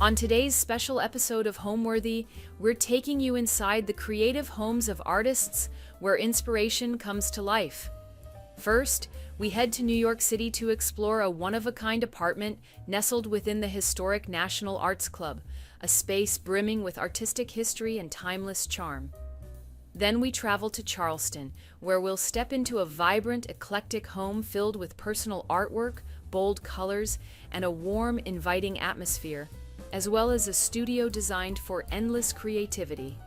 On today's special episode of Homeworthy, we're taking you inside the creative homes of artists where inspiration comes to life. First, we head to New York City to explore a one-of-a-kind apartment nestled within the historic National Arts Club, a space brimming with artistic history and timeless charm. Then we travel to Charleston, where we'll step into a vibrant, eclectic home filled with personal artwork, bold colors, and a warm, inviting atmosphere, as well as a studio designed for endless creativity.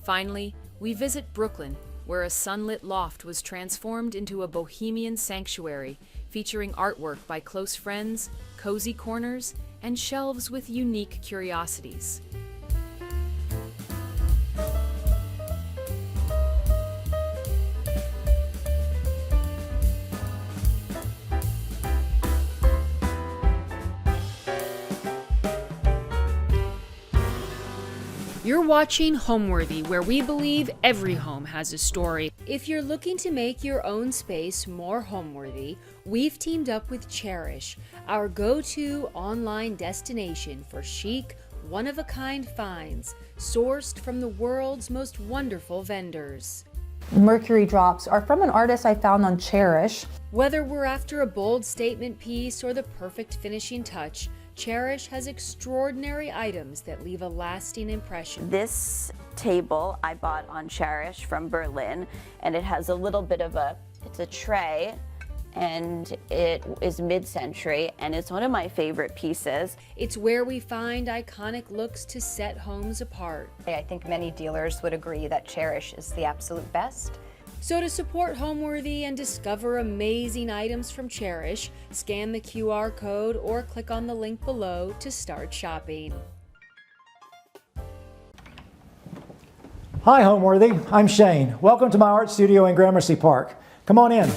Finally, we visit Brooklyn, where a sunlit loft was transformed into a bohemian sanctuary, featuring artwork by close friends, cozy corners, and shelves with unique curiosities. You're watching Homeworthy, where we believe every home has a story. If you're looking to make your own space more homeworthy, we've teamed up with Cherish, our go-to online destination for chic, one-of-a-kind finds, sourced from the world's most wonderful vendors. Mercury drops are from an artist I found on Cherish. Whether we're after a bold statement piece or the perfect finishing touch, Cherish has extraordinary items that leave a lasting impression. This table I bought on Cherish from Berlin, and it has a little bit of it's a tray, and it is mid-century, and it's one of my favorite pieces. It's where we find iconic looks to set homes apart. I think many dealers would agree that Cherish is the absolute best. So to support Homeworthy and discover amazing items from Cherish, scan the QR code or click on the link below to start shopping. Hi Homeworthy, I'm Shane. Welcome to my art studio in Gramercy Park. Come on in.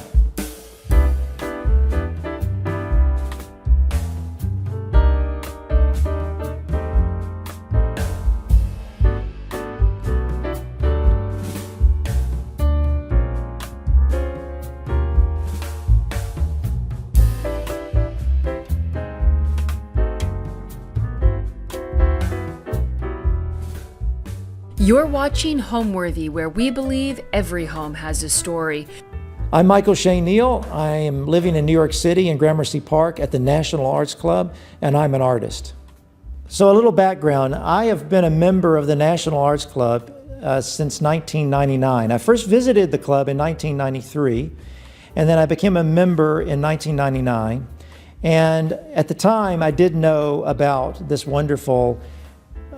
You're watching Homeworthy, where we believe every home has a story. I'm Michael Shane Neal. I am living in New York City in Gramercy Park at the National Arts Club, and I'm an artist. So a little background, I have been a member of the National Arts Club since 1999. I first visited the club in 1993, and then I became a member in 1999. And at the time, I did know about this wonderful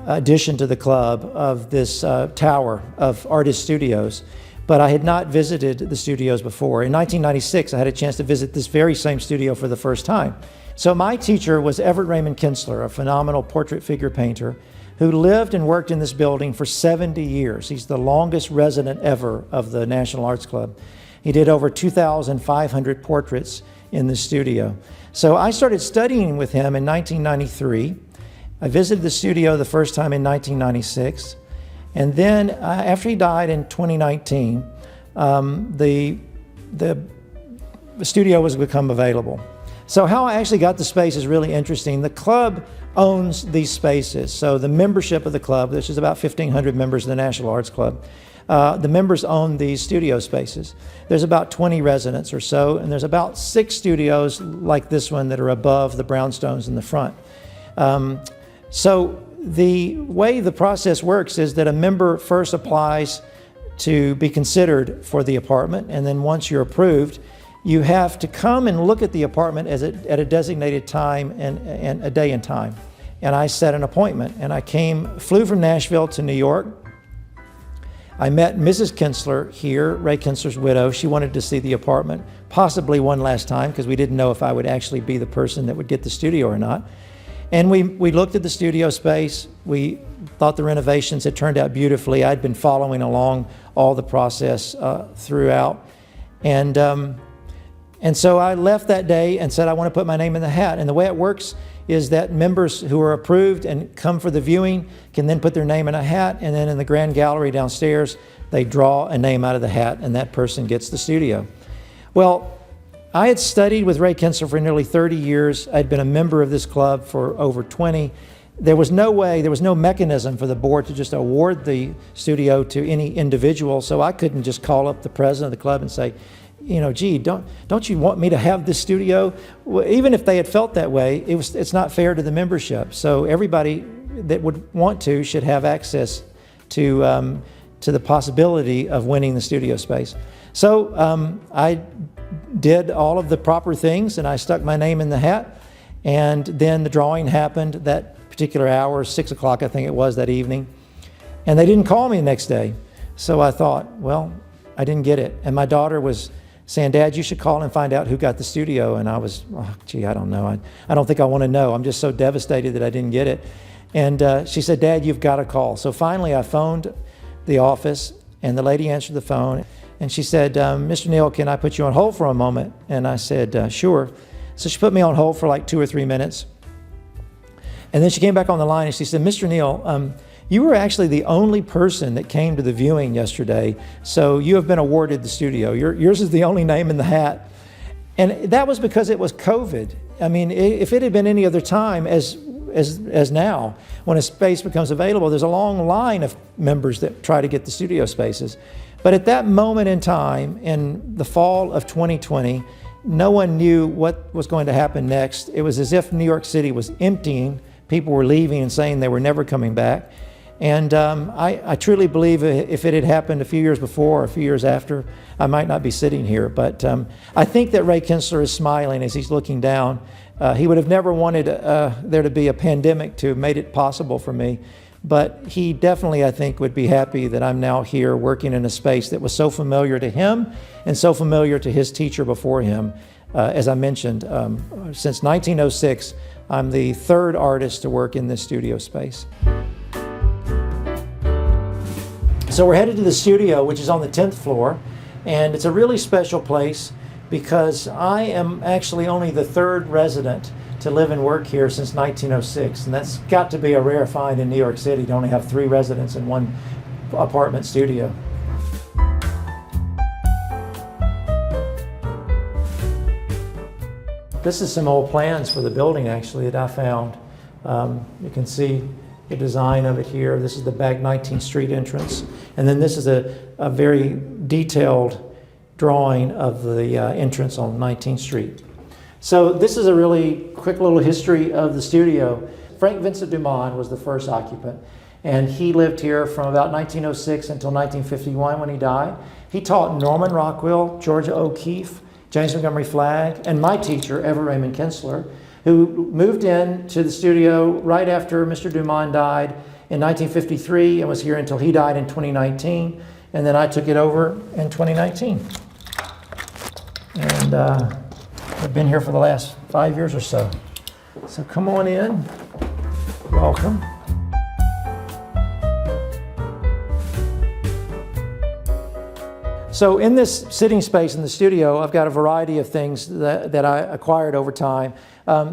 addition to the club of this tower of artist studios, but I had not visited the studios before. In 1996, I had a chance to visit this very same studio for the first time. So my teacher was Everett Raymond Kinsler, a phenomenal portrait figure painter who lived and worked in this building for 70 years. He's the longest resident ever of the National Arts Club. He did over 2,500 portraits in the studio. So I started studying with him in 1993. I visited the studio the first time in 1996, and then after he died in 2019, the studio was become available. So how I actually got the space is really interesting. The club owns these spaces, so the membership of the club, which is about 1,500 members of the National Arts Club, the members own these studio spaces. There's about 20 residents or so, and there's about 6 studios like this one that are above the brownstones in the front. So the way the process works is that a member first applies to be considered for the apartment, and then once you're approved, you have to come and look at the apartment at a designated time and a day and time. And I set an appointment, and I flew from Nashville to New York. I met Mrs. Kinsler here, Ray Kinsler's widow. She wanted to see the apartment, possibly one last time, because we didn't know if I would actually be the person that would get the studio or not. And we looked at the studio space. We thought the renovations had turned out beautifully. I'd been following along all the process throughout. And so I left that day and said, I want to put my name in the hat. And the way it works is that members who are approved and come for the viewing can then put their name in a hat, and then in the grand gallery downstairs, they draw a name out of the hat, and that person gets the studio. Well, I had studied with Ray Kinsler for nearly 30 years. I'd been a member of this club for over 20, there was no way, there was no mechanism for the board to just award the studio to any individual, so I couldn't just call up the president of the club and say, you know, gee, don't you want me to have this studio? Well, even if they had felt that way, it's not fair to the membership. So everybody that would want to should have access to the possibility of winning the studio space. So I did all of the proper things, and I stuck my name in the hat, and then the drawing happened that particular hour, 6 o'clock I think it was that evening, and they didn't call me the next day. So I thought, well, I didn't get it. And my daughter was saying, Dad, you should call and find out who got the studio. And I was, oh, gee, I don't know. I don't think I want to know. I'm just so devastated that I didn't get it. And she said, Dad, you've got to call. So finally I phoned the office, and the lady answered the phone, and she said, Mr. Neal, can I put you on hold for a moment? And I said, sure. So she put me on hold for like 2 or 3 minutes. And then she came back on the line and she said, Mr. Neal, you were actually the only person that came to the viewing yesterday, so you have been awarded the studio. Yours is the only name in the hat. And that was because it was COVID. I mean, if it had been any other time, as now, when a space becomes available, there's a long line of members that try to get the studio spaces. But at that moment in time, in the fall of 2020, no one knew what was going to happen next. It was as if New York City was emptying. People were leaving and saying they were never coming back. And I truly believe if it had happened a few years before or a few years after, I might not be sitting here. But I think that Ray Kinsler is smiling as he's looking down. He would have never wanted there to be a pandemic to have made it possible for me. But he definitely, I think, would be happy that I'm now here working in a space that was so familiar to him and so familiar to his teacher before him. As I mentioned, since 1906, I'm the third artist to work in this studio space. So we're headed to the studio, which is on the 10th floor, and it's a really special place because I am actually only the third resident to live and work here since 1906, and that's got to be a rare find in New York City to only have 3 residents in one apartment studio. This is some old plans for the building actually that I found. You can see the design of it here. This is the back 19th Street entrance. And then this is a very detailed drawing of the entrance on 19th Street. So this is a really quick little history of the studio. Frank Vincent Dumont was the first occupant, and he lived here from about 1906 until 1951 when he died. He taught Norman Rockwell, Georgia O'Keeffe, James Montgomery Flagg, and my teacher, Ever Raymond Kinsler, who moved in to the studio right after Mr. Dumont died in 1953 and was here until he died in 2019. And then I took it over in 2019. And I've been here for the last 5 years or so. So come on in. Welcome. So in this sitting space in the studio, I've got a variety of things that I acquired over time.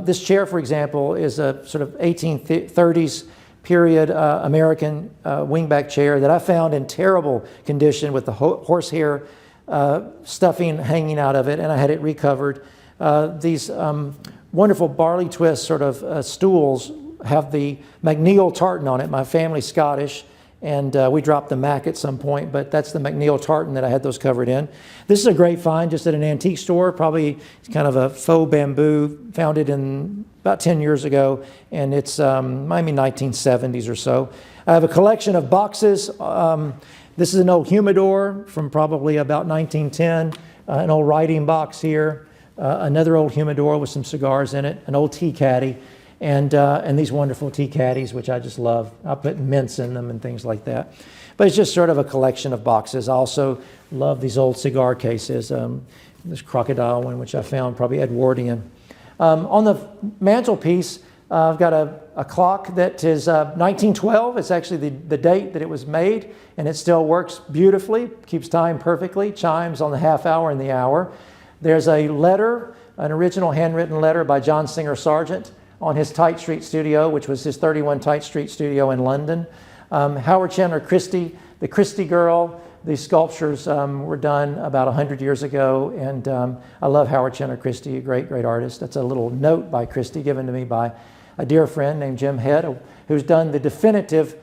This chair, for example, is a sort of 1830s period American wingback chair that I found in terrible condition with the horsehair stuffing hanging out of it, and I had it recovered. These wonderful barley twist sort of stools have the McNeil tartan on it. My family's Scottish, and we dropped the Mac at some point, but that's the McNeil tartan that I had those covered in. This is a great find just at an antique store, probably kind of a faux bamboo, found it in about 10 years ago, and it's maybe 1970s or so. I have a collection of boxes. This is an old humidor from probably about 1910, an old writing box here, another old humidor with some cigars in it, an old tea caddy, and these wonderful tea caddies, which I just love. I put mints in them and things like that. But it's just sort of a collection of boxes. I also love these old cigar cases. This crocodile one, which I found probably Edwardian. On the mantelpiece, I've got a clock that is 1912. It's actually the date that it was made, and it still works beautifully, keeps time perfectly, chimes on the half hour and the hour. There's a letter, an original handwritten letter by John Singer Sargent on his Tite Street studio, which was his 31 Tite Street studio in London. Howard Chandler Christie, the Christie Girl, these sculptures were done about 100 years ago, and I love Howard Chandler Christie, a great, great artist. That's a little note by Christie given to me by a dear friend named Jim Head, who's done the definitive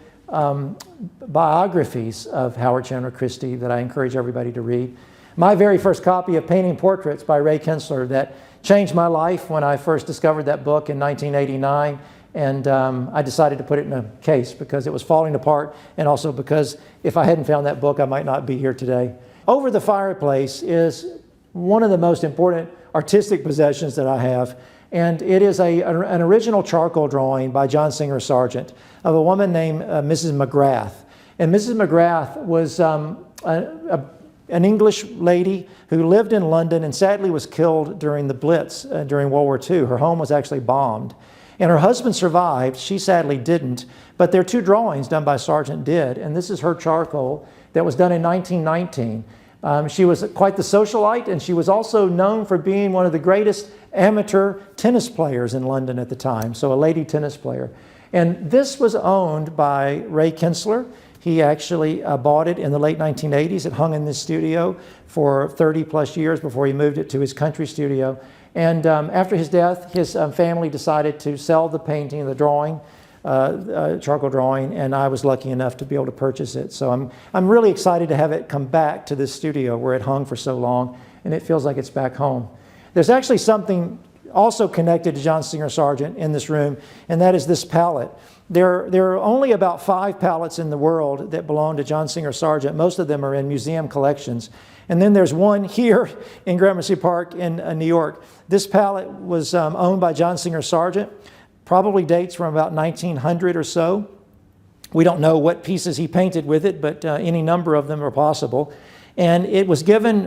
biographies of Howard Chandler Christy that I encourage everybody to read. My very first copy of Painting Portraits by Ray Kinsler that changed my life when I first discovered that book in 1989, and I decided to put it in a case because it was falling apart, and also because if I hadn't found that book, I might not be here today. Over the fireplace is one of the most important artistic possessions that I have, and it is an original charcoal drawing by John Singer Sargent of a woman named Mrs. McGrath. And Mrs. McGrath was an English lady who lived in London and sadly was killed during the Blitz during World War II. Her home was actually bombed. And her husband survived. She sadly didn't. But there are two drawings done by Sargent did. And this is her charcoal that was done in 1919. She was quite the socialite, and she was also known for being one of the greatest amateur tennis players in London at the time, so a lady tennis player. And this was owned by Ray Kinsler. He actually bought it in the late 1980s. It hung in this studio for 30 plus years before he moved it to his country studio. And after his death, his family decided to sell the painting, the drawing, charcoal drawing, and I was lucky enough to be able to purchase it. So I'm really excited to have it come back to this studio where it hung for so long, and it feels like it's back home. There's actually something also connected to John Singer Sargent in this room, and that is this palette. There are only about 5 palettes in the world that belong to John Singer Sargent. Most of them are in museum collections. And then there's one here in Gramercy Park in New York. This palette was owned by John Singer Sargent, probably dates from about 1900 or so. We don't know what pieces he painted with it, but any number of them are possible. And it was given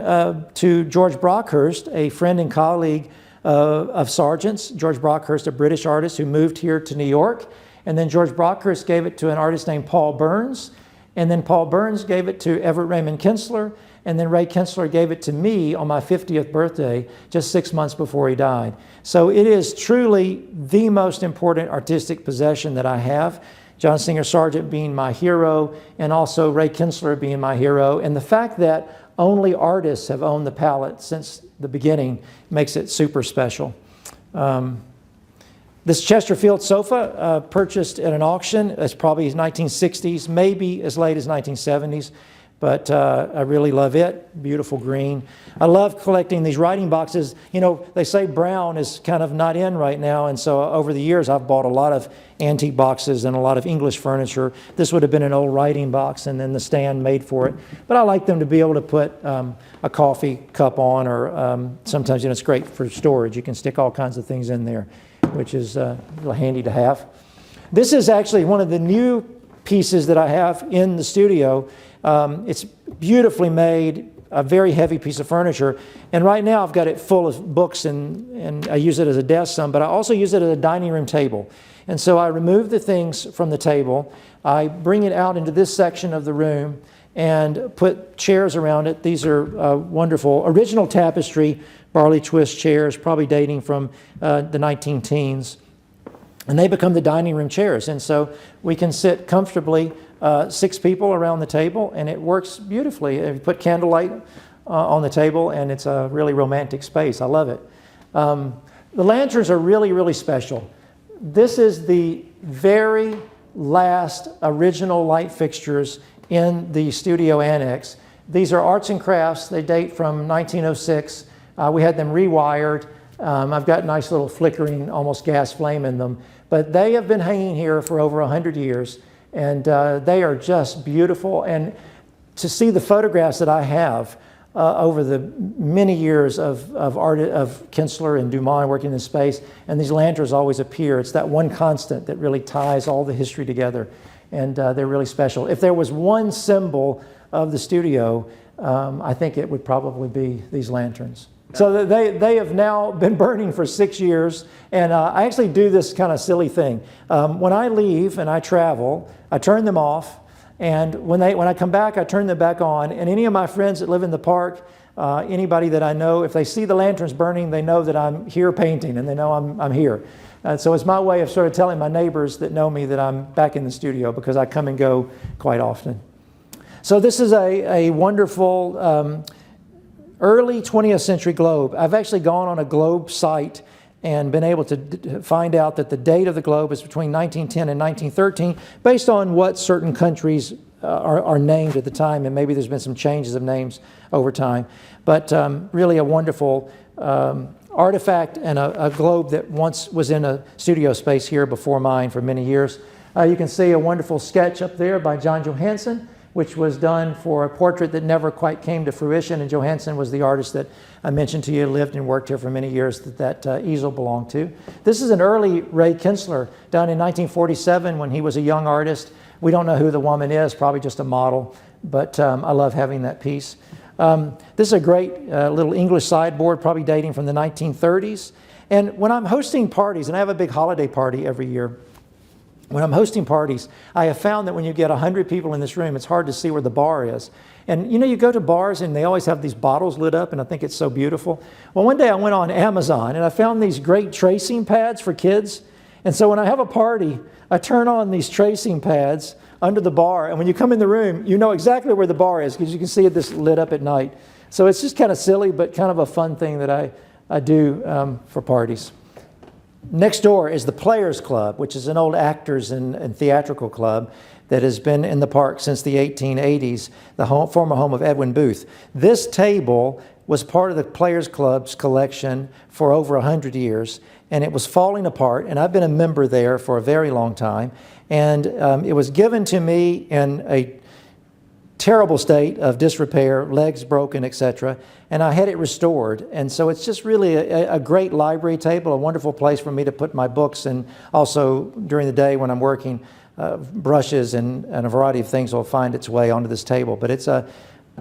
to George Brockhurst, a friend and colleague of Sargent's. George Brockhurst, a British artist who moved here to New York. And then George Brockhurst gave it to an artist named Paul Burns. And then Paul Burns gave it to Everett Raymond Kinsler. And then Ray Kinsler gave it to me on my 50th birthday, just 6 months before he died. So it is truly the most important artistic possession that I have. John Singer Sargent being my hero, and also Ray Kinsler being my hero. And the fact that only artists have owned the palette since the beginning makes it super special. This Chesterfield sofa, purchased at an auction, it's probably 1960s, maybe as late as 1970s, but I really love it. Beautiful green. I love collecting these writing boxes. You know, they say brown is kind of not in right now, and so over the years I've bought a lot of antique boxes and a lot of English furniture. This would have been an old writing box and then the stand made for it. But I like them to be able to put a coffee cup on, or sometimes, you know, it's great for storage. You can stick all kinds of things in there, which is really handy to have. This is actually one of the new pieces that I have in the studio. It's beautifully made, a very heavy piece of furniture. And right now I've got it full of books, and I use it as a desk some, but I also use it as a dining room table. And so I remove the things from the table. I bring it out into this section of the room and put chairs around it. These are wonderful original tapestry barley twist chairs, probably dating from the 19-teens. And they become the dining room chairs. And so we can sit comfortably, 6 people around the table, and it works beautifully. You put candlelight on the table, and it's a really romantic space. I love it. The lanterns are really, really special. This is the very last original light fixtures in the studio annex. These are arts and crafts. They date from 1906. We had them rewired. I've got nice little flickering, almost gas flame in them. But they have been hanging here for over 100 years, and they are just beautiful. And to see the photographs that I have over the many years of Kinsler and Dumas working in space, and these lanterns always appear. It's that one constant that really ties all the history together, and they're really special. If there was one symbol of the studio, I think it would probably be these lanterns. So they have now been burning for 6 years, and I actually do this kind of silly thing. When I leave and I travel, I turn them off, and when I come back, I turn them back on. And any of my friends that live in the park, anybody that I know, if they see the lanterns burning, they know that I'm here painting, and they know I'm here. So it's my way of sort of telling my neighbors that know me that I'm back in the studio, because I come and go quite often. So this is a wonderful early 20th century globe. I've actually gone on a globe site and been able to find out that the date of the globe is between 1910 and 1913 based on what certain countries are named at the time, and maybe there's been some changes of names over time. But really a wonderful artifact and a globe that once was in a studio space here before mine for many years. You can see a wonderful sketch up there by John Johansson, which was done for a portrait that never quite came to fruition, and Johansson was the artist that I mentioned to you, lived and worked here for many years, that easel belonged to. This is an early Ray Kinsler, done in 1947 when he was a young artist. We don't know who the woman is, probably just a model, but I love having that piece. This is a great little English sideboard, probably dating from the 1930s. And when I'm hosting parties, and I have a big holiday party every year, when I'm hosting parties, I have found that when you get 100 people in this room, it's hard to see where the bar is. And you know, you go to bars and they always have these bottles lit up, and I think it's so beautiful. Well, one day I went on Amazon and I found these great tracing pads for kids. And so when I have a party, I turn on these tracing pads under the bar, and when you come in the room, you know exactly where the bar is because you can see it this lit up at night. So it's just kind of silly, but kind of a fun thing that I do for parties. Next door is the Players Club, which is an old actors and theatrical club that has been in the park since the 1880s, the former home of Edwin Booth. This table was part of the Players Club's collection for over 100 years, and it was falling apart, and I've been a member there for a very long time, and it was given to me in a terrible state of disrepair, legs broken, etc., and I had it restored. And so it's just really a great library table, a wonderful place for me to put my books, and also during the day when I'm working, brushes and a variety of things will find its way onto this table. But it's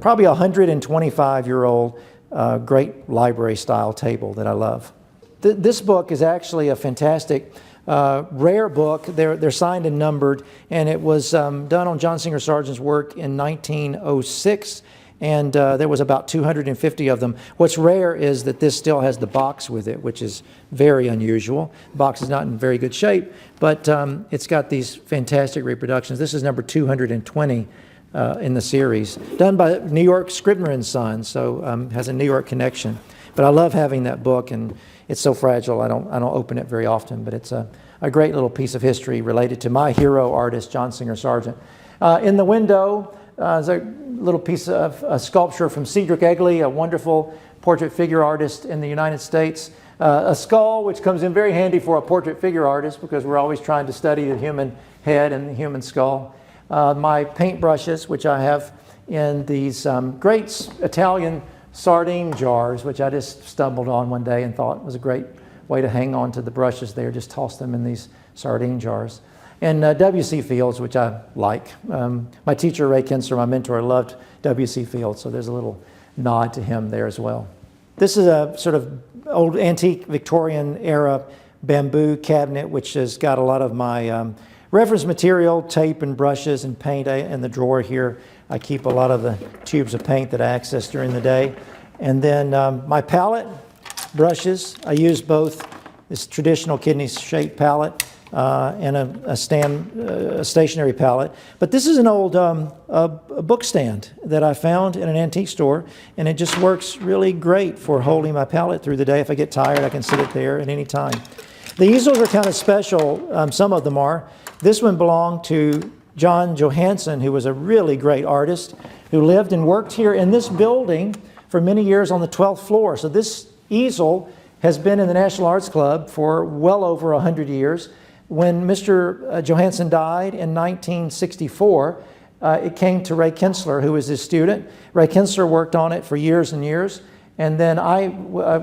probably a 125-year-old great library style table that I love. This book is actually a fantastic rare book. They're signed and numbered, and it was done on John Singer Sargent's work in 1906, and there was about 250 of them. What's rare is that this still has the box with it, which is very unusual. The box is not in very good shape, but it's got these fantastic reproductions. This is number 220 in the series, done by New York Scribner and Son, so has a New York connection. But I love having that book, and it's so fragile. I don't open it very often, but it's a great little piece of history related to my hero artist, John Singer Sargent. In the window is a little piece of a sculpture from Cedric Egley, a wonderful portrait figure artist in the United States. A skull, which comes in very handy for a portrait figure artist because we're always trying to study the human head and the human skull. My paintbrushes, which I have in these great Italian sardine jars, which I just stumbled on one day and thought was a great way to hang on to the brushes there, just toss them in these sardine jars. And W.C. Fields, which I like. My teacher, Ray Kinsler, my mentor, loved W.C. Fields, so there's a little nod to him there as well. This is a sort of old antique Victorian era bamboo cabinet, which has got a lot of my reference material, tape and brushes and paint in the drawer here. I keep a lot of the tubes of paint that I access during the day. And then my palette, brushes. I use both this traditional kidney-shaped palette and a stationary palette. But this is an old a book stand that I found in an antique store, and it just works really great for holding my palette through the day. If I get tired, I can sit it there at any time. The easels are kind of special. Some of them are. This one belonged to John Johansson, who was a really great artist, who lived and worked here in this building for many years on the 12th floor. So this easel has been in the National Arts Club for well over 100 years. When Mr. Johansson died in 1964, it came to Ray Kinsler, who was his student. Ray Kinsler worked on it for years and years, and then I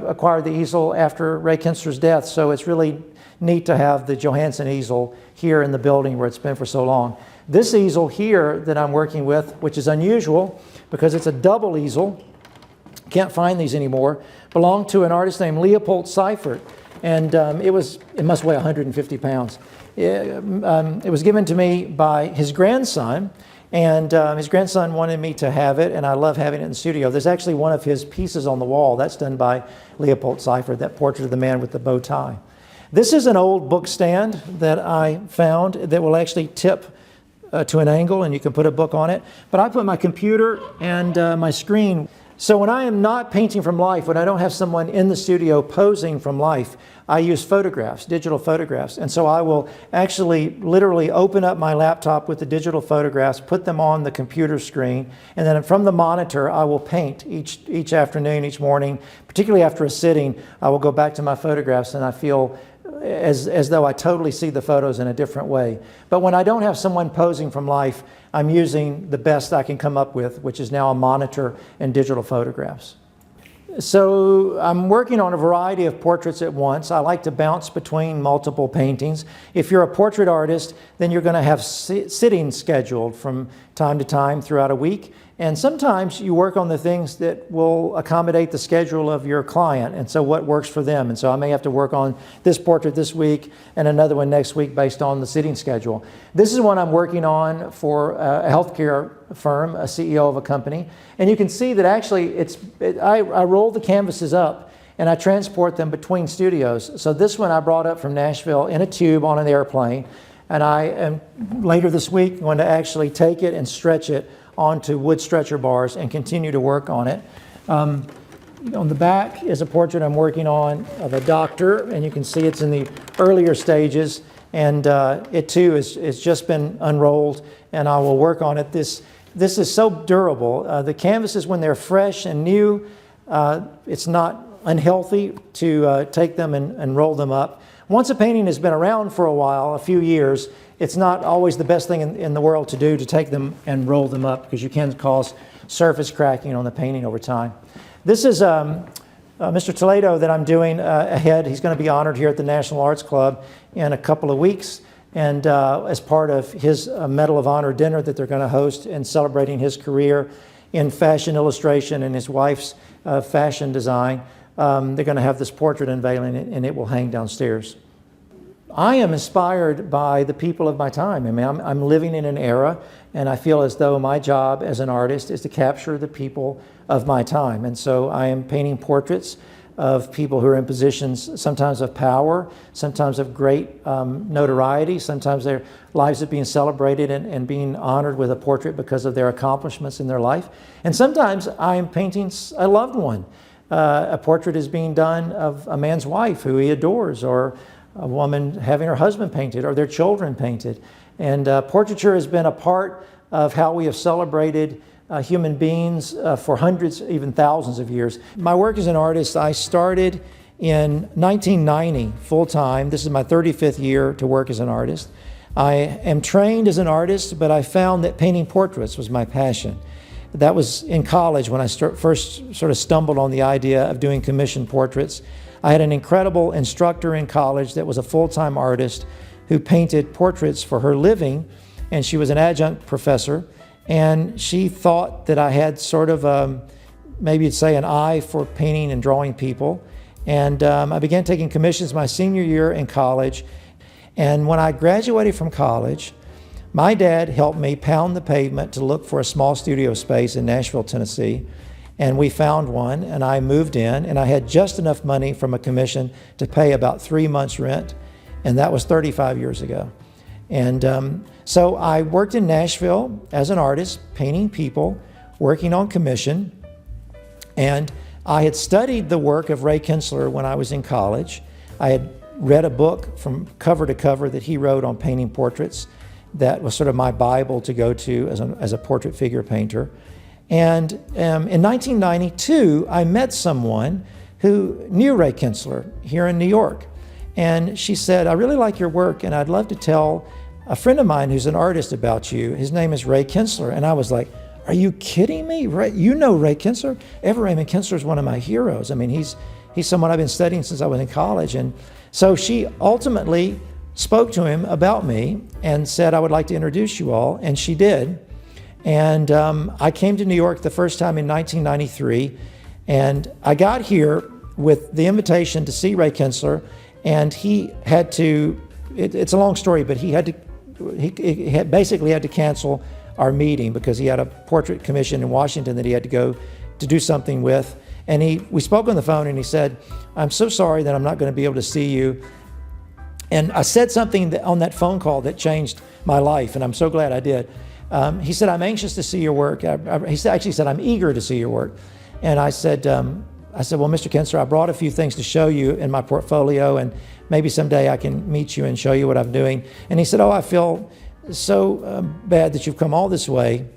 acquired the easel after Ray Kinsler's death, so it's really neat to have the Johansson easel here in the building where it's been for so long. This easel here that I'm working with, which is unusual because it's a double easel, can't find these anymore, belonged to an artist named Leopold Seifert, and it must weigh 150 pounds. It was given to me by his grandson, and his grandson wanted me to have it, and I love having it in the studio. There's actually one of his pieces on the wall. That's done by Leopold Seifert, that portrait of the man with the bow tie. This is an old book stand that I found that will actually tip to an angle, and you can put a book on it. But I put my computer and my screen. So when I am not painting from life, when I don't have someone in the studio posing from life, I use photographs, digital photographs. And so I will actually literally open up my laptop with the digital photographs, put them on the computer screen, and then from the monitor, I will paint each afternoon, each morning, particularly after a sitting. I will go back to my photographs and I feel as though I totally see the photos in a different way. But when I don't have someone posing from life, I'm using the best I can come up with, which is now a monitor and digital photographs. So I'm working on a variety of portraits at once. I like to bounce between multiple paintings. If you're a portrait artist, then you're going to have sittings scheduled from time to time throughout a week. And sometimes you work on the things that will accommodate the schedule of your client, and so what works for them. And so I may have to work on this portrait this week and another one next week based on the sitting schedule. This is one I'm working on for a healthcare firm, a CEO of a company. And you can see that actually I roll the canvases up and I transport them between studios. So this one I brought up from Nashville in a tube on an airplane. And I am later this week going to actually take it and stretch it onto wood stretcher bars and continue to work on it. On the back is a portrait I'm working on of a doctor, and you can see it's in the earlier stages, and it too is just been unrolled, and I will work on it. This is so durable. The canvases, when they're fresh and new, it's not unhealthy to take them and roll them up. Once a painting has been around for a while, a few years, it's not always the best thing in the world to do to take them and roll them up, because you can cause surface cracking on the painting over time. This is Mr. Toledo that I'm doing ahead. He's going to be honored here at the National Arts Club in a couple of weeks, and as part of his Medal of Honor dinner that they're going to host in celebrating his career in fashion illustration and his wife's fashion design. They're going to have this portrait unveiling, and it will hang downstairs. I am inspired by the people of my time. I mean, I'm living in an era, and I feel as though my job as an artist is to capture the people of my time. And so I am painting portraits of people who are in positions sometimes of power, sometimes of great notoriety, sometimes their lives are being celebrated and being honored with a portrait because of their accomplishments in their life. And sometimes I am painting a loved one. A portrait is being done of a man's wife who he adores, or a woman having her husband painted or their children painted. And portraiture has been a part of how we have celebrated human beings for hundreds, even thousands of years. My work as an artist, I started in 1990 full-time. This is my 35th year to work as an artist. I am trained as an artist, but I found that painting portraits was my passion. That was in college when I first sort of stumbled on the idea of doing commissioned portraits. I had an incredible instructor in college that was a full-time artist who painted portraits for her living, and she was an adjunct professor, and she thought that I had sort of maybe you'd say an eye for painting and drawing people. And I began taking commissions my senior year in college. And when I graduated from college, my dad helped me pound the pavement to look for a small studio space in Nashville, Tennessee. And we found one, and I moved in, and I had just enough money from a commission to pay about 3 months' rent, and that was 35 years ago. And so I worked in Nashville as an artist, painting people, working on commission, and I had studied the work of Ray Kinsler when I was in college. I had read a book from cover to cover that he wrote on painting portraits. That was sort of my Bible to go to as a portrait figure painter. And in 1992, I met someone who knew Ray Kinsler here in New York. And she said, I really like your work, and I'd love to tell a friend of mine who's an artist about you. His name is Ray Kinsler. And I was like, are you kidding me? You know Ray Kinsler? Ever Raymond Kinsler is one of my heroes. I mean, he's someone I've been studying since I was in college. And so she ultimately spoke to him about me and said, I would like to introduce you all. And she did. And I came to New York the first time in 1993, and I got here with the invitation to see Ray Kinsler, and he had to, it's a long story, but he basically had to cancel our meeting because he had a portrait commission in Washington that he had to go to do something with. And we spoke on the phone, and he said, I'm so sorry that I'm not going to be able to see you. And I said something on that phone call that changed my life, and I'm so glad I did. He said, I'm anxious to see your work. He actually said, I'm eager to see your work. And I said, I said, well, Mr. Kinser, I brought a few things to show you in my portfolio, and maybe someday I can meet you and show you what I'm doing. And he said, oh, I feel so bad that you've come all this way,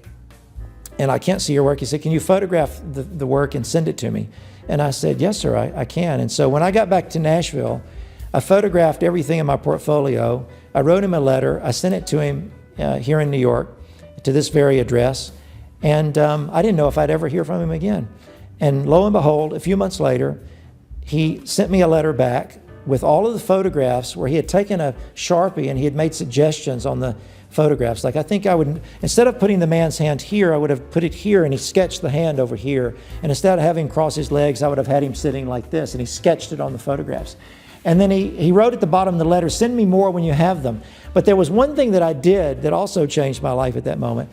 and I can't see your work. He said, can you photograph the work and send it to me? And I said, yes, sir, I can. And so when I got back to Nashville, I photographed everything in my portfolio. I wrote him a letter. I sent it to him here in New York to this very address. And I didn't know if I'd ever hear from him again. And lo and behold, a few months later, he sent me a letter back with all of the photographs where he had taken a Sharpie and he had made suggestions on the photographs. Like, I think I would, instead of putting the man's hand here, I would have put it here, and he sketched the hand over here. And instead of having him cross his legs, I would have had him sitting like this, and he sketched it on the photographs. And then he wrote at the bottom of the letter, send me more when you have them. But there was one thing that I did that also changed my life at that moment.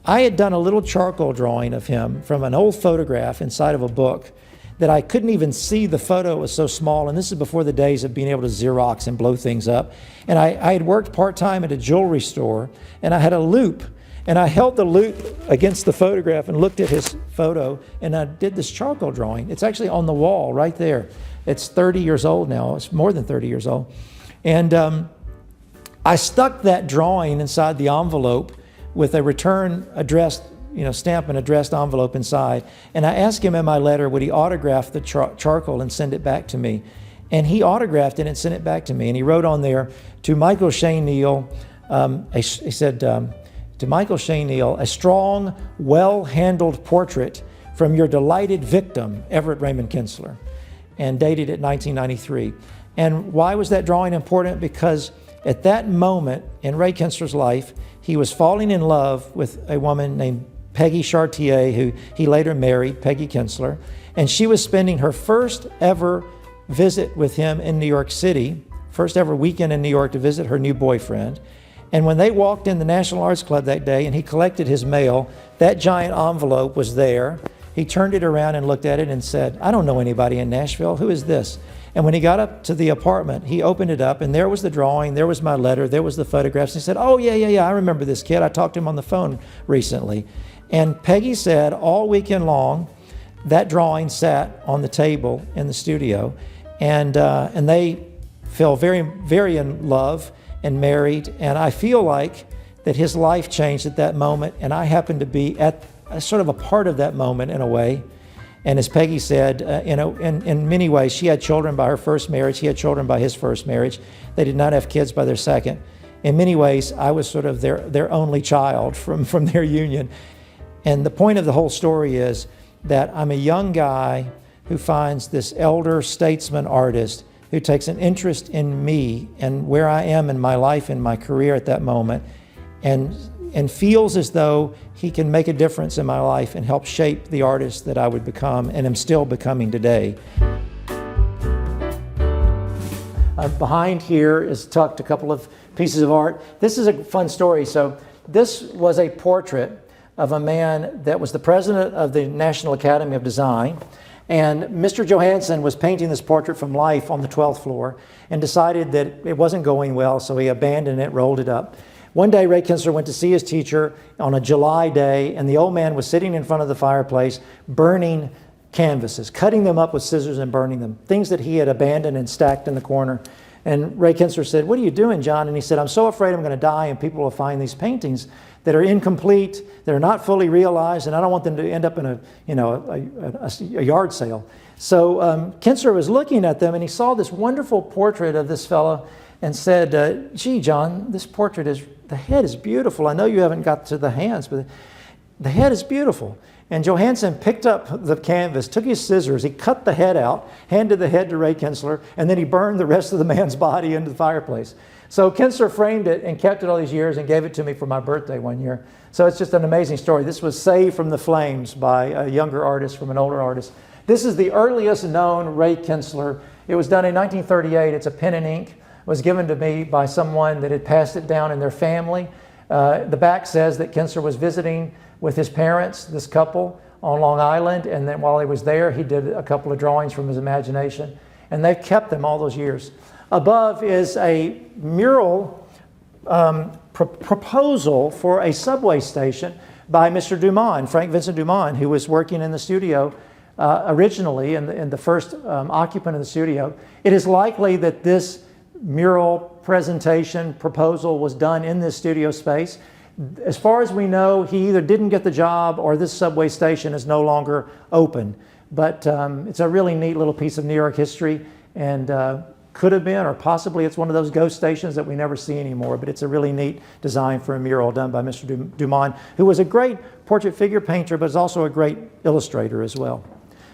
I had done a little charcoal drawing of him from an old photograph inside of a book that I couldn't even see. The photo was so small, and this is before the days of being able to Xerox and blow things up. And I had worked part-time at a jewelry store, and I had a loop, and I held the loop against the photograph and looked at his photo, and I did this charcoal drawing. It's actually on the wall right there. It's 30 years old now. It's more than 30 years old. And I stuck that drawing inside the envelope with a return addressed, stamp and addressed envelope inside. And I asked him in my letter, would he autograph the charcoal and send it back to me? And he autographed it and sent it back to me. And he wrote on there, to Michael Shane Neal, he said, to Michael Shane Neal, a strong, well-handled portrait from your delighted victim, Everett Raymond Kinsler, and dated at 1993. And why was that drawing important? Because at that moment in Ray Kinsler's life, he was falling in love with a woman named Peggy Chartier, who he later married, Peggy Kinsler. And she was spending her first ever visit with him in New York City, first ever weekend in New York to visit her new boyfriend. And when they walked in the National Arts Club that day and he collected his mail, that giant envelope was there. He turned it around and looked at it and said, I don't know anybody in Nashville. Who is this? And when he got up to the apartment, he opened it up, and there was the drawing, there was my letter, there was the photographs. And he said, oh, yeah, I remember this kid. I talked to him on the phone recently. And Peggy said all weekend long, that drawing sat on the table in the studio, and they fell very, very in love and married. And I feel like that his life changed at that moment, and I happened to be at sort of a part of that moment in a way. And as Peggy said, in many ways, she had children by her first marriage. He had children by his first marriage. They did not have kids by their second. In many ways, I was sort of their only child from their union. And the point of the whole story is that I'm a young guy who finds this elder statesman artist who takes an interest in me and where I am in my life and my career at that moment, and feels as though he can make a difference in my life and help shape the artist that I would become and am still becoming today. Behind here is tucked a couple of pieces of art. This is a fun story. So this was a portrait of a man that was the president of the National Academy of Design. And Mr. Johansson was painting this portrait from life on the 12th floor and decided that it wasn't going well, so he abandoned it, rolled it up. One day, Ray Kinsler went to see his teacher on a July day, and the old man was sitting in front of the fireplace burning canvases, cutting them up with scissors and burning them, things that he had abandoned and stacked in the corner. And Ray Kinsler said, what are you doing, John? And he said, I'm so afraid I'm going to die and people will find these paintings that are incomplete, that are not fully realized, and I don't want them to end up in a yard sale. So Kinsler was looking at them, and he saw this wonderful portrait of this fellow and said, gee, John, this portrait the head is beautiful. I know you haven't got to the hands, but the head is beautiful. And Johansson picked up the canvas, took his scissors, he cut the head out, handed the head to Ray Kinsler, and then he burned the rest of the man's body into the fireplace. So Kinsler framed it and kept it all these years and gave it to me for my birthday one year. So it's just an amazing story. This was saved from the flames by a younger artist from an older artist. This is the earliest known Ray Kinsler. It was done in 1938. It's a pen and ink. It was given to me by someone that had passed it down in their family. The back says that Kinsler was visiting with his parents, this couple, on Long Island, and then while he was there, he did a couple of drawings from his imagination, and they've kept them all those years. Above is a mural proposal for a subway station by Mr. Dumont, Frank Vincent Dumont, who was working in the studio originally and the first occupant of the studio, it is likely that this mural presentation proposal was done in this studio space. As far as we know, he either didn't get the job or this subway station is no longer open. But it's a really neat little piece of New York history, and could have been, or possibly it's one of those ghost stations that we never see anymore, but it's a really neat design for a mural done by Mr. Dumont, who was a great portrait figure painter, but is also a great illustrator as well.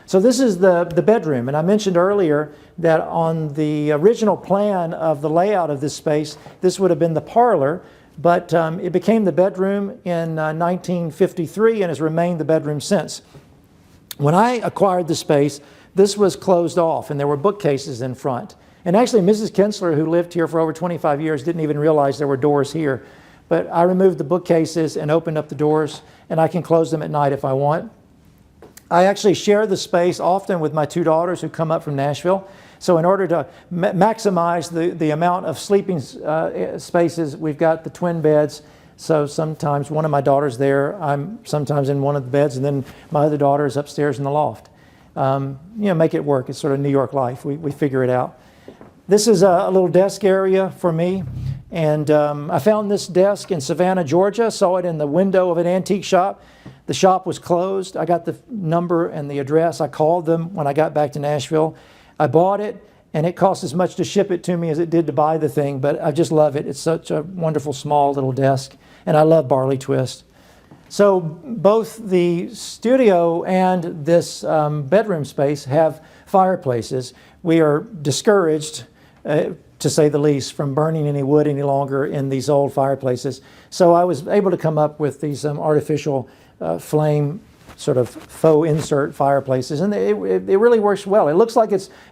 So this is the bedroom, and I mentioned earlier that on the original plan of the layout of this space, this would have been the parlor, but it became the bedroom in 1953 and has remained the bedroom since. When I acquired the space, this was closed off and there were bookcases in front. And actually Mrs. Kinsler, who lived here for over 25 years, didn't even realize there were doors here. But I removed the bookcases and opened up the doors, and I can close them at night if I want. I actually share the space often with my two daughters who come up from Nashville. So in order to maximize the amount of sleeping spaces, we've got the twin beds. So sometimes one of my daughters there, I'm sometimes in one of the beds, and then my other daughter is upstairs in the loft. Make it work. It's sort of New York life. We figure it out. This is a little desk area for me. And I found this desk in Savannah, Georgia, saw it in the window of an antique shop. The shop was closed. I got the number and the address. I called them when I got back to Nashville. I bought it, and it cost as much to ship it to me as it did to buy the thing, but I just love it. It's such a wonderful small little desk, and I love barley twist. So both the studio and this bedroom space have fireplaces. We are discouraged, to say the least, from burning any wood any longer in these old fireplaces. So I was able to come up with these artificial flame sort of faux insert fireplaces, and it really works well. It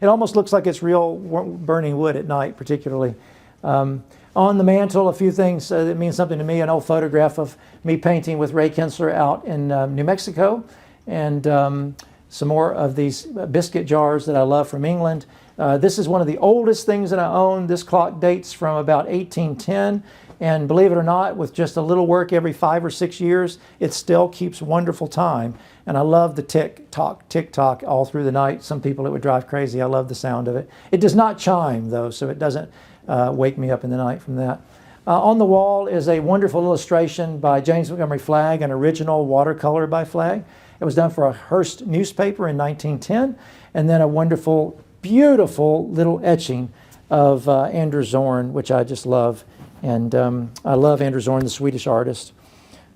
almost looks like it's real burning wood at night, particularly. On the mantle, a few things that mean something to me. An old photograph of me painting with Ray Kinsler out in New Mexico, and some more of these biscuit jars that I love from England. This is one of the oldest things that I own. This clock dates from about 1810. And believe it or not, with just a little work every 5 or 6 years, it still keeps wonderful time. And I love the tick-tock all through the night. Some people, it would drive crazy. I love the sound of it. It does not chime, though, so it doesn't wake me up in the night from that. On the wall is a wonderful illustration by James Montgomery Flagg, an original watercolor by Flagg. It was done for a Hearst newspaper in 1910. And then a wonderful, beautiful little etching of Anders Zorn, which I just love. And I love Anders Zorn, the Swedish artist.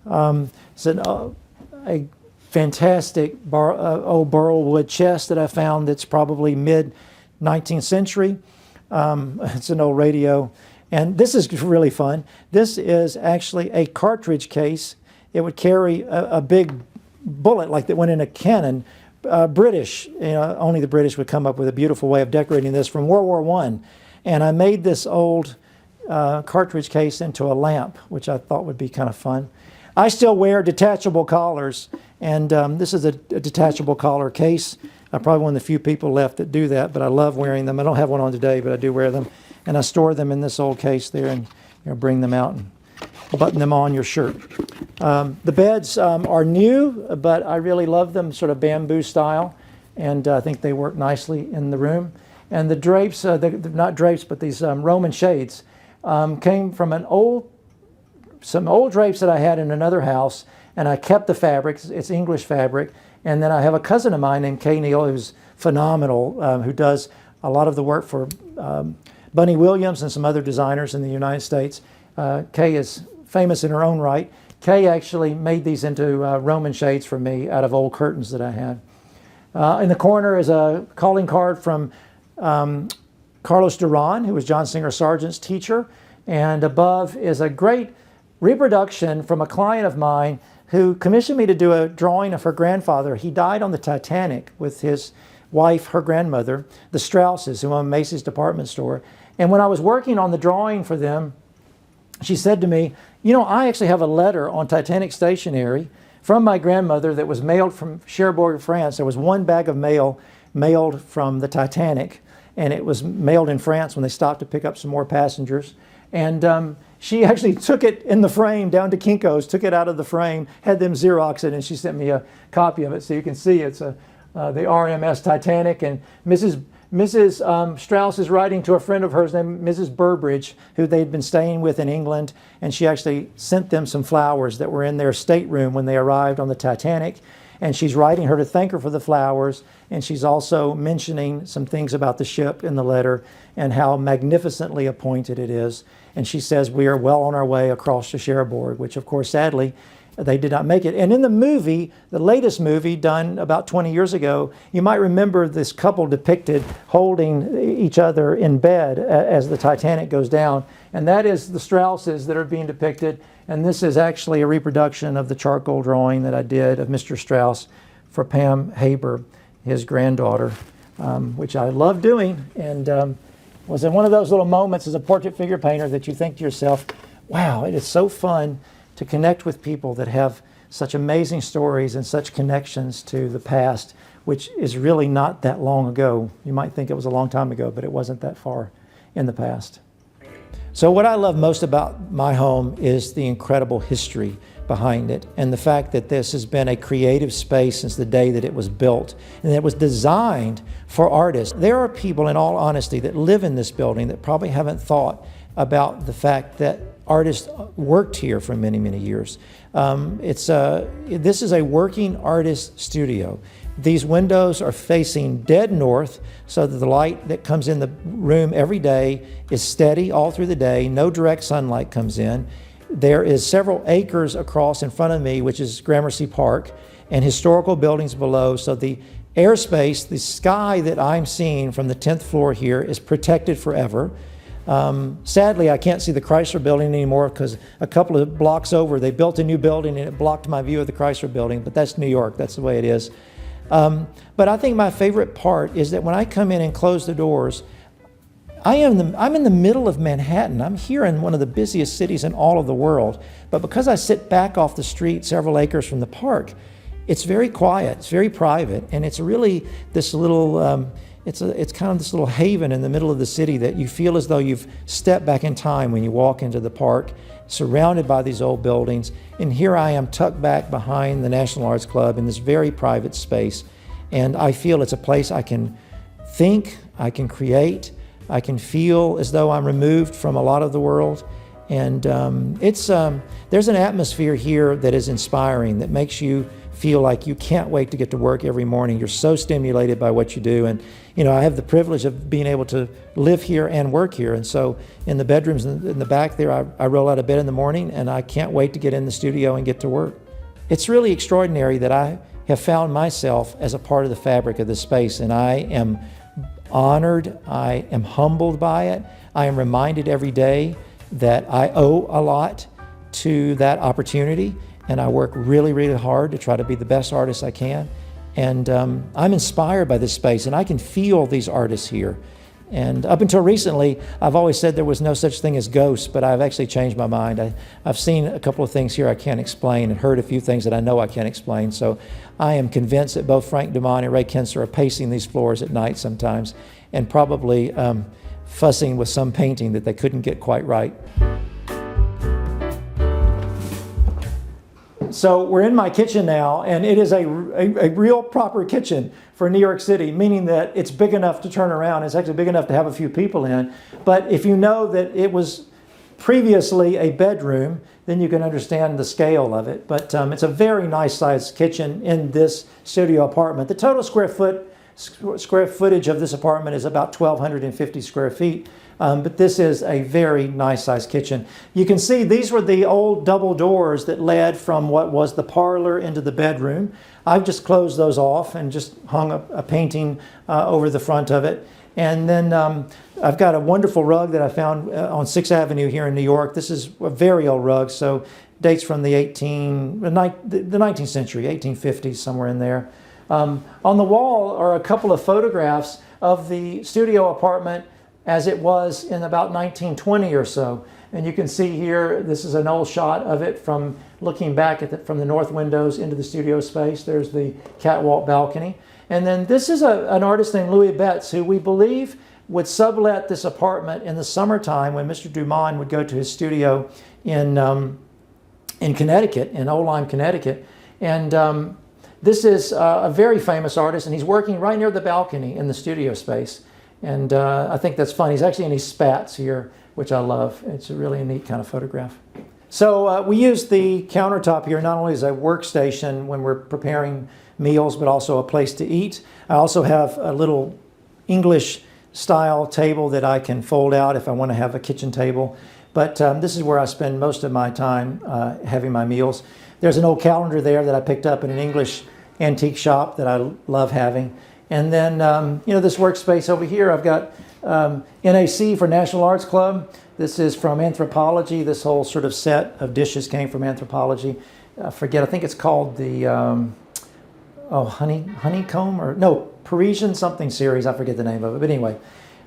It's a fantastic old burl wood chest that I found that's probably mid-19th century. It's an old radio. And this is really fun. This is actually a cartridge case. It would carry a big bullet like that went in a cannon. British, only the British would come up with a beautiful way of decorating this from World War I. And I made this old cartridge case into a lamp, which I thought would be kind of fun. I still wear detachable collars, and this is a detachable collar case. I'm probably one of the few people left that do that, but I love wearing them. I don't have one on today, but I do wear them. And I store them in this old case there and bring them out and button them on your shirt. The beds are new, but I really love them, sort of bamboo style, and I think they work nicely in the room. And the drapes, not drapes, but these Roman shades, came from some old drapes that I had in another house, and I kept the fabric. It's English fabric. And then I have a cousin of mine named Kay Neal, who's phenomenal, who does a lot of the work for Bunny Williams and some other designers in the United States. Kay is famous in her own right. Kay actually made these into Roman shades for me out of old curtains that I had. In the corner is a calling card from Carlos Duran, who was John Singer Sargent's teacher. And above is a great reproduction from a client of mine who commissioned me to do a drawing of her grandfather. He died on the Titanic with his wife, her grandmother, the Strausses, who owned Macy's department store. And when I was working on the drawing for them, she said to me, I actually have a letter on Titanic stationery from my grandmother that was mailed from Cherbourg, France. There was one bag of mail mailed from the Titanic, and it was mailed in France when they stopped to pick up some more passengers. And she actually took it in the frame down to Kinko's, took it out of the frame, had them Xerox it, and she sent me a copy of it. So you can see it's a the RMS Titanic, and Mrs. Strauss is writing to a friend of hers named Mrs. Burbridge, who they'd been staying with in England, and she actually sent them some flowers that were in their stateroom when they arrived on the Titanic. And she's writing her to thank her for the flowers, and she's also mentioning some things about the ship in the letter and how magnificently appointed it is. And she says we are well on our way across to Cherbourg, which of course, sadly, they did not make it. And in the movie, the latest movie done about 20 years ago, you might remember this couple depicted holding each other in bed as the Titanic goes down. And that is the Strausses that are being depicted. And this is actually a reproduction of the charcoal drawing that I did of Mr. Strauss for Pam Haber, his granddaughter, which I love doing. And was in one of those little moments as a portrait figure painter that you think to yourself, wow, it is so fun to connect with people that have such amazing stories and such connections to the past, which is really not that long ago. You might think it was a long time ago, but it wasn't that far in the past. So what I love most about my home is the incredible history behind it and the fact that this has been a creative space since the day that it was built, and it was designed for artists. There are people, in all honesty, that live in this building that probably haven't thought about the fact that artists worked here for many, many years. This is a working artist studio. These windows are facing dead north so that the light that comes in the room every day is steady all through the day. No direct sunlight comes in. There is several acres across in front of me, which is Gramercy Park, and historical buildings below. So the airspace, the sky that I'm seeing from the 10th floor here is protected forever. Sadly, I can't see the Chrysler building anymore because a couple of blocks over, they built a new building and it blocked my view of the Chrysler building, but that's New York, that's the way it is. But I think my favorite part is that when I come in and close the doors, I'm in the middle of Manhattan. I'm here in one of the busiest cities in all of the world. But because I sit back off the street several acres from the park, it's very quiet, it's very private, and it's really this little, it's kind of this little haven in the middle of the city that you feel as though you've stepped back in time when you walk into the park, surrounded by these old buildings. And here I am tucked back behind the National Arts Club in this very private space. And I feel it's a place I can think, I can create, I can feel as though I'm removed from a lot of the world. And there's an atmosphere here that is inspiring, that makes you feel like you can't wait to get to work every morning. You're so stimulated by what you do. And you know, I have the privilege of being able to live here and work here. And so in the bedrooms in the back there, I roll out of bed in the morning and I can't wait to get in the studio and get to work. It's really extraordinary that I have found myself as a part of the fabric of this space, and I am honored, I am humbled by it. I am reminded every day that I owe a lot to that opportunity, and I work really, really hard to try to be the best artist I can. And I'm inspired by this space, and I can feel these artists here. And up until recently, I've always said there was no such thing as ghosts, but I've actually changed my mind. I've seen a couple of things here I can't explain and heard a few things that I know I can't explain. So I am convinced that both Frank Dumont and Ray Kinser are pacing these floors at night sometimes and probably fussing with some painting that they couldn't get quite right. So we're in my kitchen now, and it is a real proper kitchen for New York City, meaning that it's big enough to turn around. It's actually big enough to have a few people in. But if you know that it was previously a bedroom, then you can understand the scale of it. But it's a very nice sized kitchen in this studio apartment. The total square footage of this apartment is about 1,250 square feet. But this is a very nice sized kitchen. You can see these were the old double doors that led from what was the parlor into the bedroom. I've just closed those off and just hung a painting over the front of it. And then I've got a wonderful rug that I found on 6th Avenue here in New York. This is a very old rug, so dates from the 19th century, 1850s, somewhere in there. On the wall are a couple of photographs of the studio apartment as it was in about 1920 or so. And you can see here, this is an old shot of it from looking back at from the north windows into the studio space. There's the catwalk balcony. And then this is an artist named Louis Betts, who we believe would sublet this apartment in the summertime when Mr. Dumont would go to his studio in Connecticut, in Old Lyme, Connecticut. And This is a very famous artist, and he's working right near the balcony in the studio space. And I think that's fun. He's actually in his spats here, which I love. It's a really neat kind of photograph. So we use the countertop here not only as a workstation when we're preparing meals, but also a place to eat. I also have a little English style table that I can fold out if I want to have a kitchen table. But this is where I spend most of my time having my meals. There's an old calendar there that I picked up in an English antique shop that I love having. And then, this workspace over here, I've got NAC for National Arts Club. This is from anthropology. This whole sort of set of dishes came from anthropology. I think it's called the honeycomb, or no, Parisian something series. I forget the name of it. But anyway,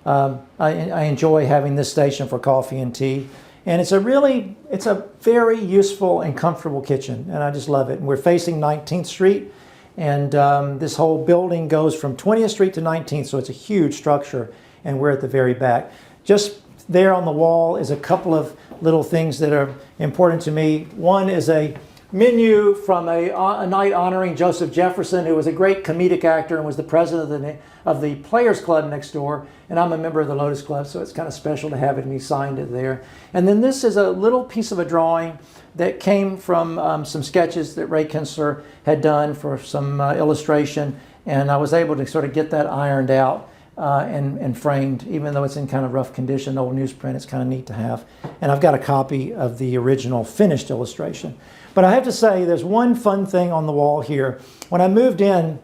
I enjoy having this station for coffee and tea. And it's a very useful and comfortable kitchen, and I just love it. And we're facing 19th Street, and this whole building goes from 20th Street to 19th, so it's a huge structure, and we're at the very back. Just there on the wall is a couple of little things that are important to me. One is a menu from a night honoring Joseph Jefferson, who was a great comedic actor and was the president of the Players Club next door. And I'm a member of the Lotus Club, so it's kind of special to have it, and he signed it there. And then this is a little piece of a drawing that came from some sketches that Ray Kinsler had done for some illustration. And I was able to sort of get that ironed out and framed, even though it's in kind of rough condition, old newsprint. It's kind of neat to have. And I've got a copy of the original finished illustration. But I have to say, there's one fun thing on the wall here. When I moved in,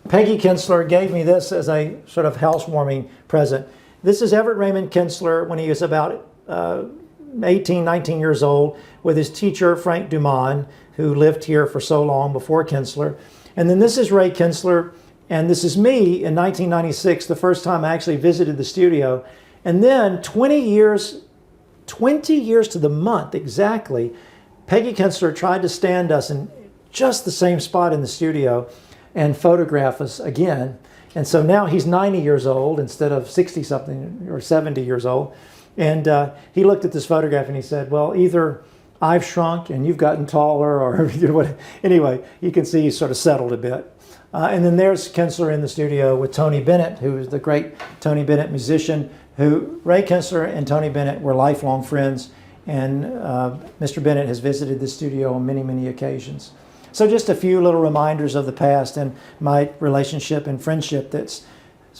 Peggy Kinsler gave me this as a sort of housewarming present. This is Everett Raymond Kinsler when he was about 18, 19 years old, with his teacher, Frank Dumont, who lived here for so long before Kinsler. And then this is Ray Kinsler, and this is me in 1996, the first time I actually visited the studio. And then 20 years to the month exactly, Peggy Kinsler tried to stand us in just the same spot in the studio and photograph us again. And so now he's 90 years old instead of 60-something or 70 years old. And he looked at this photograph and he said, well, either I've shrunk and you've gotten taller, or anyway, you can see he's sort of settled a bit. And then there's Kinsler in the studio with Tony Bennett, who is the great Tony Bennett musician, who Ray Kinsler and Tony Bennett were lifelong friends. And Mr. Bennett has visited the studio on many, many occasions. So just a few little reminders of the past and my relationship and friendship that's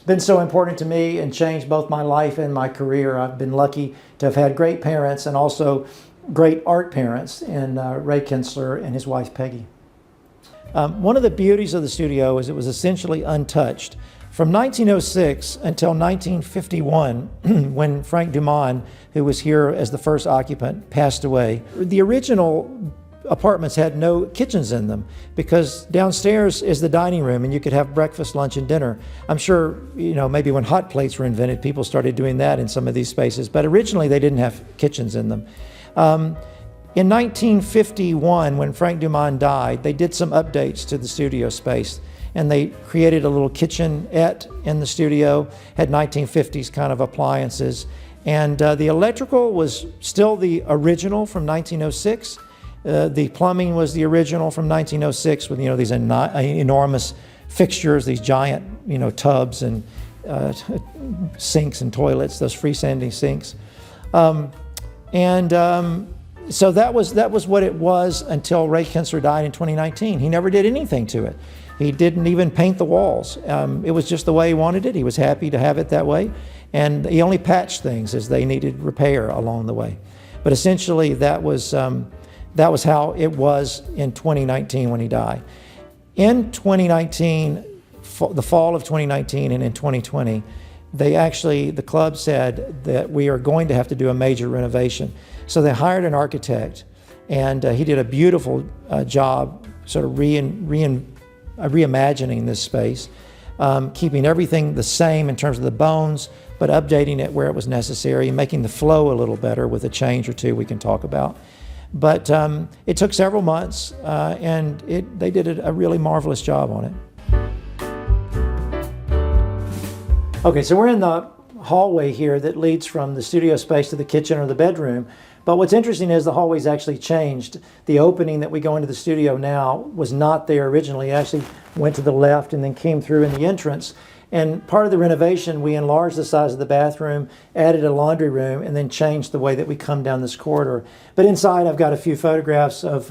been so important to me and changed both my life and my career. I've been lucky to have had great parents and also great art parents in Ray Kinsler and his wife Peggy. One of the beauties of the studio is it was essentially untouched. From 1906 until 1951, when Frank Dumont, who was here as the first occupant, passed away, the original apartments had no kitchens in them because downstairs is the dining room and you could have breakfast, lunch, and dinner. I'm sure, maybe when hot plates were invented, people started doing that in some of these spaces, but originally they didn't have kitchens in them. In 1951, when Frank Dumont died, they did some updates to the studio space, and they created a little kitchenette in the studio, had 1950s kind of appliances. And the electrical was still the original from 1906. The plumbing was the original from 1906 with, these enormous fixtures, these giant, tubs and sinks and toilets, those freestanding sinks. So that was what it was until Ray Kinsler died in 2019. He never did anything to it. He didn't even paint the walls. It was just the way he wanted it. He was happy to have it that way. And he only patched things as they needed repair along the way. But essentially that was how it was in 2019 when he died. In 2019, the fall of 2019 and in 2020, the club said that we are going to have to do a major renovation. So they hired an architect, and he did a beautiful job sort of reimagining this space, keeping everything the same in terms of the bones, but updating it where it was necessary and making the flow a little better with a change or two we can talk about. But it took several months, and they did a really marvelous job on it. Okay, so we're in the hallway here that leads from the studio space to the kitchen or the bedroom. But what's interesting is the hallway's actually changed. The opening that we go into the studio now was not there originally. It actually went to the left and then came through in the entrance. And part of the renovation, we enlarged the size of the bathroom, added a laundry room, and then changed the way that we come down this corridor. But inside, I've got a few photographs of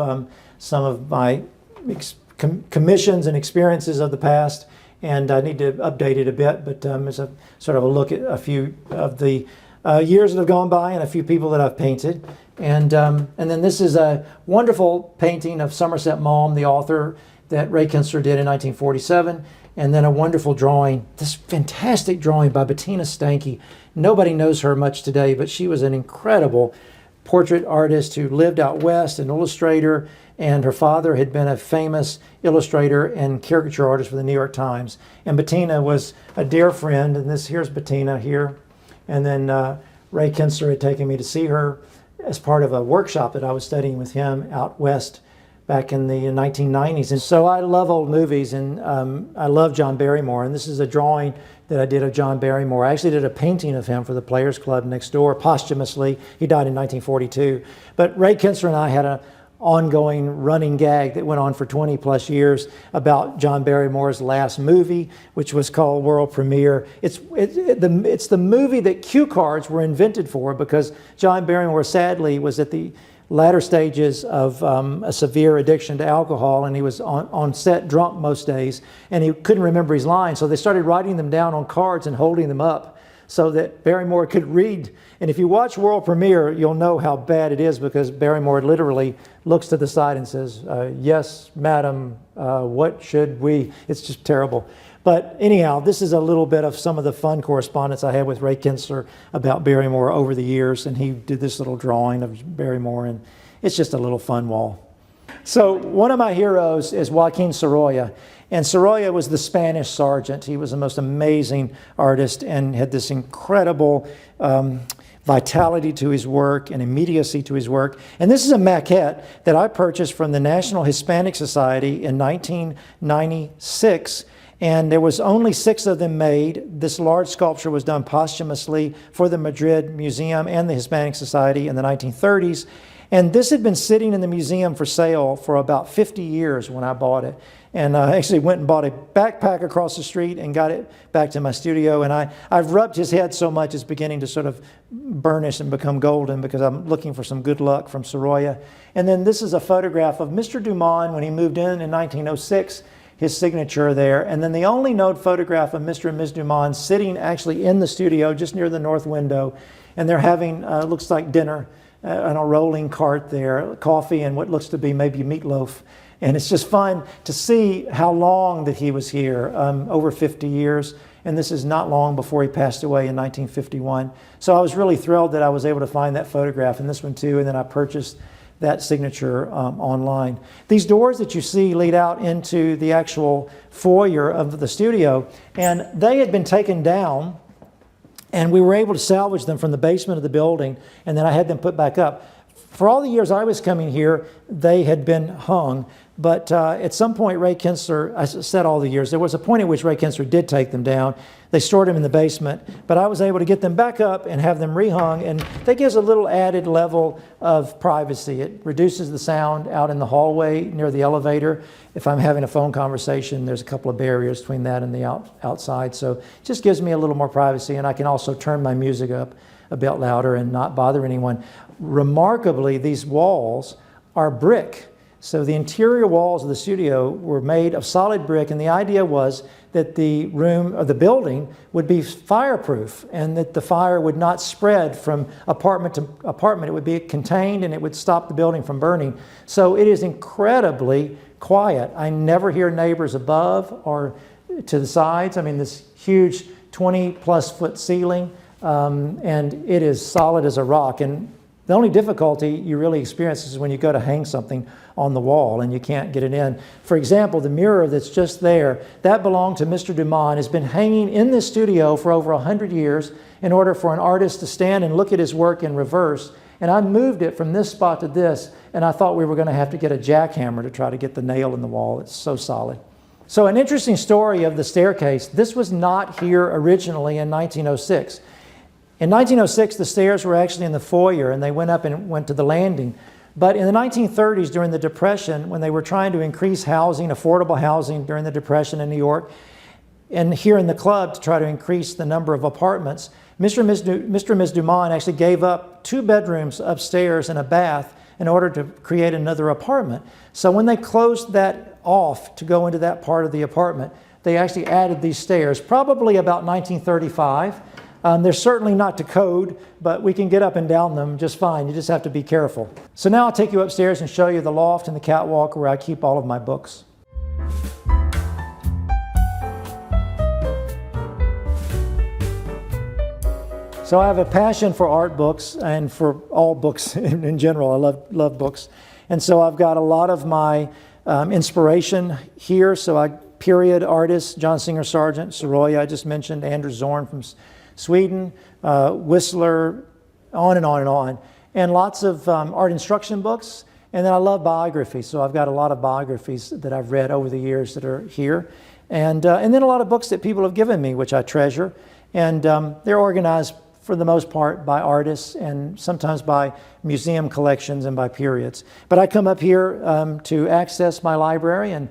some of my commissions and experiences of the past, and I need to update it a bit, but it's a sort of a look at a few of the years that have gone by and a few people that I've painted. And then this is a wonderful painting of Somerset Maugham, the author, that Ray Kinsler did in 1947. And then a wonderful drawing, this fantastic drawing by Bettina Stanke. Nobody knows her much today, but she was an incredible portrait artist who lived out west, an illustrator, and her father had been a famous illustrator and caricature artist for the New York Times. And Bettina was a dear friend, and here's Bettina here. And then Ray Kinsler had taken me to see her as part of a workshop that I was studying with him out west back in the 1990s. And so I love old movies, and I love John Barrymore. And this is a drawing that I did of John Barrymore. I actually did a painting of him for the Players Club next door posthumously. He died in 1942. But Ray Kinsler and I had an ongoing running gag that went on for 20 plus years about John Barrymore's last movie, which was called World Premiere. It's the movie that cue cards were invented for, because John Barrymore sadly was at the latter stages of a severe addiction to alcohol, and he was on set drunk most days, and he couldn't remember his lines, so they started writing them down on cards and holding them up so that Barrymore could read. And if you watch World Premiere, you'll know how bad it is, because Barrymore literally looks to the side and says, yes, madam, what should we? It's just terrible. But anyhow, this is a little bit of some of the fun correspondence I had with Ray Kinsler about Barrymore over the years, and he did this little drawing of Barrymore, and it's just a little fun wall. So one of my heroes is Joaquin Sorolla, and Sorolla was the Spanish sergeant. He was the most amazing artist and had this incredible vitality to his work and immediacy to his work. And this is a maquette that I purchased from the National Hispanic Society in 1996. And there was only 6 of them made. This large sculpture was done posthumously for the Madrid Museum and the Hispanic Society in the 1930s. And this had been sitting in the museum for sale for about 50 years when I bought it. And I actually went and bought a backpack across the street and got it back to my studio. And I've rubbed his head so much it's beginning to sort of burnish and become golden, because I'm looking for some good luck from Sorolla. And then this is a photograph of Mr. Dumont when he moved in 1906. His signature there. And then the only known photograph of Mr. and Ms. Dumont sitting actually in the studio just near the north window. And they're having, looks like dinner on a rolling cart there, coffee and what looks to be maybe meatloaf. And it's just fun to see how long that he was here, over 50 years. And this is not long before he passed away in 1951. So I was really thrilled that I was able to find that photograph, and this one too, and then I purchased that signature online. These doors that you see lead out into the actual foyer of the studio, and they had been taken down, and we were able to salvage them from the basement of the building, and then I had them put back up. For all the years I was coming here, they had been hung, but at some point Ray Kinsler, I said all the years, there was a point at which Ray Kinsler did take them down. They stored them in the basement, but I was able to get them back up and have them rehung, and that gives a little added level of privacy. It reduces the sound out in the hallway near the elevator. If I'm having a phone conversation, there's a couple of barriers between that and the outside, so it just gives me a little more privacy, and I can also turn my music up a bit louder and not bother anyone. Remarkably, these walls are brick. So the interior walls of the studio were made of solid brick, and the idea was that the room or the building would be fireproof, and that the fire would not spread from apartment to apartment. It would be contained, and it would stop the building from burning. So it is incredibly quiet. I never hear neighbors above or to the sides. I mean, this huge 20-plus foot ceiling, and it is solid as a rock. And the only difficulty you really experience is when you go to hang something on the wall and you can't get it in. For example, the mirror that's just there, that belonged to Mr. Dumont, has been hanging in this studio for over 100 years in order for an artist to stand and look at his work in reverse. And I moved it from this spot to this, and I thought we were going to have to get a jackhammer to try to get the nail in the wall. It's so solid. So an interesting story of the staircase. This was not here originally in 1906. In 1906, the stairs were actually in the foyer, and they went up and went to the landing. But in the 1930s, during the Depression, when they were trying to increase housing, affordable housing during the Depression in New York, and here in the club to try to increase the number of apartments, Mr. and Ms. Dumont actually gave up 2 bedrooms upstairs and a bath in order to create another apartment. So when they closed that off to go into that part of the apartment, they actually added these stairs, probably about 1935. They're certainly not to code, but we can get up and down them just fine. You just have to be careful. So now I'll take you upstairs and show you the loft and the catwalk where I keep all of my books. So I have a passion for art books and for all books in general. I love books. And so I've got a lot of my inspiration here. So period artists, John Singer Sargent, Sorolla I just mentioned, Anders Zorn from Sweden, Whistler, on and on and on. And lots of art instruction books. And then I love biographies. So I've got a lot of biographies that I've read over the years that are here. And then a lot of books that people have given me, which I treasure. And they're organized for the most part by artists and sometimes by museum collections and by periods. But I come up here to access my library and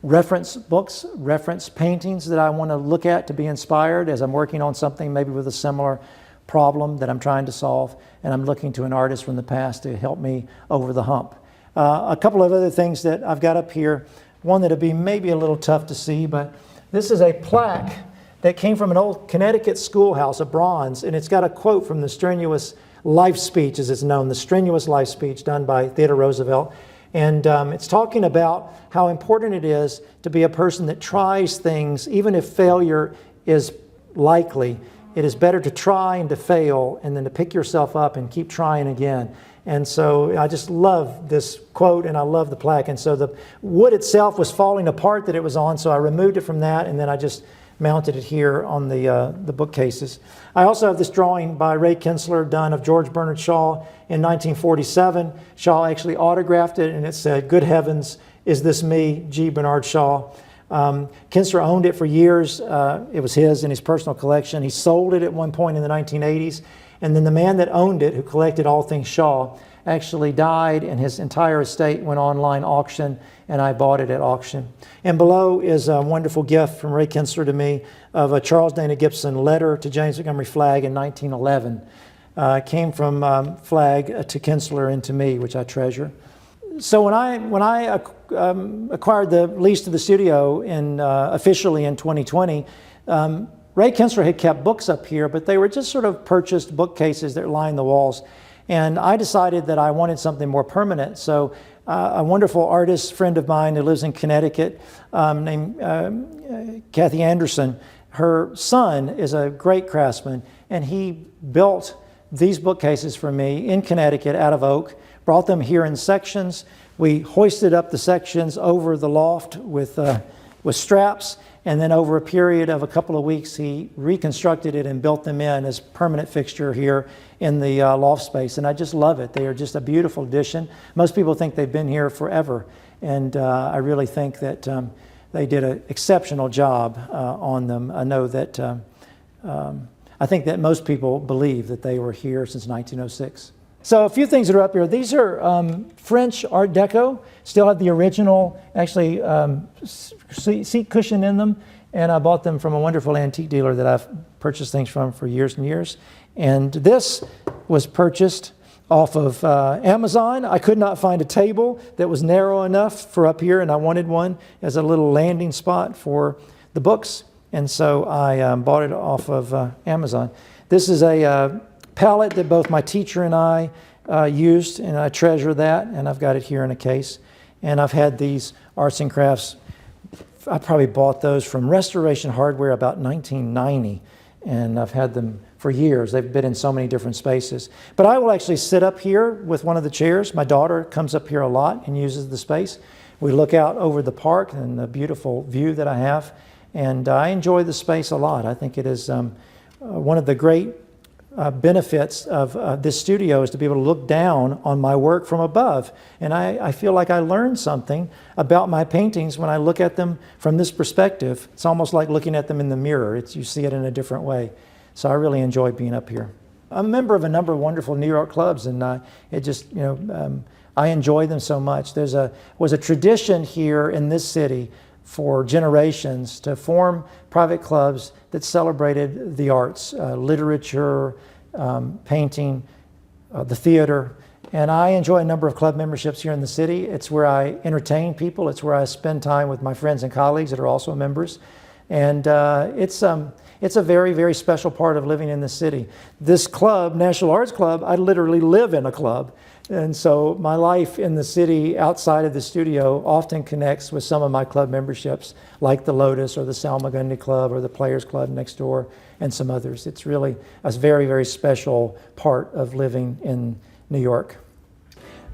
reference books, reference paintings that I want to look at to be inspired as I'm working on something maybe with a similar problem that I'm trying to solve, and I'm looking to an artist from the past to help me over the hump. A couple of other things that I've got up here, one that'll be maybe a little tough to see, but this is a plaque that came from an old Connecticut schoolhouse, a bronze, and it's got a quote from the strenuous life speech, as it's known, the strenuous life speech done by Theodore Roosevelt. And it's talking about how important it is to be a person that tries things, even if failure is likely. It is better to try and to fail and then to pick yourself up and keep trying again. And so I just love this quote, and I love the plaque. And so the wood itself was falling apart that it was on, so I removed it from that, and then I just mounted it here on the bookcases. I also have this drawing by Ray Kinsler done of George Bernard Shaw in 1947. Shaw actually autographed it, and it said, "Good heavens, is this me, G. Bernard Shaw?" Kinsler owned it for years. It was his in his personal collection. He sold it at one point in the 1980s, and then the man that owned it, who collected all things Shaw, actually died, and his entire estate went online auction, and I bought it at auction. And below is a wonderful gift from Ray Kinsler to me of a Charles Dana Gibson letter to James Montgomery Flagg in 1911. It came from Flagg to Kinsler and to me, which I treasure. So when I acquired the lease to the studio officially in 2020, Ray Kinsler had kept books up here, but they were just sort of purchased bookcases that line the walls. And I decided that I wanted something more permanent. So a wonderful artist friend of mine who lives in Connecticut named Kathy Anderson, her son is a great craftsman, and he built these bookcases for me in Connecticut out of oak, brought them here in sections. We hoisted up the sections over the loft with straps, and then over a period of a couple of weeks, he reconstructed it and built them in as permanent fixture here in the loft space. And I just love it. They are just a beautiful addition. Most people think they've been here forever. And I really think that they did an exceptional job on them. I know that, I think that most people believe that they were here since 1906. So a few things that are up here. These are French Art Deco. Still have the original, actually, seat cushion in them. And I bought them from a wonderful antique dealer that I've purchased things from for years and years. And this was purchased off of Amazon. I could not find a table that was narrow enough for up here, and I wanted one as a little landing spot for the books. And so I bought it off of Amazon. This is a palette that both my teacher and I used, and I treasure that, and I've got it here in a case. And I've had these arts and crafts, I probably bought those from Restoration Hardware about 1990, and I've had them for years. They've been in so many different spaces. But I will actually sit up here with one of the chairs. My daughter comes up here a lot and uses the space. We look out over the park and the beautiful view that I have, and I enjoy the space a lot. I think it is one of the great benefits of this studio is to be able to look down on my work from above. And I feel like I learn something about my paintings when I look at them from this perspective. It's almost like looking at them in the mirror. You see it in a different way. So I really enjoy being up here. I'm a member of a number of wonderful New York clubs, and it just, I enjoy them so much. Was a tradition here in this city for generations to form private clubs that celebrated the arts, literature, painting, the theater. And I enjoy a number of club memberships here in the city. It's where I entertain people. It's where I spend time with my friends and colleagues that are also members. And it's a very, very special part of living in the city. This club, National Arts Club, I literally live in a club. And so my life in the city outside of the studio often connects with some of my club memberships, like the Lotus or the Salmagundi Club or the Players Club next door and some others. It's really a very, very special part of living in New York.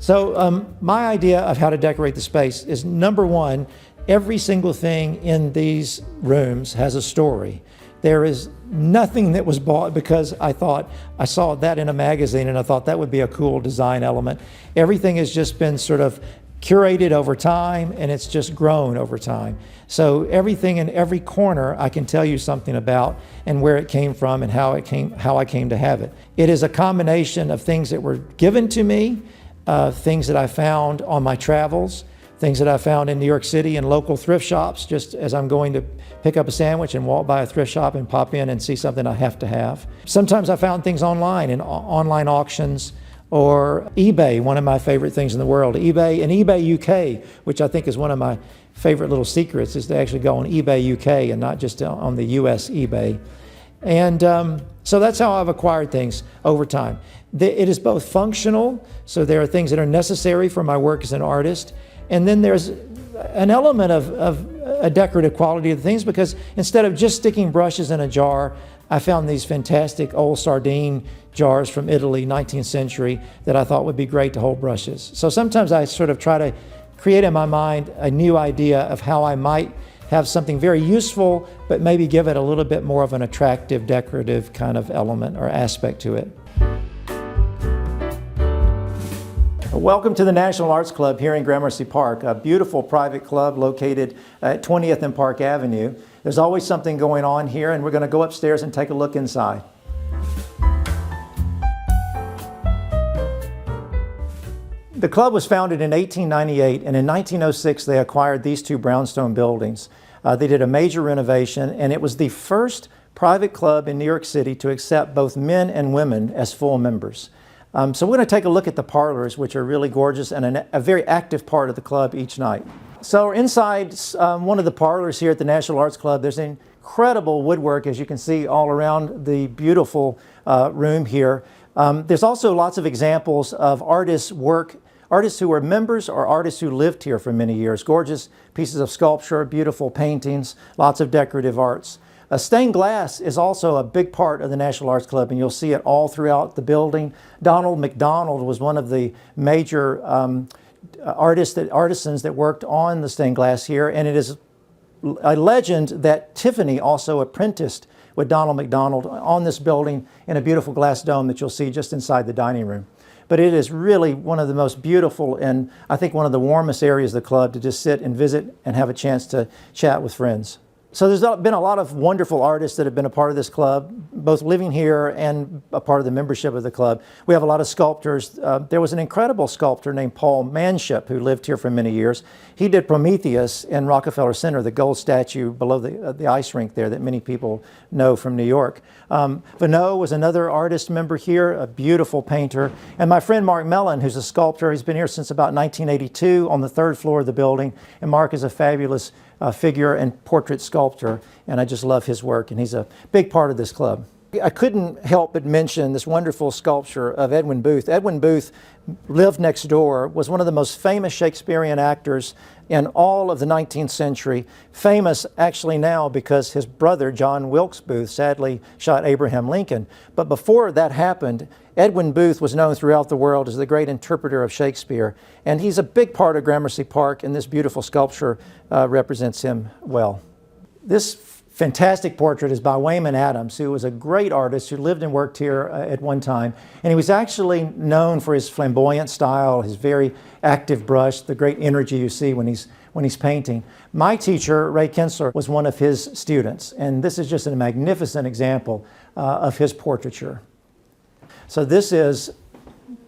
So my idea of how to decorate the space is, number one, every single thing in these rooms has a story. There is nothing that was bought because I thought I saw that in a magazine and I thought that would be a cool design element. Everything has just been sort of curated over time, and it's just grown over time. So everything in every corner I can tell you something about, and where it came from and how I came to have it. It is a combination of things that were given to me, things that I found on my travels, things that I found in New York City in local thrift shops, just as I'm going to pick up a sandwich and walk by a thrift shop and pop in and see something I have to have. Sometimes I found things online in online auctions, or eBay, one of my favorite things in the world. eBay and eBay UK, which I think is one of my favorite little secrets, is to actually go on eBay UK and not just on the US eBay. And so that's how I've acquired things over time. It is both functional, so there are things that are necessary for my work as an artist, and then there's an element of a decorative quality of things, because instead of just sticking brushes in a jar, I found these fantastic old sardine jars from Italy, 19th century, that I thought would be great to hold brushes. So sometimes I sort of try to create in my mind a new idea of how I might have something very useful, but maybe give it a little bit more of an attractive, decorative kind of element or aspect to it. Welcome to the National Arts Club here in Gramercy Park, a beautiful private club located at 20th and Park Avenue. There's always something going on here, and we're going to go upstairs and take a look inside. The club was founded in 1898, and in 1906 they acquired these two brownstone buildings. They did a major renovation, and it was the first private club in New York City to accept both men and women as full members. So we're going to take a look at the parlors, which are really gorgeous and a very active part of the club each night. So inside one of the parlors here at the National Arts Club, there's incredible woodwork, as you can see, all around the beautiful room here. There's also lots of examples of artists' work, artists who were members or artists who lived here for many years. Gorgeous pieces of sculpture, beautiful paintings, lots of decorative arts. Stained glass is also a big part of the National Arts Club, and you'll see it all throughout the building. Donald McDonald was one of the major artisans that worked on the stained glass here, and it is a legend that Tiffany also apprenticed with Donald McDonald on this building in a beautiful glass dome that you'll see just inside the dining room. But it is really one of the most beautiful and I think one of the warmest areas of the club to just sit and visit and have a chance to chat with friends. So there's been a lot of wonderful artists that have been a part of this club, both living here and a part of the membership of the club. We have a lot of sculptors. There was an incredible sculptor named Paul Manship who lived here for many years. He did Prometheus in Rockefeller Center, the gold statue below the ice rink there that many people know from New York. Vanneau was another artist member here, a beautiful painter. And my friend Mark Mellon, who's a sculptor, he's been here since about 1982 on the third floor of the building. And Mark is a fabulous figure and portrait sculptor, and I just love his work, and he's a big part of this club. I couldn't help but mention this wonderful sculpture of Edwin Booth. Edwin Booth lived next door, was one of the most famous Shakespearean actors in all of the 19th century, famous actually now because his brother, John Wilkes Booth, sadly shot Abraham Lincoln. But before that happened, Edwin Booth was known throughout the world as the great interpreter of Shakespeare, and he's a big part of Gramercy Park, and this beautiful sculpture represents him well. This fantastic portrait is by Wayman Adams, who was a great artist who lived and worked here at one time. And he was actually known for his flamboyant style, his very active brush, the great energy you see when he's painting. My teacher, Ray Kinsler, was one of his students, and this is just a magnificent example of his portraiture. So this is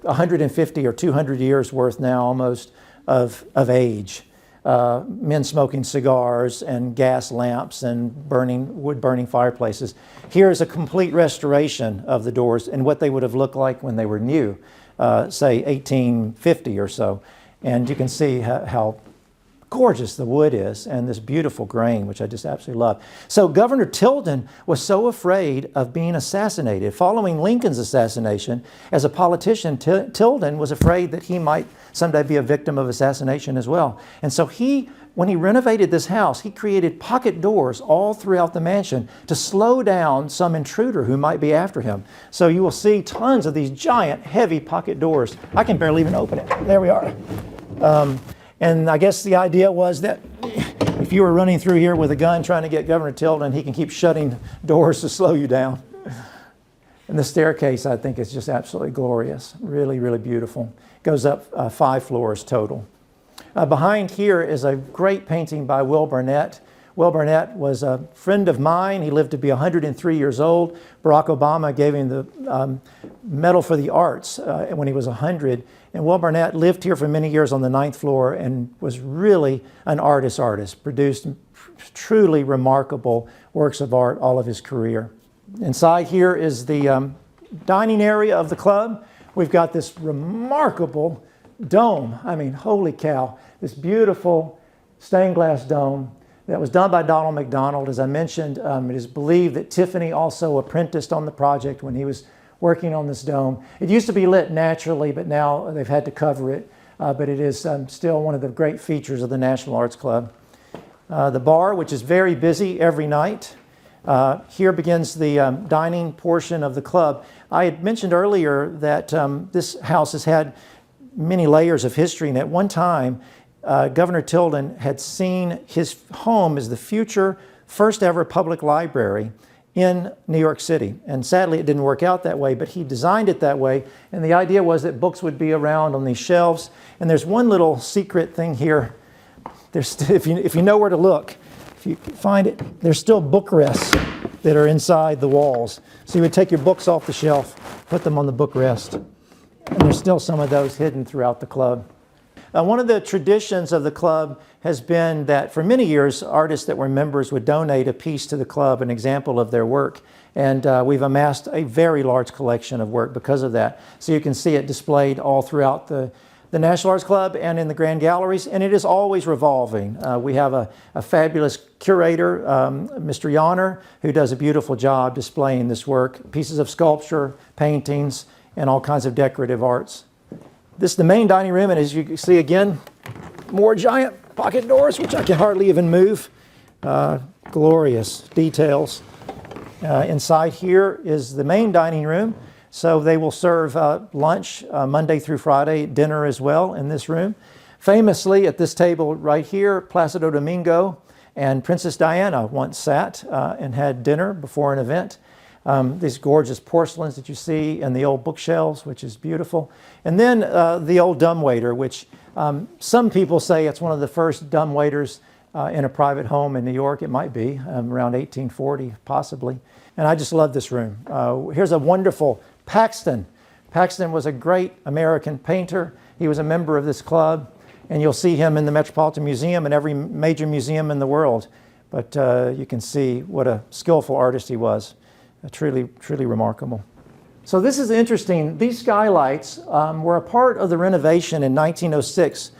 150 or 200 years worth now almost of age. Men smoking cigars and gas lamps and wood-burning fireplaces. Here is a complete restoration of the doors and what they would have looked like when they were new, say 1850 or so. And you can see how gorgeous the wood is and this beautiful grain, which I just absolutely love. So Governor Tilden was so afraid of being assassinated. Following Lincoln's assassination, as a politician, Tilden was afraid that he might someday be a victim of assassination as well. And so when he renovated this house, he created pocket doors all throughout the mansion to slow down some intruder who might be after him. So you will see tons of these giant, heavy pocket doors. I can barely even open it. There we are. And I guess the idea was that if you were running through here with a gun trying to get Governor Tilden, he can keep shutting doors to slow you down. And the staircase, I think, is just absolutely glorious. Really, really beautiful. Goes up 5 floors total. Behind here is a great painting by Will Burnett. Will Burnett was a friend of mine. He lived to be 103 years old. Barack Obama gave him the Medal for the Arts when he was 100. And Will Burnett lived here for many years on the 9th floor and was really an artist, produced truly remarkable works of art all of his career. Inside here is the dining area of the club. We've got this remarkable dome. I mean, holy cow, this beautiful stained glass dome that was done by Donald McDonald. As I mentioned, it is believed that Tiffany also apprenticed on the project when he was working on this dome. It used to be lit naturally, but now they've had to cover it. But it is still one of the great features of the National Arts Club. The bar, which is very busy every night. Here begins the dining portion of the club. I had mentioned earlier that this house has had many layers of history, and at one time, Governor Tilden had seen his home as the future first ever public library in New York City. And sadly, it didn't work out that way, but he designed it that way. And the idea was that books would be around on these shelves. And there's one little secret thing here. If you know where to look, if you find it, there's still book rests that are inside the walls. So you would take your books off the shelf, put them on the book rest. And there's still some of those hidden throughout the club. One of the traditions of the club has been that for many years, artists that were members would donate a piece to the club, an example of their work. And we've amassed a very large collection of work because of that. So you can see it displayed all throughout the National Arts Club and in the grand galleries, and it is always revolving. We have a fabulous curator, Mr. Yonner, who does a beautiful job displaying this work, pieces of sculpture, paintings, and all kinds of decorative arts. This is the main dining room, and as you can see again, more giant pocket doors, which I can hardly even move. Glorious details. Inside here is the main dining room. So they will serve lunch Monday through Friday, dinner as well in this room. Famously, at this table right here, Placido Domingo and Princess Diana once sat and had dinner before an event. These gorgeous porcelains that you see and the old bookshelves, which is beautiful. And then the old dumbwaiter, which some people say it's one of the first dumbwaiters in a private home in New York. It might be around 1840, possibly. And I just love this room. Here's a wonderful Paxton. Paxton was a great American painter. He was a member of this club, and you'll see him in the Metropolitan Museum and every major museum in the world. But you can see what a skillful artist he was. Truly, truly remarkable. So this is interesting. These skylights were a part of the renovation in 1906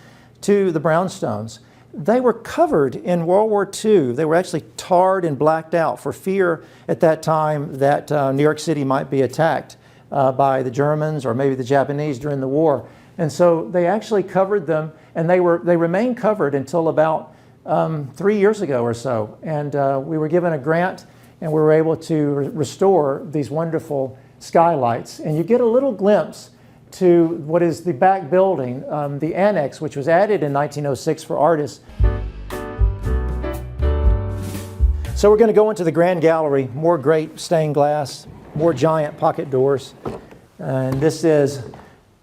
to the brownstones. They were covered in World War II. They were actually tarred and blacked out for fear at that time that New York City might be attacked by the Germans or maybe the Japanese during the war. And so they actually covered them, and they remained covered until about 3 years ago or so. And we were given a grant, and we were able to restore these wonderful skylights. And you get a little glimpse to what is the back building, the annex, which was added in 1906 for artists. So we're going to go into the grand gallery, more great stained glass, more giant pocket doors. And this is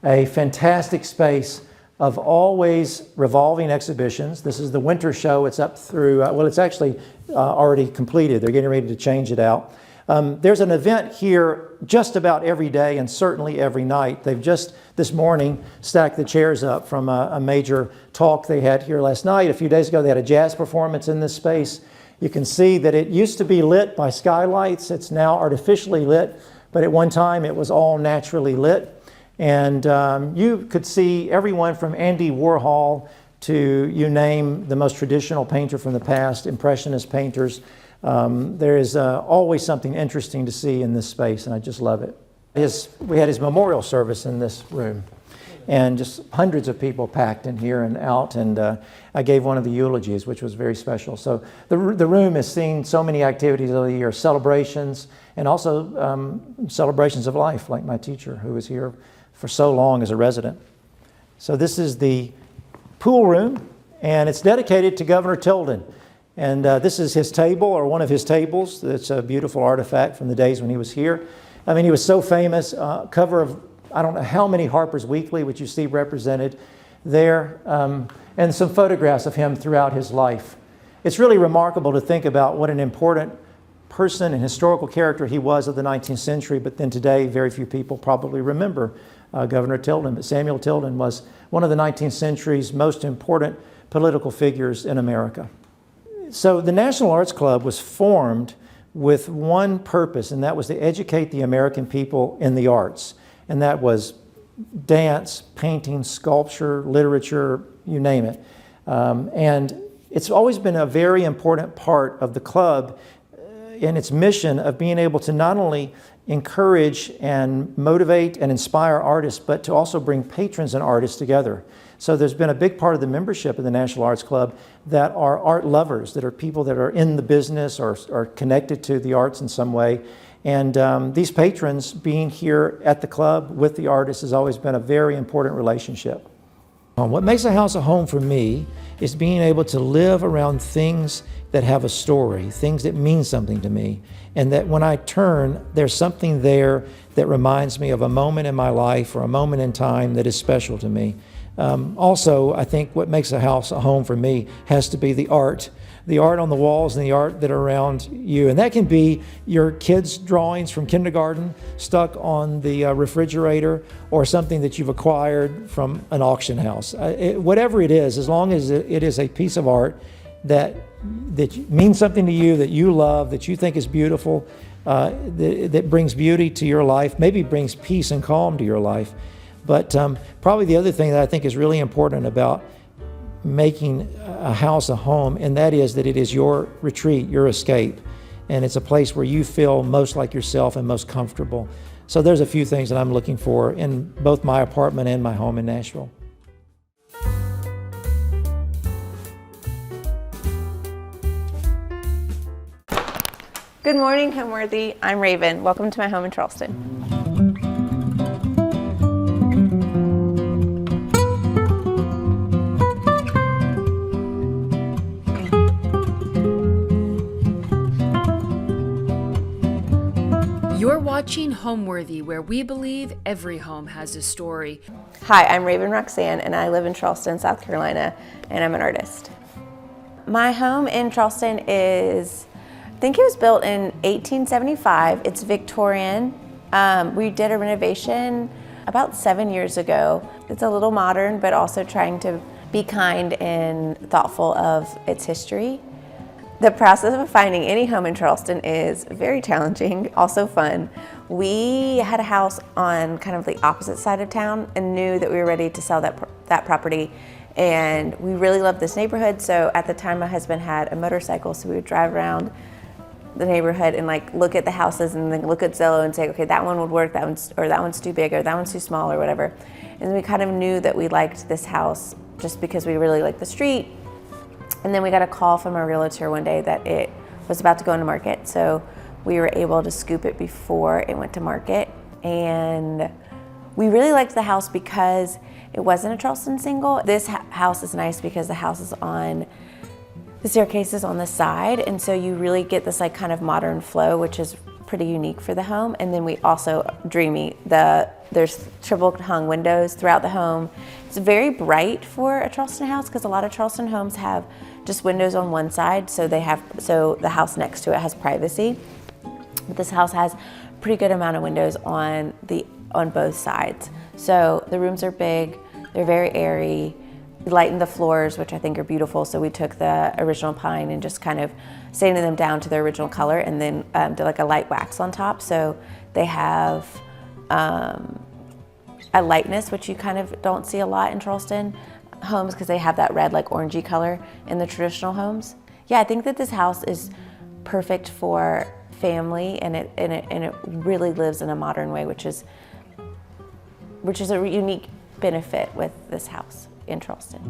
a fantastic space of always revolving exhibitions. This is the winter show. It's up through, well, it's actually already completed. They're getting ready to change it out. There's an event here just about every day and certainly every night. They've just this morning stacked the chairs up from a major talk they had here last night. A few days ago, they had a jazz performance in this space. You can see that it used to be lit by skylights. It's now artificially lit, but at one time it was all naturally lit. And you could see everyone from Andy Warhol to, you name, the most traditional painter from the past, Impressionist painters. There is always something interesting to see in this space, and I just love it. We had his memorial service in this room, and just hundreds of people packed in here and out, and I gave one of the eulogies, which was very special. So the room has seen so many activities over the year, celebrations, and also celebrations of life, like my teacher, who was here for so long as a resident. So this is the pool room, and it's dedicated to Governor Tilden. And this is his table, or one of his tables. It's a beautiful artifact from the days when he was here. I mean, he was so famous, cover of, I don't know how many Harper's Weekly, which you see represented there, and some photographs of him throughout his life. It's really remarkable to think about what an important person and historical character he was of the 19th century, but then today very few people probably remember Governor Tilden. But Samuel Tilden was one of the 19th century's most important political figures in America. So the National Arts Club was formed with one purpose, and that was to educate the American people in the arts. And that was dance, painting, sculpture, literature, you name it. And it's always been a very important part of the club in its mission of being able to not only encourage and motivate and inspire artists, but to also bring patrons and artists together. So there's been a big part of the membership of the National Arts Club that are art lovers, that are people that are in the business or are connected to the arts in some way. And these patrons being here at the club with the artists has always been a very important relationship. What makes a house a home for me is being able to live around things that have a story, things that mean something to me, and that when I turn, there's something there that reminds me of a moment in my life or a moment in time that is special to me. Also, I think what makes a house a home for me has to be the art on the walls and the art that are around you. And that can be your kids' drawings from kindergarten stuck on the refrigerator, or something that you've acquired from an auction house. Whatever it is, as long as it is a piece of art that means something to you, that you love, that you think is beautiful, that brings beauty to your life, maybe brings peace and calm to your life. But probably the other thing that I think is really important about making a house a home, and that is that it is your retreat, your escape. And it's a place where you feel most like yourself and most comfortable. So there's a few things that I'm looking for in both my apartment and my home in Nashville. Good morning, Homeworthy. I'm Raven. Welcome to my home in Charleston. You're watching Homeworthy, where we believe every home has a story. Hi, I'm Raven Roxanne, and I live in Charleston, South Carolina, and I'm an artist. My home in Charleston is, I think it was built in 1875. It's Victorian. We did a renovation about 7 years ago. It's a little modern, but also trying to be kind and thoughtful of its history. The process of finding any home in Charleston is very challenging, also fun. We had a house on kind of the opposite side of town and knew that we were ready to sell that property. And we really loved this neighborhood. So at the time, my husband had a motorcycle, so we would drive around the neighborhood and like look at the houses and then look at Zillow and say, okay, that one would work, that one's too big, or that one's too small, or whatever. And we kind of knew that we liked this house just because we really liked the street. And then we got a call from our realtor one day that it was about to go into market. So we were able to scoop it before it went to market. And we really liked the house because it wasn't a Charleston single. This house is nice because the house is on The staircase is on the side, and so you really get this like kind of modern flow, which is pretty unique for the home. And then we also, dreamy, there's triple hung windows throughout the home. It's very bright for a Charleston house because a lot of Charleston homes have just windows on one side, so the house next to it has privacy. But this house has a pretty good amount of windows on both sides. So the rooms are big, they're very airy. We lightened the floors, which I think are beautiful. So we took the original pine and just kind of sanded them down to their original color, and then did like a light wax on top. So they have a lightness, which you kind of don't see a lot in Charleston homes because they have that red, like orangey color in the traditional homes. Yeah, I think that this house is perfect for family, and it really lives in a modern way, which is a unique benefit with this house in Charleston.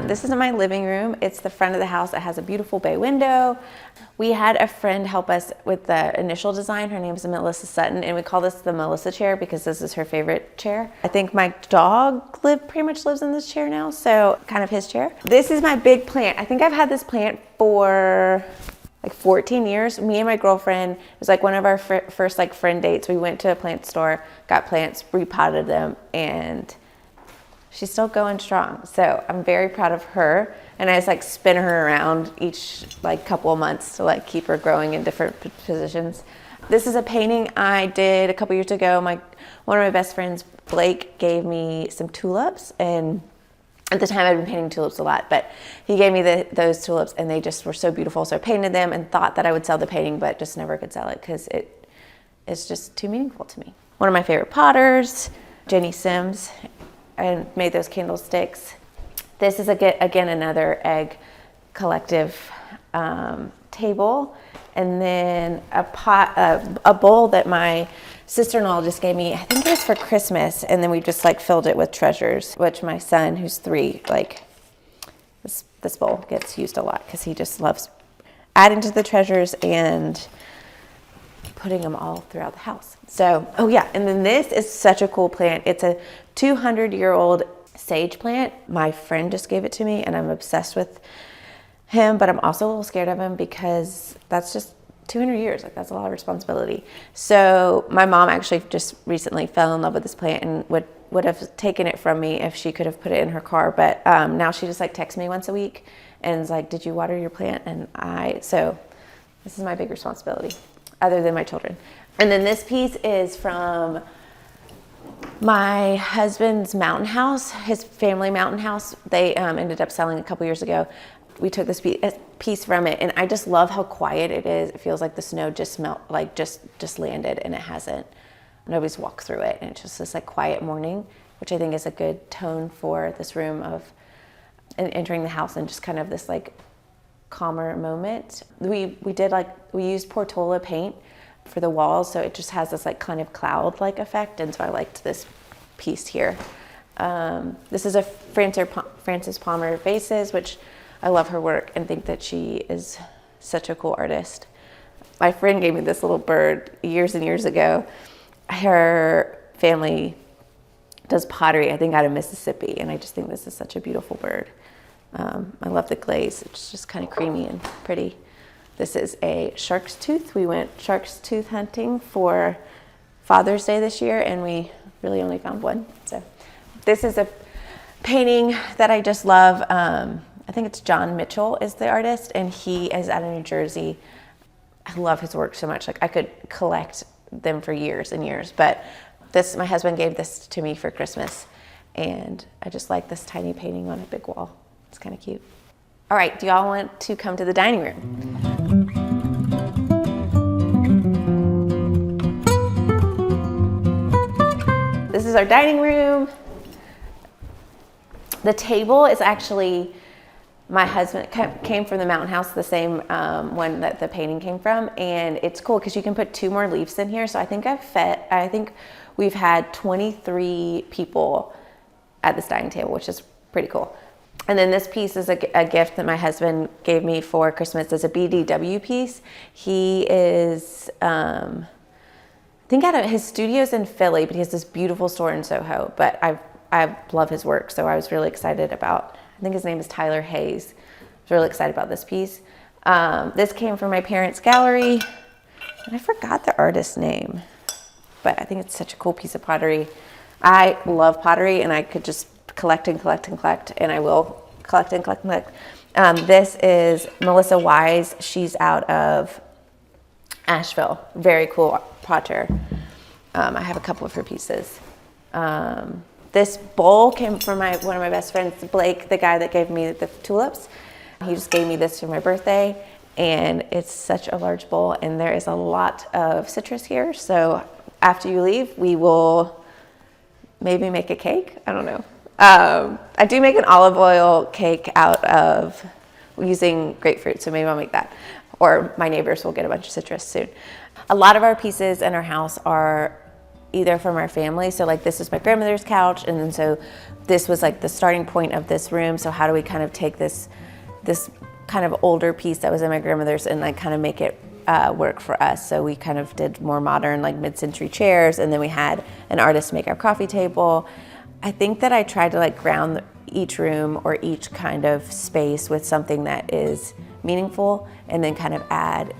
This is my living room. It's the front of the house. It has a beautiful bay window. We had a friend help us with the initial design. Her name is Melissa Sutton, and we call this the Melissa chair because this is her favorite chair. I think my dog pretty much lives in this chair now, so kind of his chair. This is my big plant. I think I've had this plant for like 14 years. Me and my girlfriend, it was like one of our first like friend dates. We went to a plant store, got plants, repotted them, and she's still going strong. So I'm very proud of her. And I just like spin her around each like couple of months to like keep her growing in different positions. This is a painting I did a couple years ago. One of my best friends, Blake, gave me some tulips, and at the time I'd been painting tulips a lot, but he gave me those tulips, and they just were so beautiful. So I painted them and thought that I would sell the painting, but just never could sell it because it's just too meaningful to me. One of my favorite potters, Jenny Sims, and made those candlesticks. This is again another egg collective table, and then a bowl that my sister-in-law just gave me. I think it was for Christmas, and then we just like filled it with treasures, which my son, who's 3, like this bowl gets used a lot because he just loves adding to the treasures and putting them all throughout the house. So, oh yeah, and then this is such a cool plant. It's a 200-year-old sage plant. My friend just gave it to me, and I'm obsessed with him, but I'm also a little scared of him because that's just 200 years, like that's a lot of responsibility. So my mom actually just recently fell in love with this plant and would have taken it from me if she could have put it in her car, but now she just like texts me once a week and is like, did you water your plant? And so this is my big responsibility, other than my children. And then this piece is from my husband's mountain house, his family mountain house. They ended up selling a couple years ago. We took this piece from it, and I just love how quiet it is. It feels like the snow just just landed, and it hasn't. Nobody's walked through it, and it's just this like quiet morning, which I think is a good tone for this room of entering the house and just kind of this like calmer moment. We used Portola paint for the walls, so it just has this like kind of cloud-like effect, and so I liked this piece here. This is a Frances Palmer vases, which I love her work and think that she is such a cool artist. My friend gave me this little bird years and years ago. Her family does pottery, I think out of Mississippi, and I just think this is such a beautiful bird. I love the glaze. It's just kind of creamy and pretty. This is a shark's tooth. We went shark's tooth hunting for Father's Day this year, and we really only found one. So this is a painting that I just love. I think it's John Mitchell is the artist, and he is out of New Jersey. I love his work so much. Like I could collect them for years and years, but my husband gave this to me for Christmas, and I just like this tiny painting on a big wall. It's kind of cute. All right, do y'all want to come to the dining room? This is our dining room. The table is actually, my husband came from the mountain house, the same one that the painting came from, and it's cool because you can put 2 more leaves in here. So I think we've had 23 people at this dining table, which is pretty cool. And then this piece is a gift that my husband gave me for Christmas as a BDW piece. He is, I think out of his studio's in Philly, but he has this beautiful store in Soho. But I love his work, so I was really excited about, I think his name is Tyler Hayes. I was really excited about this piece. This came from my parents' gallery, and I forgot the artist's name, but I think it's such a cool piece of pottery. I love pottery, and I could just collect and collect and collect, and I will collect and collect and collect. This is Melissa Wise. She's out of Asheville. Very cool potter. I have a couple of her pieces. This bowl came from one of my best friends, Blake, the guy that gave me the tulips. He just gave me this for my birthday, and it's such a large bowl, and there is a lot of citrus here. So after you leave, we will maybe make a cake. I don't know. I do make an olive oil cake out of using grapefruit, so maybe I'll make that. Or my neighbors will get a bunch of citrus soon. A lot of our pieces in our house are either from our family. So like this is my grandmother's couch, and then so this was like the starting point of this room. So how do we kind of take this kind of older piece that was in my grandmother's and like kind of make it work for us? So we kind of did more modern, like mid-century chairs, and then we had an artist make our coffee table. I think that I tried to like ground each room or each kind of space with something that is meaningful, and then kind of add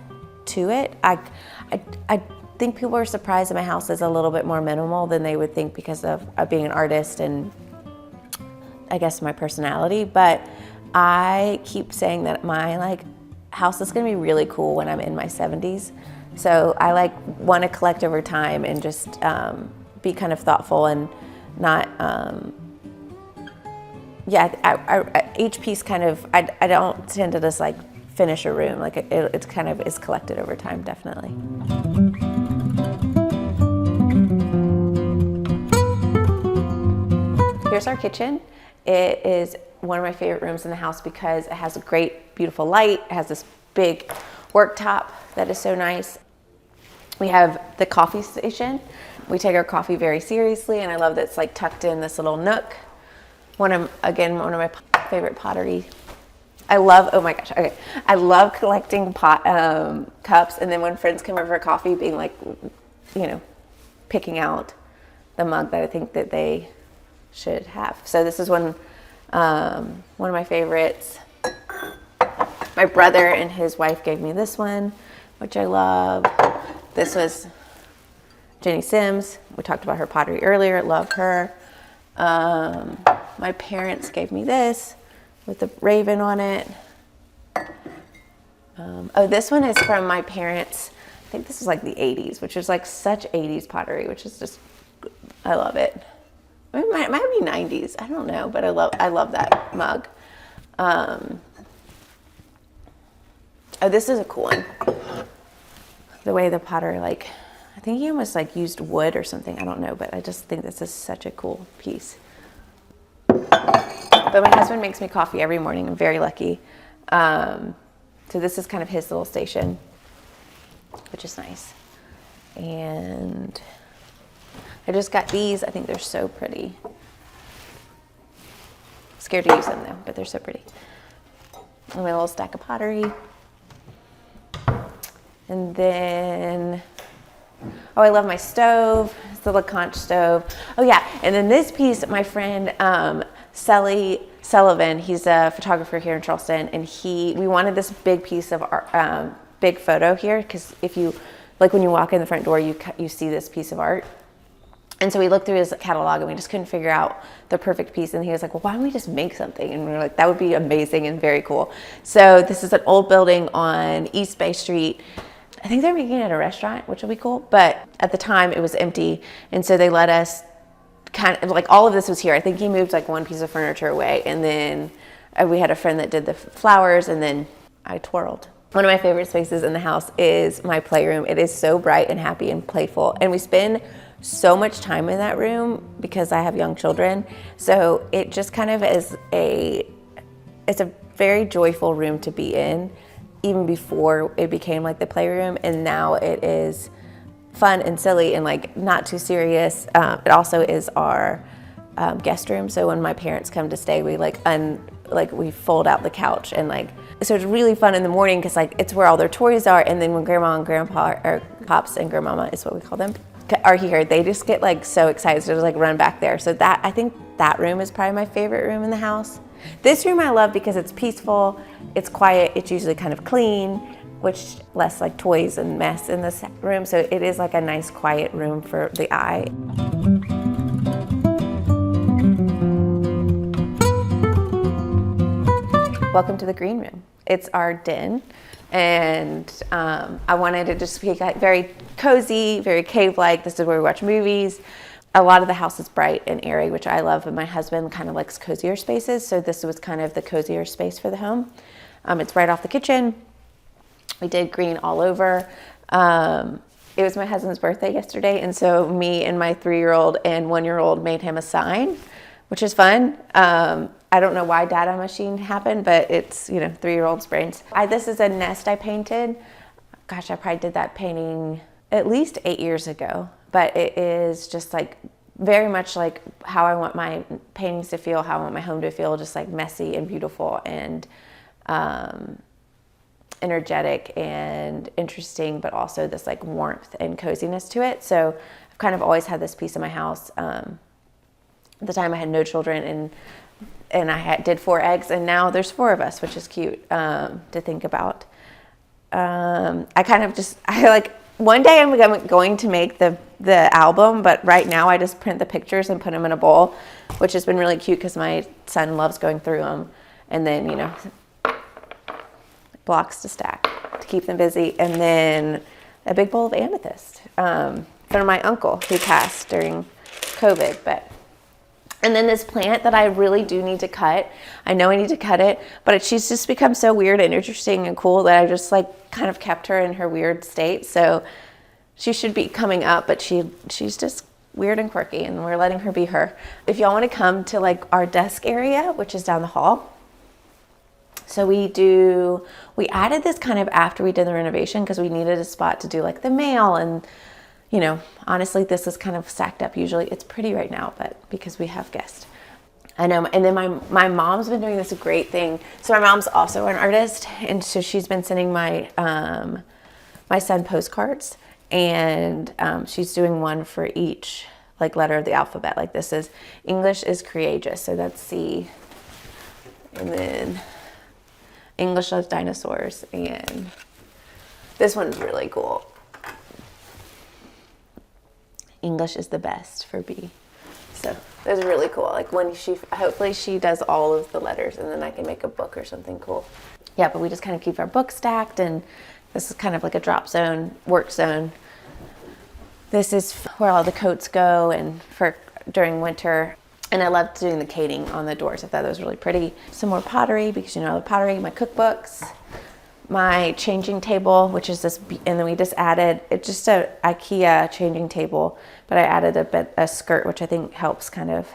to it. I think people are surprised that my house is a little bit more minimal than they would think because of being an artist and I guess my personality. But I keep saying that my like house is gonna be really cool when I'm in my 70s. So I like want to collect over time and just be kind of thoughtful and not. Each piece kind of I don't tend to just like finish a room. Like it kind of is collected over time, definitely. Here's our kitchen. It is one of my favorite rooms in the house because it has a great, beautiful light. It has this big worktop that is so nice. We have the coffee station. We take our coffee very seriously, and I love that it's like tucked in this little nook. One of my favorite pottery. I love collecting cups, and then when friends come over for coffee, being like, picking out the mug that I think that they should have. So this is one of my favorites. My brother and his wife gave me this one, which I love. This was Jenny Sims. We talked about her pottery earlier. Love her. My parents gave me this with the raven on it. This one is from my parents. I think this was like the 80s, which is like such 80s pottery, which is just, I love it. It might be 90s. I don't know, but I love that mug. This is a cool one. The way the potter, like, I think he almost like used wood or something. I don't know, but I just think this is such a cool piece. But my husband makes me coffee every morning. I'm very lucky. So this is kind of his little station, which is nice. And I just got these. I think they're so pretty. Scared to use them though, but they're so pretty. And my little stack of pottery. And then, I love my stove. It's the LeConte stove. Oh yeah, and then this piece, my friend Sally Sullivan, he's a photographer here in Charleston, and we wanted this big piece of art, big photo here, because if you, like when you walk in the front door, you see this piece of art. And so we looked through his catalog and we just couldn't figure out the perfect piece. And he was like, well, why don't we just make something? And we were like, that would be amazing and very cool. So this is an old building on East Bay Street. I think they're making it a restaurant, which will be cool. But at the time it was empty. And so they let us kind of, like all of this was here. I think he moved like one piece of furniture away. And then we had a friend that did the flowers, and then I twirled. One of my favorite spaces in the house is my playroom. It is so bright and happy and playful. And we spend so much time in that room because I have young children. So it just kind of is it's a very joyful room to be in, even before it became like the playroom. And now it is fun and silly and like not too serious. It also is our guest room. So when my parents come to stay, we we fold out the couch, and so it's really fun in the morning because it's where all their toys are. And then when grandma and grandpa, or pops and grandmama is what we call them, are here, they just get like so excited to just like run back there. So that, I think that room is probably my favorite room in the house. This room I love because it's peaceful, it's quiet, it's usually kind of clean, which less like toys and mess in this room. So it is like a nice quiet room for the eye. Welcome to the green room. It's our den, and I wanted it to just be like very cozy, very cave-like. This is where we watch movies. A lot of the house is bright and airy, which I love, and my husband kind of likes cozier spaces, so this was kind of the cozier space for the home. It's right off the kitchen. We did green all over. It was my husband's birthday yesterday, and so me and my 3-year-old and 1-year-old made him a sign, which is fun. I don't know why data machine happened, but it's, 3-year-old's brains. This is a nest I painted. Gosh, I probably did that painting at least 8 years ago, but it is just like very much like how I want my paintings to feel, how I want my home to feel, just like messy and beautiful and energetic and interesting, but also this like warmth and coziness to it. So I've kind of always had this piece in my house. At the time I had no children, and I did 4 eggs, and now there's 4 of us, which is cute to think about. One day I'm going to make the album, but right now I just print the pictures and put them in a bowl, which has been really cute because my son loves going through them, and then, blocks to stack to keep them busy, and then a big bowl of amethyst from my uncle who passed during COVID, and then this plant that I really do need to cut. I know I need to cut it, but she's just become so weird and interesting and cool that I just like kind of kept her in her weird state. So she should be coming up, but she's just weird and quirky, and we're letting her be her. If y'all want to come to like our desk area, which is down the hall. So we added this kind of after we did the renovation because we needed a spot to do like the mail, and honestly, this is kind of stacked up. Usually it's pretty right now, but because we have guests. I know, and then my mom's been doing this great thing. So my mom's also an artist, and so she's been sending my my son postcards, and she's doing one for each like letter of the alphabet. Like this is English is courageous, so that's C, and then English loves dinosaurs, and this one's really cool. English is the best for B. So those are really cool. Like when hopefully she does all of the letters, and then I can make a book or something cool. Yeah, but we just kind of keep our books stacked, and this is kind of like a drop zone, work zone. This is where all the coats go and for during winter. And I loved doing the cating on the doors. I thought that was really pretty. Some more pottery, because the pottery, my cookbooks, my changing table, which is this, and then we just added, it's just a IKEA changing table, but I added a skirt, which I think helps kind of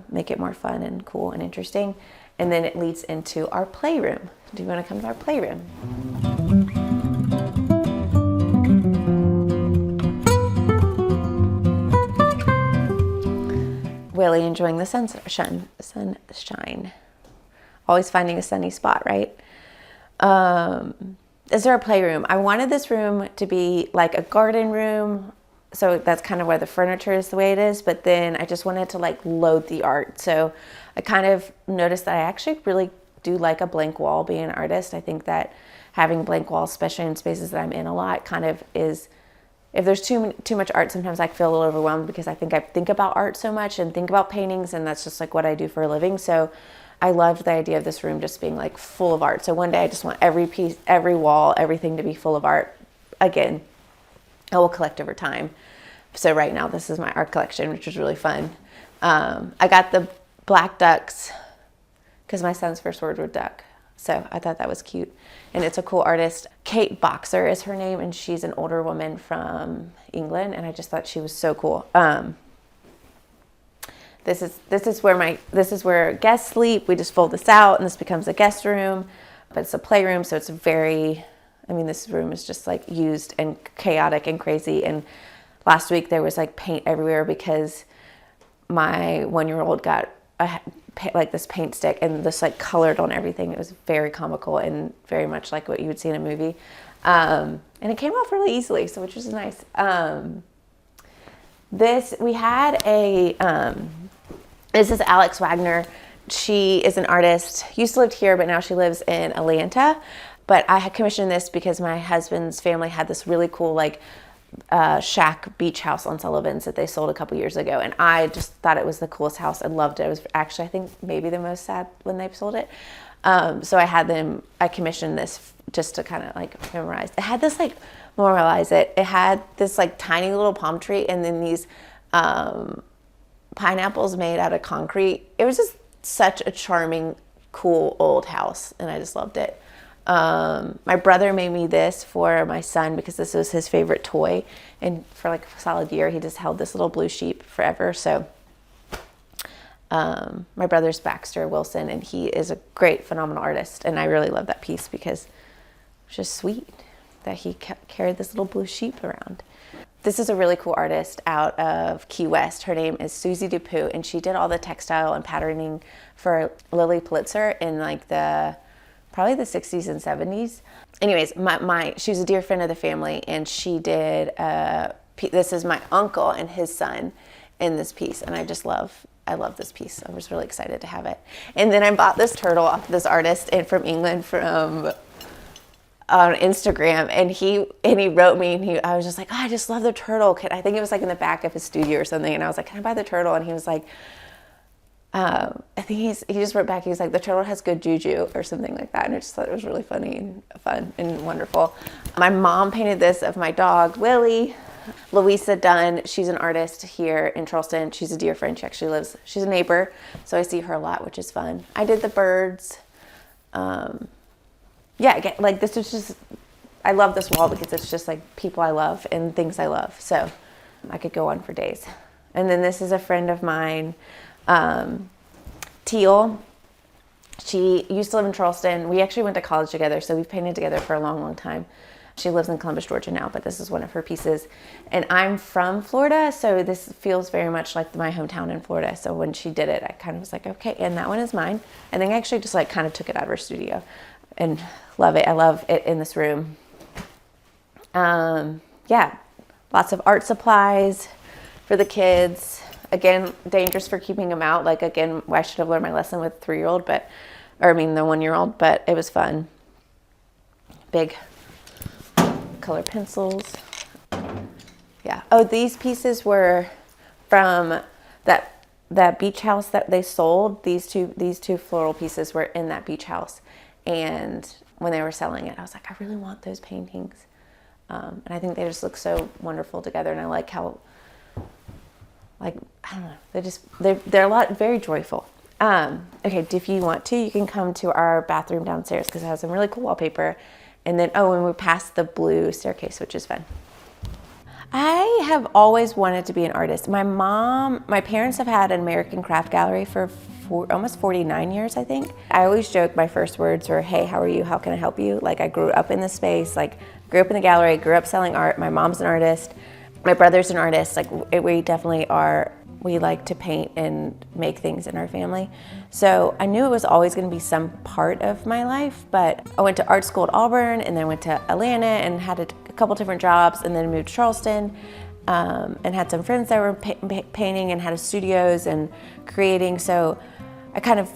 make it more fun and cool and interesting. And then it leads into our playroom. Do you want to come to our playroom? Really enjoying the sunshine. Always finding a sunny spot, right? Is there a playroom? I wanted this room to be like a garden room, so that's kind of where the furniture is the way it is, but then I just wanted to like load the art. So I kind of noticed that I actually really do like a blank wall being an artist. I think that having blank walls, especially in spaces that I'm in a lot, kind of is, if there's too much art, sometimes I feel a little overwhelmed because I think about art so much and think about paintings, and that's just like what I do for a living. So I loved the idea of this room just being like full of art. So one day I just want every piece, every wall, everything to be full of art. Again, I will collect over time. So right now this is my art collection, which is really fun. I got the black ducks because my son's first word was duck. So I thought that was cute. And it's a cool artist. Kate Boxer is her name, and she's an older woman from England, and I just thought she was so cool. This is where guests sleep. We just fold this out, and this becomes a guest room, but it's a playroom, so it's this room is just like used and chaotic and crazy. And last week there was like paint everywhere because my 1-year-old got like this paint stick and this like colored on everything. It was very comical and very much like what you would see in a movie. And it came off really easily, so which was nice. We had this is Alex Wagner. She is an artist, used to live here, but now she lives in Atlanta. But I had commissioned this because my husband's family had this really cool like shack beach house on Sullivan's that they sold a couple years ago. And I just thought it was the coolest house. I loved it. It was actually, I think, maybe the most sad when they sold it. So I commissioned this just to kind of like memorize. It had this like, memorialize it. It had this like tiny little palm tree and then these pineapples made out of concrete. It was just such a charming, cool old house, and I just loved it. My brother made me this for my son because this was his favorite toy, and for like a solid year he just held this little blue sheep forever. So my brother's Baxter Wilson, and he is a great, phenomenal artist, and I really love that piece because it's just sweet that he carried this little blue sheep around. This is a really cool artist out of Key West. Her name is Susie DuPu, and she did all the textile and patterning for Lily Pulitzer in like probably the 60s and 70s. Anyways, she was a dear friend of the family, and she did, this is my uncle and his son in this piece, and I love this piece. I was really excited to have it. And then I bought this turtle off this artist from England on Instagram, and he wrote me, and I was just like, oh, I just love the turtle. I think it was like in the back of his studio or something, and I was like, can I buy the turtle? And he was like, I think he just wrote back, he was like, the turtle has good juju or something like that, and I just thought it was really funny and fun and wonderful. My mom painted this of my dog, Willie. Louisa Dunn, she's an artist here in Charleston. She's a dear friend. She's a neighbor, so I see her a lot, which is fun. I did the birds. Yeah, again, like this is just, I love this wall because it's just like people I love and things I love. So I could go on for days. And then this is a friend of mine, Teal. She used to live in Charleston. We actually went to college together, so we've painted together for a long, long time. She lives in Columbus, Georgia now, but this is one of her pieces. And I'm from Florida, so this feels very much like my hometown in Florida. So when she did it, I kind of was like, okay, and that one is mine. I think I actually just like kind of took it out of her studio and love it. I love it in this room. Yeah, lots of art supplies for the kids. Again, dangerous for keeping them out. Like, again, I should have learned my lesson with the 1-year-old, but it was fun. Big color pencils. Yeah. Oh, these pieces were from that beach house that they sold. These two floral pieces were in that beach house. And when they were selling it, I was like, I really want those paintings. And I think they just look so wonderful together. And I like how, like, I don't know, they're very joyful. Okay, if you want to, you can come to our bathroom downstairs because it has some really cool wallpaper. And then, and we're past the blue staircase, which is fun. I have always wanted to be an artist. My parents have had an American craft gallery for almost 49 years, I think. I always joke my first words were, hey, how are you? How can I help you? Like, I grew up in this space, like grew up in the gallery, grew up selling art. My mom's an artist. My brother's an artist. Like, we definitely are. We like to paint and make things in our family. So I knew it was always going to be some part of my life, but I went to art school at Auburn and then went to Atlanta and had a couple different jobs and then moved to Charleston and had some friends that were painting and had studios and creating. So I kind of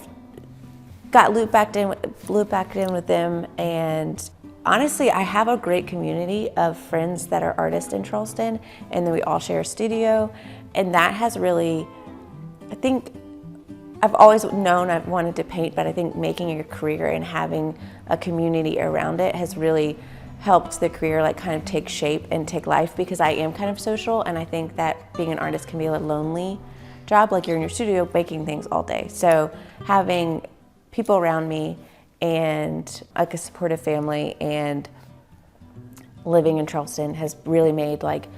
got looped back in with them. And honestly, I have a great community of friends that are artists in Charleston, and then we all share a studio. And that has really, I think, I've always known I've wanted to paint, but I think making it a career and having a community around it has really helped the career like kind of take shape and take life, because I am kind of social, and I think that being an artist can be a lonely job. Like, you're in your studio making things all day. So having people around me and like a supportive family and living in Charleston has really made like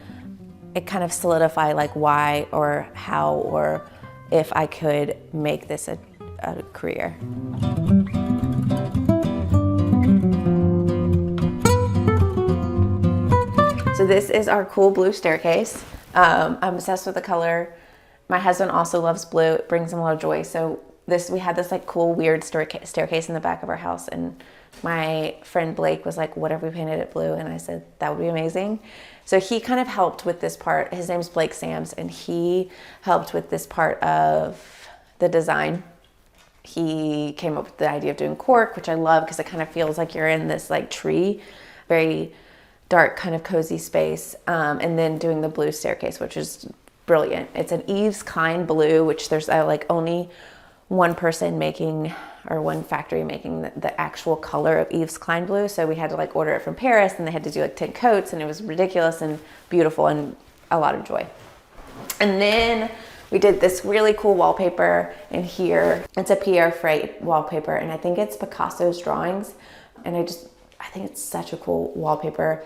it kind of solidify like why or how or if I could make this a career. So this is our cool blue staircase. I'm obsessed with the color. My husband also loves blue. It brings him a lot of joy. So we had this like cool weird staircase in the back of our house, and my friend Blake was like, what if we painted it blue? And I said, that would be amazing. So he kind of helped with this part. His name's Blake Sams, and he helped with this part of the design. He came up with the idea of doing cork, which I love because it kind of feels like you're in this like tree, very dark kind of cozy space. And then doing the blue staircase, which is brilliant. It's an Yves Klein blue, which there's like only one person making, or one factory making the actual color of Yves Klein blue. So we had to like order it from Paris, and they had to do like 10 coats, and it was ridiculous and beautiful and a lot of joy. And then we did this really cool wallpaper in here. It's a Pierre Frey wallpaper, and I think it's Picasso's drawings. And I think it's such a cool wallpaper.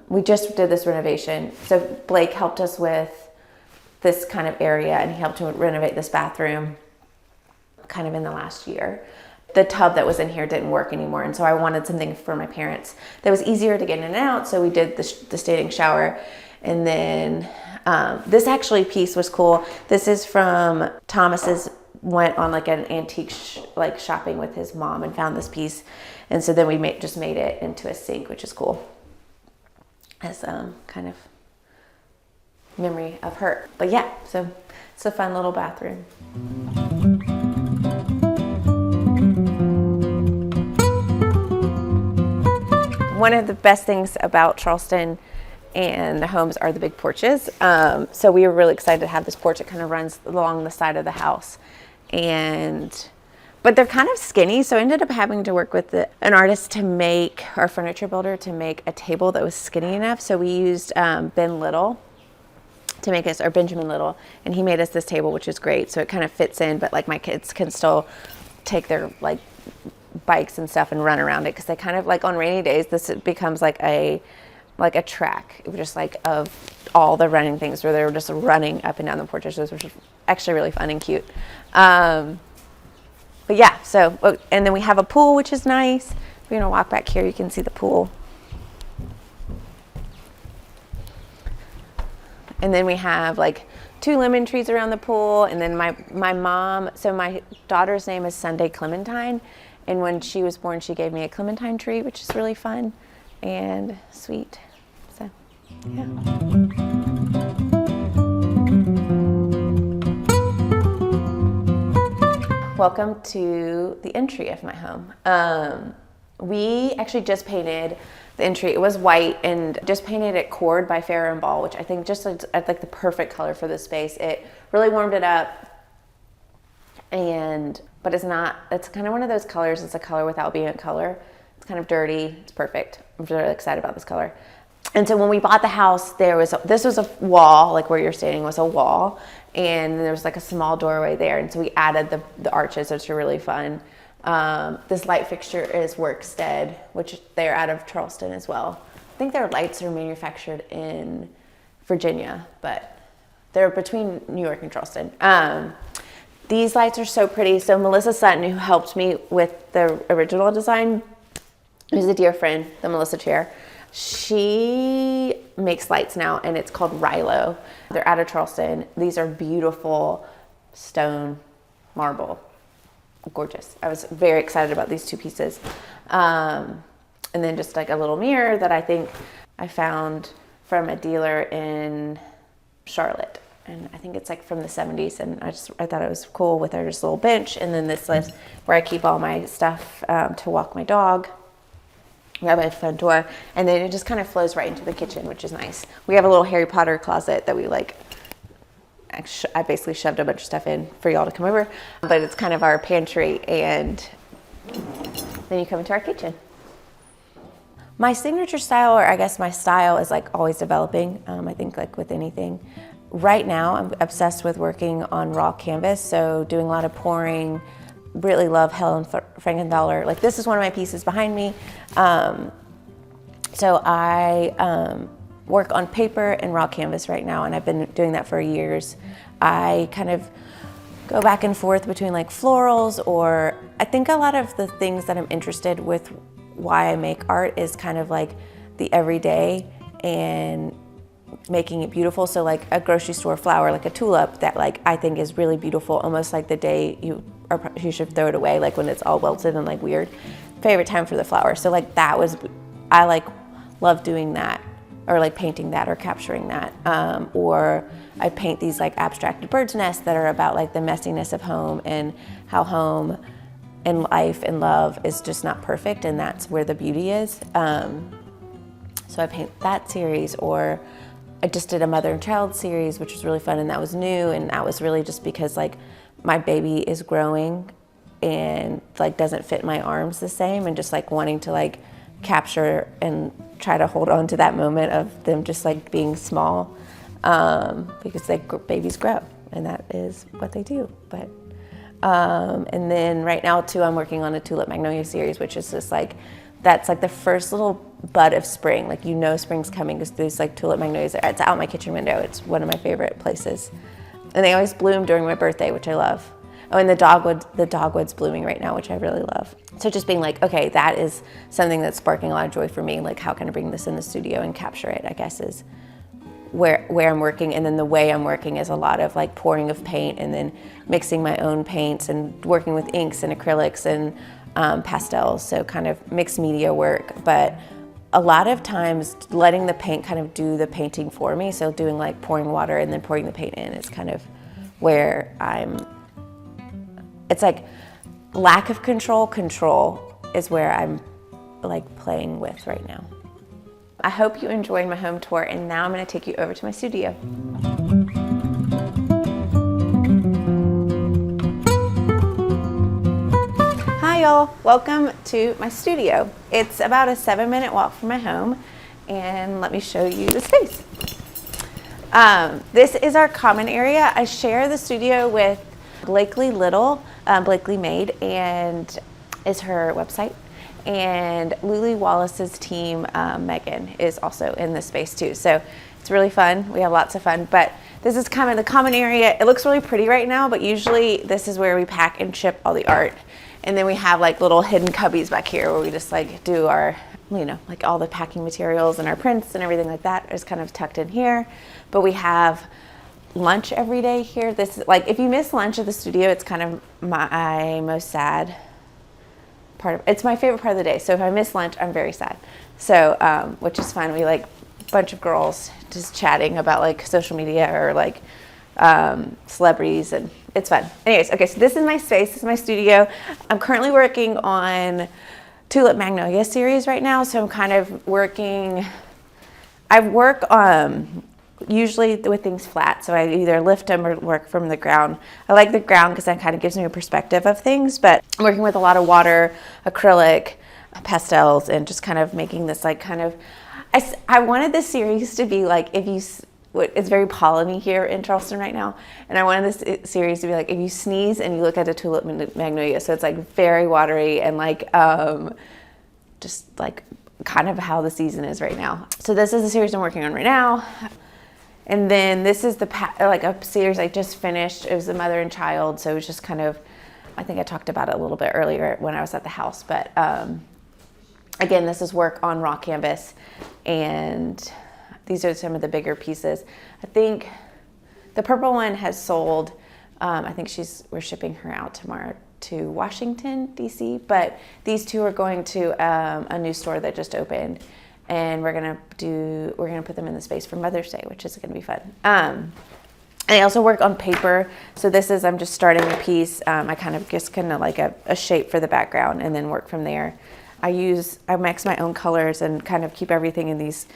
We just did this renovation. So Blake helped us with this kind of area, and he helped to renovate this bathroom kind of in the last year. The tub that was in here didn't work anymore, and so I wanted something for my parents that was easier to get in and out, so we did the standing shower. And then this actually piece was cool. This is from Thomas's, went on like an antique shopping with his mom and found this piece, and so then we just made it into a sink, which is cool, as kind of memory of her. But yeah, so it's a fun little bathroom. One of the best things about Charleston and the homes are the big porches. So we were really excited to have this porch. It kind of runs along the side of the house, but they're kind of skinny. So I ended up having to work with an artist to make, our furniture builder, to make a table that was skinny enough. So we used Ben Little to make us, or Benjamin Little, and he made us this table, which is great. So it kind of fits in, but like my kids can still take their like bikes and stuff and run around it, because they kind of like on rainy days, this becomes like a track, just like of all the running things where they were just running up and down the porches, which was actually really fun and cute. But yeah, so, and then we have a pool, which is nice. We're gonna walk back here, you can see the pool. And then we have like 2 lemon trees around the pool. And then my mom, so my daughter's name is Sunday Clementine. And when she was born, she gave me a clementine tree, which is really fun and sweet. So, yeah. Welcome to the entry of my home. We actually just painted the entry. It was white, and just painted it cord by Farrow and Ball, which I think just like the perfect color for this space. It really warmed it up, but it's kind of one of those colors. It's a color without being a color. It's kind of dirty. It's perfect. I'm really excited about this color. And so when we bought the house, this was a wall, like where you're standing was a wall, and there was like a small doorway there. And so we added the arches, which are really fun. This light fixture is Workstead, which they're out of Charleston as well. I think their lights are manufactured in Virginia, but they're between New York and Charleston. These lights are so pretty. So Melissa Sutton, who helped me with the original design, who's a dear friend, the Melissa Chair, she makes lights now, and it's called Rilo. They're out of Charleston. These are beautiful stone marble. Gorgeous. I was very excited about these 2 pieces. And then just like a little mirror that I think I found from a dealer in Charlotte. And I think it's like from the 70s, and I thought it was cool with our just little bench. And then this is where I keep all my stuff to walk my dog. We have a front door, and then it just kind of flows right into the kitchen, which is nice. We have a little Harry Potter closet that we like. I basically shoved a bunch of stuff in for y'all to come over, but it's kind of our pantry, and then you come into our kitchen. My signature style, or I guess my style, is like always developing. I think like with anything. Right now, I'm obsessed with working on raw canvas, so doing a lot of pouring. Really love Helen Frankenthaler. Like this is one of my pieces behind me. So I work on paper and raw canvas right now, and I've been doing that for years. I kind of go back and forth between like florals, or I think a lot of the things that I'm interested with why I make art is kind of like the everyday and making it beautiful. So like a grocery store flower, like a tulip that like I think is really beautiful, almost like the day you should throw it away, like when it's all wilted and like weird. Favorite time for the flower. So like I like love doing that, or like painting that or capturing that. Or I paint these like abstracted bird's nests that are about like the messiness of home and how home and life and love is just not perfect, and that's where the beauty is. So I paint that series, or I just did a mother and child series, which was really fun, and that was new, and that was really just because like my baby is growing and like doesn't fit my arms the same, and just like wanting to like capture and try to hold on to that moment of them just like being small, because like babies grow and that is what they do. But and then right now too, I'm working on a tulip magnolia series, which is just like, that's like the first little bud of spring. Like, you know, spring's coming because there's like tulip magnolias. It's out my kitchen window. It's one of my favorite places. And they always bloom during my birthday, which I love. Oh, and the dogwood's blooming right now, which I really love. So just being like, okay, that is something that's sparking a lot of joy for me. Like, how can I bring this in the studio and capture it, I guess, is where I'm working. And then the way I'm working is a lot of like pouring of paint and then mixing my own paints and working with inks and acrylics and pastels. So kind of mixed media work, but a lot of times letting the paint kind of do the painting for me. So doing like pouring water and then pouring the paint in is kind of where it's like lack of control is where I'm like playing with right now. I hope you enjoyed my home tour, and now I'm going to take you over to my studio. Hi y'all, welcome to my studio. It's about a 7-minute walk from my home, and let me show you the space. This is our common area. I share the studio with Blakely Little, Blakely Made, and is her website. And Lily Wallace's team, Megan, is also in this space too. So it's really fun. We have lots of fun, but this is kind of the common area. It looks really pretty right now, but usually this is where we pack and ship all the art. And then we have like little hidden cubbies back here where we just like do our, you know, like all the packing materials and our prints and everything like that is kind of tucked in here. But we have lunch every day here. This is like, if you miss lunch at the studio, it's kind of my most sad part of, it's my favorite part of the day. So if I miss lunch, I'm very sad. So, which is fun. We like a bunch of girls just chatting about like social media or like celebrities, and it's fun. Anyways, okay, so this is my space. This is my studio. I'm currently working on Tulip Magnolia series right now. So I'm kind of working, I work usually with things flat. So I either lift them or work from the ground. I like the ground because that kind of gives me a perspective of things, but I'm working with a lot of water, acrylic, pastels, and just kind of making this like kind of, I wanted this series to be like, it's very pollen-y here in Charleston right now, and I wanted this series to be like, if you sneeze and you look at a tulip magnolia, so it's like very watery and like just like kind of how the season is right now. So this is the series I'm working on right now. And then this is like a series I just finished. It was the mother and child, so it was just kind of, I think I talked about it a little bit earlier when I was at the house, but again, this is work on raw canvas, and these are some of the bigger pieces. I think the purple one has sold. I think we're shipping her out tomorrow to Washington, DC, but these two are going to a new store that just opened, and we're gonna put them in the space for Mother's Day, which is gonna be fun. And I also work on paper. So I'm just starting a piece. I kind of just like a shape for the background and then work from there. I mix my own colors and kind of keep everything in these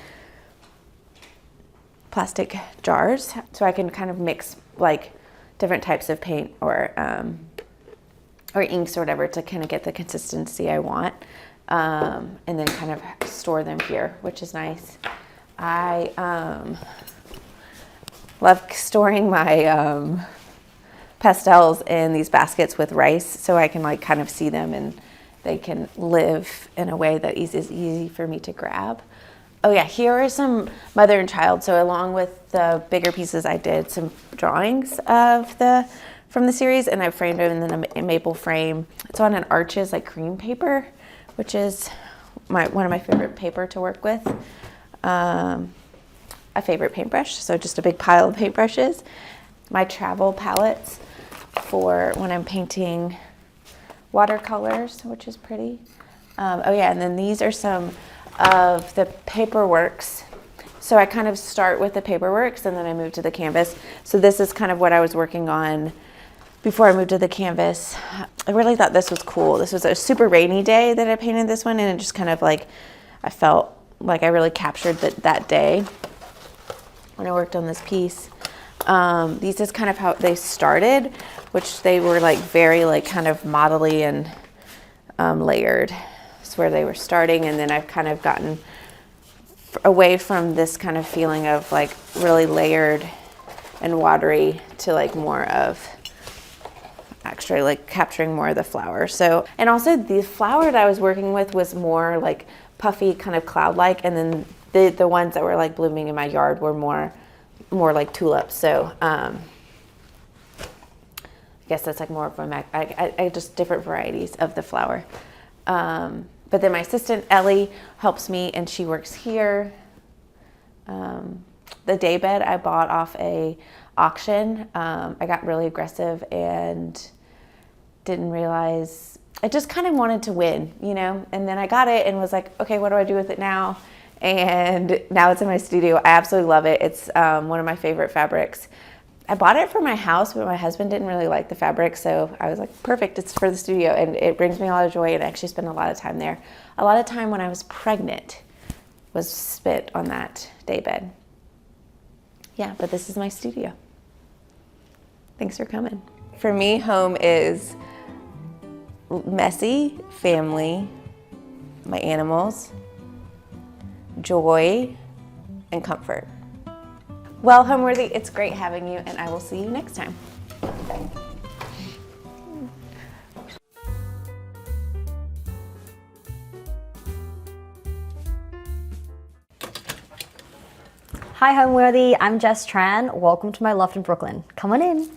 plastic jars, so I can kind of mix like different types of paint or inks or whatever to kind of get the consistency I want, and then kind of store them here, which is nice. I love storing my pastels in these baskets with rice, so I can like kind of see them and they can live in a way that is easy for me to grab. Oh yeah, here are some mother and child. So along with the bigger pieces, I did some drawings from the series, and I framed them in a maple frame. It's on an Arches like cream paper, which is one of my favorite paper to work with. a favorite paintbrush, so just a big pile of paintbrushes. My travel palettes for when I'm painting watercolors, which is pretty. Oh yeah, and then these are some of the paperworks. So I kind of start with the paperworks and then I move to the canvas. So this is kind of what I was working on before I moved to the canvas. I really thought this was cool. This was a super rainy day that I painted this one, and it just kind of like, I felt like I really captured that day when I worked on this piece. These is kind of how they started, which they were like very like kind of modelly and layered. It's where they were starting, and then I've kind of gotten away from this kind of feeling of like really layered and watery to like more of actually like capturing more of the flower. So, and also the flower that I was working with was more like puffy, kind of cloud-like, and then the ones that were like blooming in my yard were more like tulips. So I guess that's like more of I just different varieties of the flower. But then my assistant Ellie helps me, and she works here. The daybed I bought off a auction. I got really aggressive and didn't realize, I just kind of wanted to win, you know, and then I got it and was like, okay, what do I do with it now? And now it's in my studio. I absolutely love it. It's one of my favorite fabrics. I bought it for my house, but my husband didn't really like the fabric, so I was like, perfect, it's for the studio, and it brings me a lot of joy, and I actually spend a lot of time there. A lot of time when I was pregnant was spent on that daybed. Yeah, but this is my studio. Thanks for coming. For me, home is messy, family, my animals, joy, and comfort. Well, Homeworthy, it's great having you, and I will see you next time. Hi Homeworthy, I'm Jess Tran. Welcome to my loft in Brooklyn. Come on in.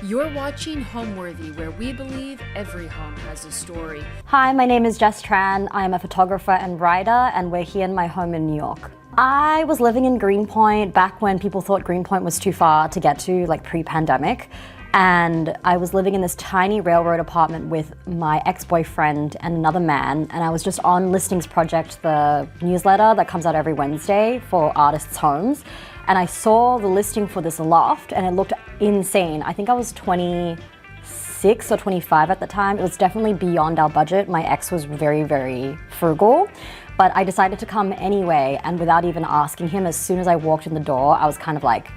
You're watching Homeworthy, where we believe every home has a story. Hi, my name is Jess Tran. I'm a photographer and writer, and we're here in my home in New York. I was living in Greenpoint back when people thought Greenpoint was too far to get to, like pre-pandemic. And I was living in this tiny railroad apartment with my ex-boyfriend and another man, and I was just on Listings Project, the newsletter that comes out every Wednesday for artists' homes. And I saw the listing for this loft and it looked insane. I think I was 26 or 25 at the time. It was definitely beyond our budget. My ex was very, very frugal. But I decided to come anyway, and without even asking him, as soon as I walked in the door, I was kind of like,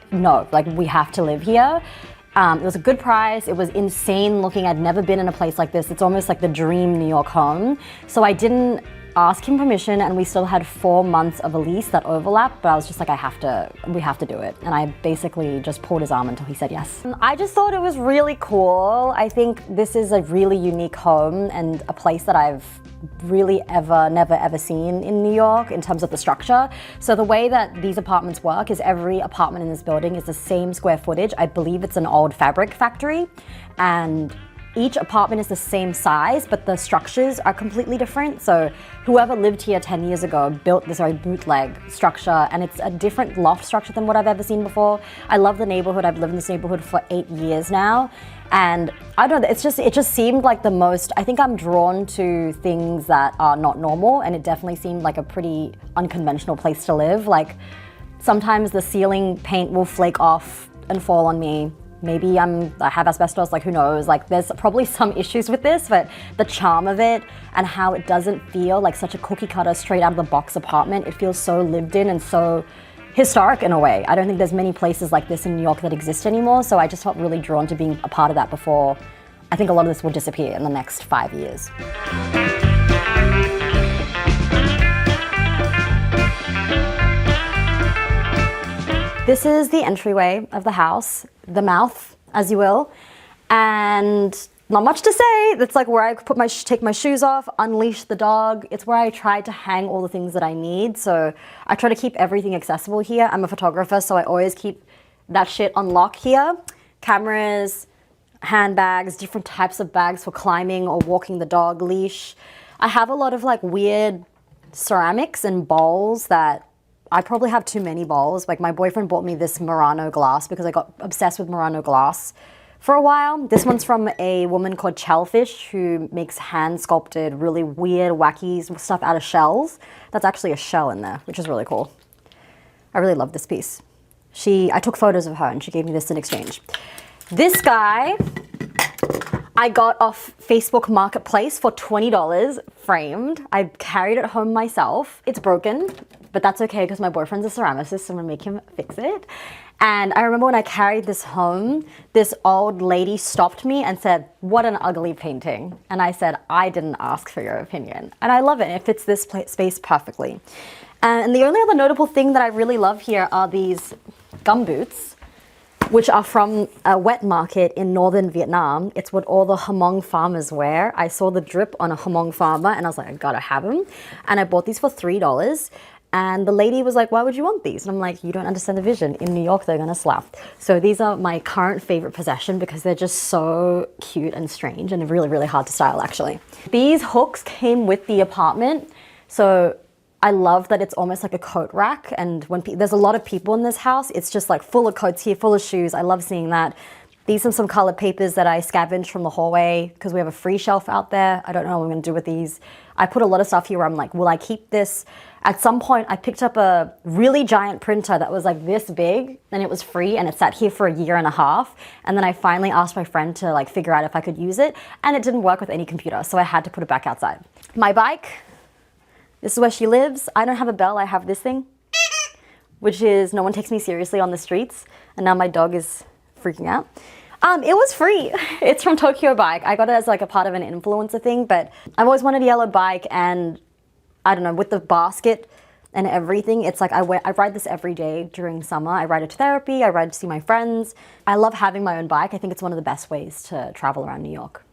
no, like we have to live here. It was a good price. It was insane looking. I'd never been in a place like this. It's almost like the dream New York home. So I didn't ask him permission, and we still had 4 months of a lease that overlapped, but I was just like, we have to do it. And I basically just pulled his arm until he said yes. I just thought it was really cool. I think this is a really unique home and a place that I've really never ever seen in New York in terms of the structure. So the way that these apartments work is every apartment in this building is the same square footage. I believe it's an old fabric factory, and each apartment is the same size, but the structures are completely different. So whoever lived here 10 years ago built this very bootleg structure, and it's a different loft structure than what I've ever seen before. I love the neighborhood. I've lived in this neighborhood for 8 years now. And I don't know, it just seemed like the most, I think I'm drawn to things that are not normal, and it definitely seemed like a pretty unconventional place to live. Like sometimes the ceiling paint will flake off and fall on me. Maybe I have asbestos, like who knows? Like there's probably some issues with this, but the charm of it and how it doesn't feel like such a cookie cutter straight out of the box apartment, it feels so lived in and so historic in a way. I don't think there's many places like this in New York that exist anymore, so I just felt really drawn to being a part of that before. I think a lot of this will disappear in the next 5 years. This is the entryway of the house, the mouth, as you will, and not much to say. That's like where I take my shoes off, unleash the dog. It's where I try to hang all the things that I need. So I try to keep everything accessible here. I'm a photographer, so I always keep that shit on lock here. Cameras, handbags, different types of bags for climbing or walking the dog, leash. I have a lot of like weird ceramics and bowls that I probably have too many bowls. Like my boyfriend bought me this Murano glass because I got obsessed with Murano glass for a while. This one's from a woman called Shellfish who makes hand sculpted, really weird, wacky stuff out of shells. That's actually a shell in there, which is really cool. I really love this piece. I took photos of her and she gave me this in exchange. This guy, I got off Facebook Marketplace for $20 framed. I carried it home myself. It's broken, but that's okay because my boyfriend's a ceramicist, so I'm gonna make him fix it. And I remember when I carried this home, this old lady stopped me and said, "What an ugly painting." And I said, "I didn't ask for your opinion." And I love it. It fits this space perfectly. And the only other notable thing that I really love here are these gumboots, which are from a wet market in northern Vietnam. It's what all the Hmong farmers wear. I saw the drip on a Hmong farmer and I was like, I gotta have them. And I bought these for $3. And the lady was like, why would you want these? And I'm like, you don't understand the vision. In New York, they're gonna slap. So these are my current favorite possession because they're just so cute and strange and really, really hard to style actually. These hooks came with the apartment. So I love that it's almost like a coat rack, and when there's a lot of people in this house, it's just like full of coats here, full of shoes. I love seeing that. These are some colored papers that I scavenged from the hallway because we have a free shelf out there. I don't know what I'm gonna do with these. I put a lot of stuff here where I'm like, will I keep this? At some point, I picked up a really giant printer that was like this big and it was free and it sat here for a year and a half. And then I finally asked my friend to like figure out if I could use it, and it didn't work with any computer, so I had to put it back outside. My bike. This is where she lives. I don't have a bell, I have this thing, which is no one takes me seriously on the streets. And now my dog is freaking out. It was free. It's from Tokyo Bike. I got it as like a part of an influencer thing, but I've always wanted a yellow bike, and I don't know, with the basket and everything, it's like I ride this every day during summer. I ride it to therapy, I ride to see my friends. I love having my own bike. I think it's one of the best ways to travel around New York.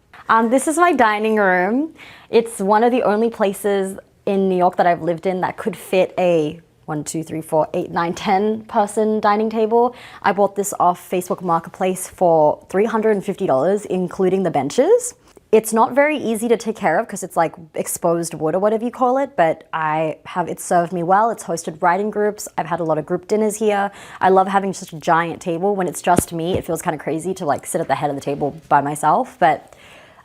This is my dining room. It's one of the only places in New York that I've lived in that could fit a 1, 2, 3, 4, 8, 9, 10 person dining table. I bought this off Facebook Marketplace for $350, including the benches. It's not very easy to take care of because it's like exposed wood or whatever you call it, but it's served me well. It's hosted writing groups. I've had a lot of group dinners here. I love having such a giant table. When it's just me, it feels kind of crazy to like sit at the head of the table by myself, but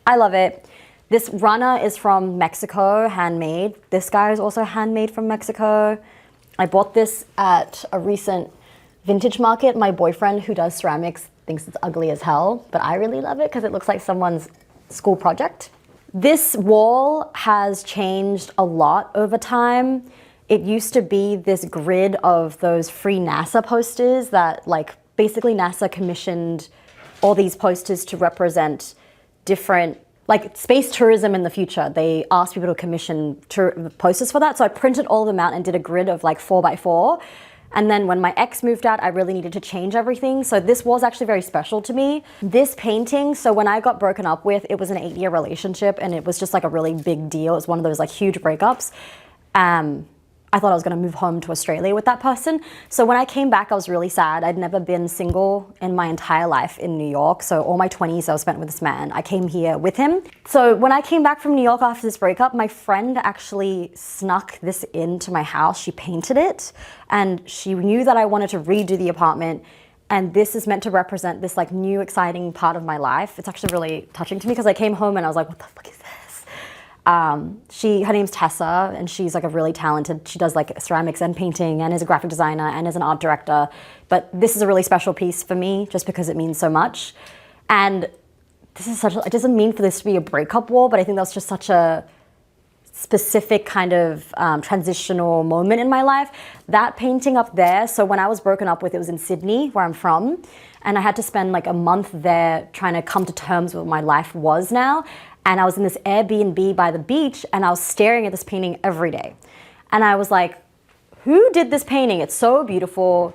I love it. This runner is from Mexico, handmade. This guy is also handmade from Mexico. I bought this at a recent vintage market. My boyfriend, who does ceramics, thinks it's ugly as hell, but I really love it because it looks like someone's school project. This wall has changed a lot over time. It used to be this grid of those free NASA posters that like basically NASA commissioned all these posters to represent different like space tourism in the future. They asked people to commission posters for that. So I printed all of them out and did a grid of like 4x4. And then when my ex moved out, I really needed to change everything. So this was actually very special to me. This painting, so when I got broken up with, it was an 8-year relationship and it was just like a really big deal. It was one of those like huge breakups. I thought I was gonna move home to Australia with that person. So when I came back, I was really sad. I'd never been single in my entire life in New York. So all my 20s I was spent with this man. I came here with him. So when I came back from New York after this breakup, my friend actually snuck this into my house. She painted it and she knew that I wanted to redo the apartment. And this is meant to represent this like new exciting part of my life. It's actually really touching to me because I came home and I was like, what the fuck is this? Her name's Tessa, and she's like a really talented, she does like ceramics and painting and is a graphic designer and is an art director. But this is a really special piece for me just because it means so much. And this is it doesn't mean for this to be a breakup wall, but I think that's just such a specific kind of transitional moment in my life. That painting up there, so when I was broken up with, it was in Sydney, where I'm from, and I had to spend like a month there trying to come to terms with what my life was now. And I was in this Airbnb by the beach and I was staring at this painting every day. And I was like, who did this painting? It's so beautiful.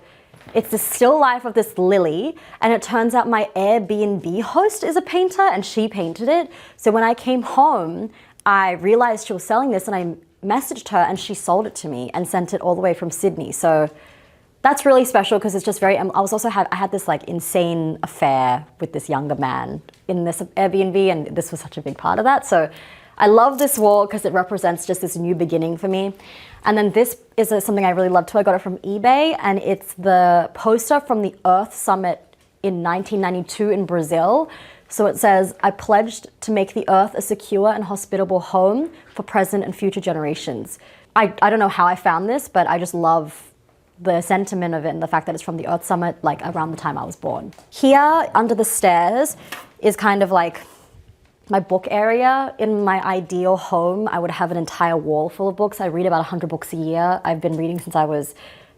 It's the still life of this lily. And it turns out my Airbnb host is a painter and she painted it. So when I came home, I realized she was selling this and I messaged her and she sold it to me and sent it all the way from Sydney. So That's really special because it's just very, I had this like insane affair with this younger man in this Airbnb, and this was such a big part of that. So I love this wall because it represents just this new beginning for me. And then this is something I really love too. I got it from eBay, and it's the poster from the Earth Summit in 1992 in Brazil. So it says, "I pledged to make the Earth a secure and hospitable home for present and future generations." I don't know how I found this, but I just love the sentiment of it and the fact that it's from the Earth Summit, like around the time I was born. Here, under the stairs, is kind of like my book area. In my ideal home, I would have an entire wall full of books. I read about 100 books a year. I've been reading since I was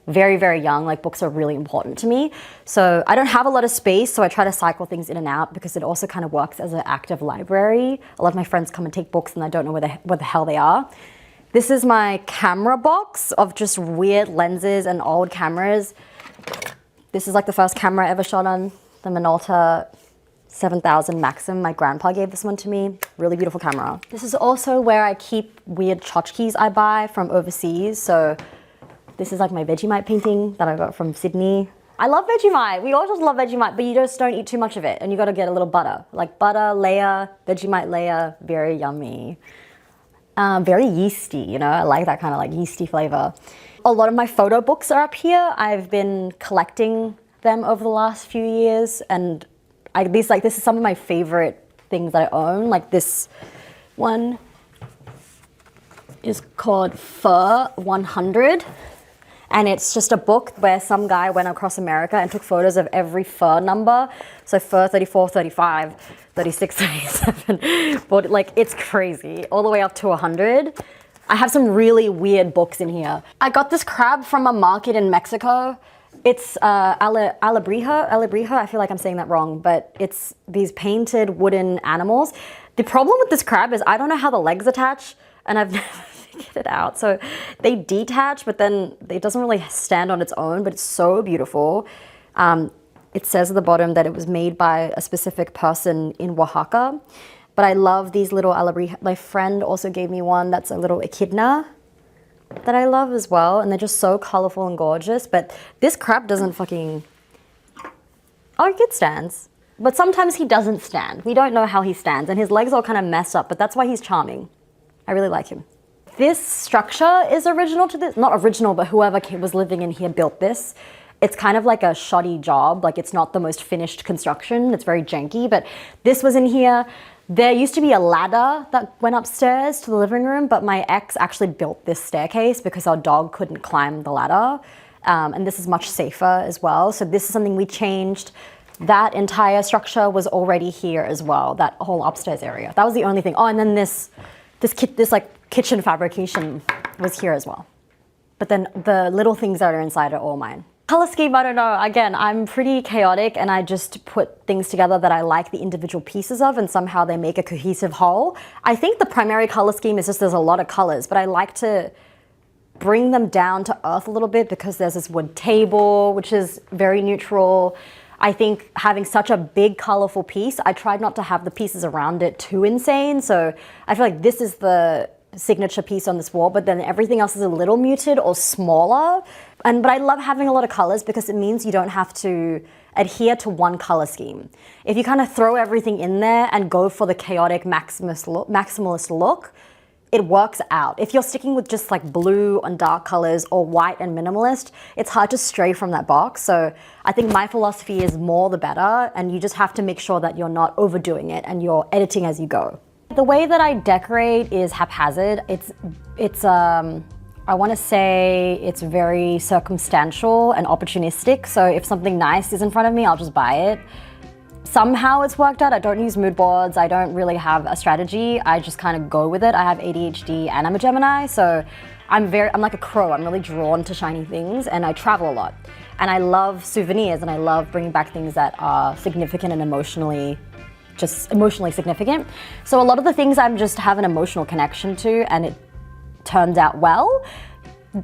very, very young. Like, books are really important to me. So I don't have a lot of space, so I try to cycle things in and out because it also kind of works as an active library. A lot of my friends come and take books and I don't know where the hell they are. This is my camera box of just weird lenses and old cameras. This is like the first camera I ever shot on, the Minolta 7000 Maxim. My grandpa gave this one to me. Really beautiful camera. This is also where I keep weird tchotchkes I buy from overseas. So this is like my Vegemite painting that I got from Sydney. I love Vegemite. We all just love Vegemite, but you just don't eat too much of it. And you got to get a little butter. Like butter layer, Vegemite layer, very yummy. Very yeasty, you know, I like that kind of like yeasty flavor. A lot of my photo books are up here. I've been collecting them over the last few years, and this is some of my favorite things that I own. Like this one is called Fur 100, and it's just a book where some guy went across America and took photos of every fur number. So fur 34, 35, 36, 37, but like it's crazy, all the way up to 100. I have some really weird books in here. I got this crab from a market in Mexico. It's alebrije, I feel like I'm saying that wrong, but it's these painted wooden animals. The problem with this crab is I don't know how the legs attach, and I've never figured it out. So they detach, but then it doesn't really stand on its own, but it's so beautiful. It says at the bottom that it was made by a specific person in Oaxaca. But I love these little alebrije. My friend also gave me one that's a little echidna that I love as well. And they're just so colorful and gorgeous. But this crab doesn't fucking... Oh, it stands. But sometimes he doesn't stand. We don't know how he stands. And his legs all kind of mess up, but that's why he's charming. I really like him. This structure is original to this. Not original, but whoever was living in here built this. It's kind of like a shoddy job, like it's not the most finished construction, it's very janky, but this was in here. There used to be a ladder that went upstairs to the living room, but my ex actually built this staircase because our dog couldn't climb the ladder. And this is much safer as well. So this is something we changed. That entire structure was already here as well, that whole upstairs area. That was the only thing. Oh, and then this like kitchen fabrication was here as well. But then the little things that are inside are all mine. Color scheme, I don't know. Again, I'm pretty chaotic and I just put things together that I like the individual pieces of and somehow they make a cohesive whole. I think the primary color scheme is just there's a lot of colors, but I like to bring them down to earth a little bit because there's this wood table, which is very neutral. I think having such a big colorful piece, I tried not to have the pieces around it too insane. So I feel like this is the signature piece on this wall, but then everything else is a little muted or smaller. But I love having a lot of colors because it means you don't have to adhere to one color scheme. If you kind of throw everything in there and go for the chaotic maximalist look, it works out. If you're sticking with just like blue and dark colors or white and minimalist, it's hard to stray from that box. So I think my philosophy is more the better, and you just have to make sure that you're not overdoing it and you're editing as you go. The way that I decorate is haphazard. I want to say it's very circumstantial and opportunistic. So if something nice is in front of me, I'll just buy it. Somehow it's worked out. I don't use mood boards. I don't really have a strategy. I just kind of go with it. I have ADHD and I'm a Gemini, so I'm like a crow. I'm really drawn to shiny things and I travel a lot. And I love souvenirs and I love bringing back things that are significant and emotionally significant. So a lot of the things I'm just have an emotional connection to, and it turned out well.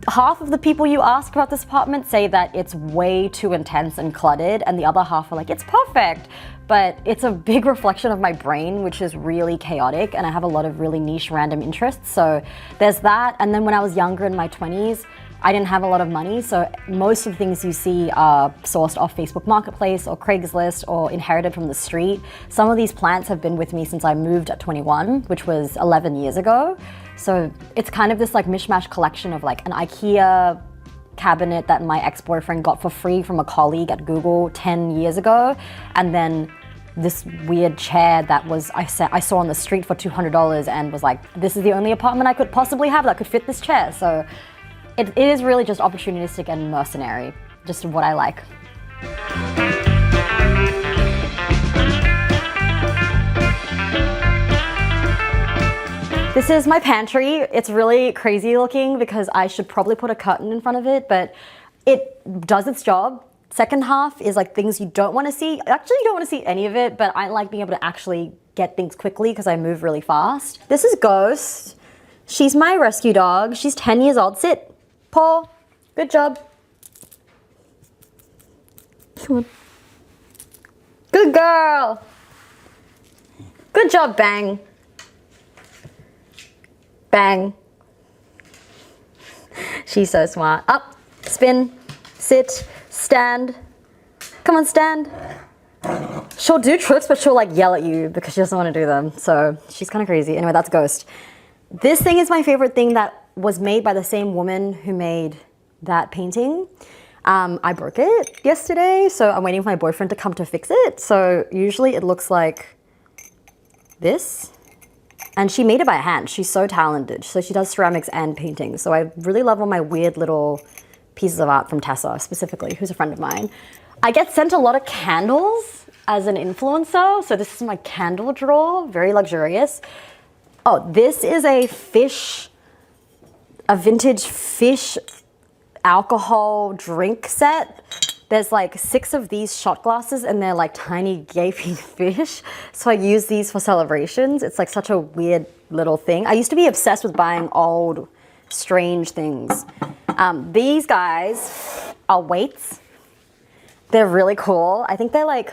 Half of the people you ask about this apartment say that it's way too intense and cluttered, and the other half are like, it's perfect. But it's a big reflection of my brain, which is really chaotic, and I have a lot of really niche random interests. So there's that. And then when I was younger in my 20s, I didn't have a lot of money, so most of the things you see are sourced off Facebook Marketplace or Craigslist or inherited from the street. Some of these plants have been with me since I moved at 21, which was 11 years ago. So it's kind of this like mishmash collection of like an IKEA cabinet that my ex-boyfriend got for free from a colleague at Google 10 years ago, and then this weird chair that I saw on the street for $200 and was like, this is the only apartment I could possibly have that could fit this chair. So it is really just opportunistic and mercenary, just what I like. This is my pantry. It's really crazy looking because I should probably put a curtain in front of it, but it does its job. Second half is like things you don't want to see. Actually, you don't want to see any of it, but I like being able to actually get things quickly because I move really fast. This is Ghost. She's my rescue dog. She's 10 years old. Sit. Paw. Good job. Come on. Good girl. Good job, Bang. Bang. She's so smart. Up, spin, sit, stand. Come on, stand. She'll do tricks, but she'll like yell at you because she doesn't want to do them. So she's kind of crazy. Anyway, that's Ghost. This thing is my favorite thing that was made by the same woman who made that painting. I broke it yesterday, so I'm waiting for my boyfriend to come to fix it. So usually it looks like this. And she made it by hand. She's so talented. So she does ceramics and paintings. So I really love all my weird little pieces of art from Tessa, specifically, who's a friend of mine. I get sent a lot of candles as an influencer. So this is my candle drawer, very luxurious. Oh, this is a vintage fish alcohol drink set. There's like 6 of these shot glasses and they're like tiny gaping fish. So I use these for celebrations. It's like such a weird little thing. I used to be obsessed with buying old, strange things. These guys are weights. They're really cool. I think they're like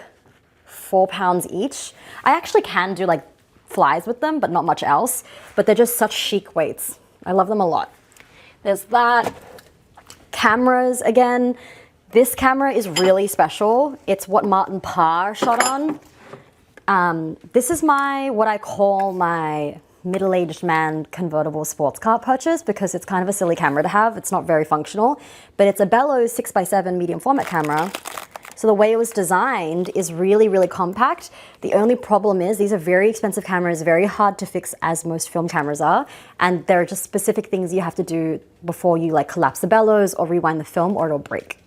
4 pounds each. I actually can do like flies with them, but not much else. But they're just such chic weights. I love them a lot. There's that. Cameras again. This camera is really special. It's what Martin Parr shot on. This is what I call my middle-aged man convertible sports car purchase because it's kind of a silly camera to have. It's not very functional, but it's a Bellows 6x7 medium format camera. So the way it was designed is really, really compact. The only problem is these are very expensive cameras, very hard to fix as most film cameras are. And there are just specific things you have to do before you like collapse the bellows or rewind the film or it'll break.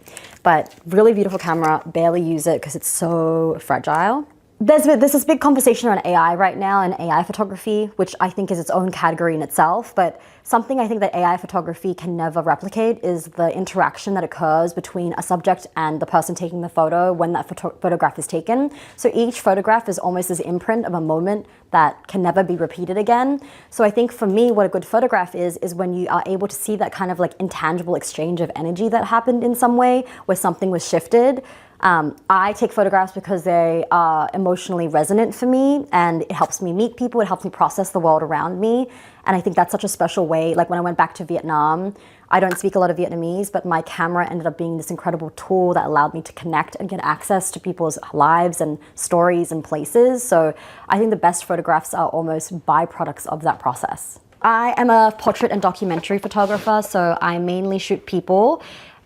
But really beautiful camera, barely use it because it's so fragile. There's this big conversation around AI right now and AI photography, which I think is its own category in itself. But something I think that AI photography can never replicate is the interaction that occurs between a subject and the person taking the photo when that photograph is taken. So each photograph is almost this imprint of a moment that can never be repeated again. So I think for me, what a good photograph is when you are able to see that kind of like intangible exchange of energy that happened in some way where something was shifted. I take photographs because they are emotionally resonant for me and it helps me meet people, it helps me process the world around me. And I think that's such a special way. Like when I went back to Vietnam, I don't speak a lot of Vietnamese, but my camera ended up being this incredible tool that allowed me to connect and get access to people's lives and stories and places. So I think the best photographs are almost byproducts of that process. I am a portrait and documentary photographer, so I mainly shoot people.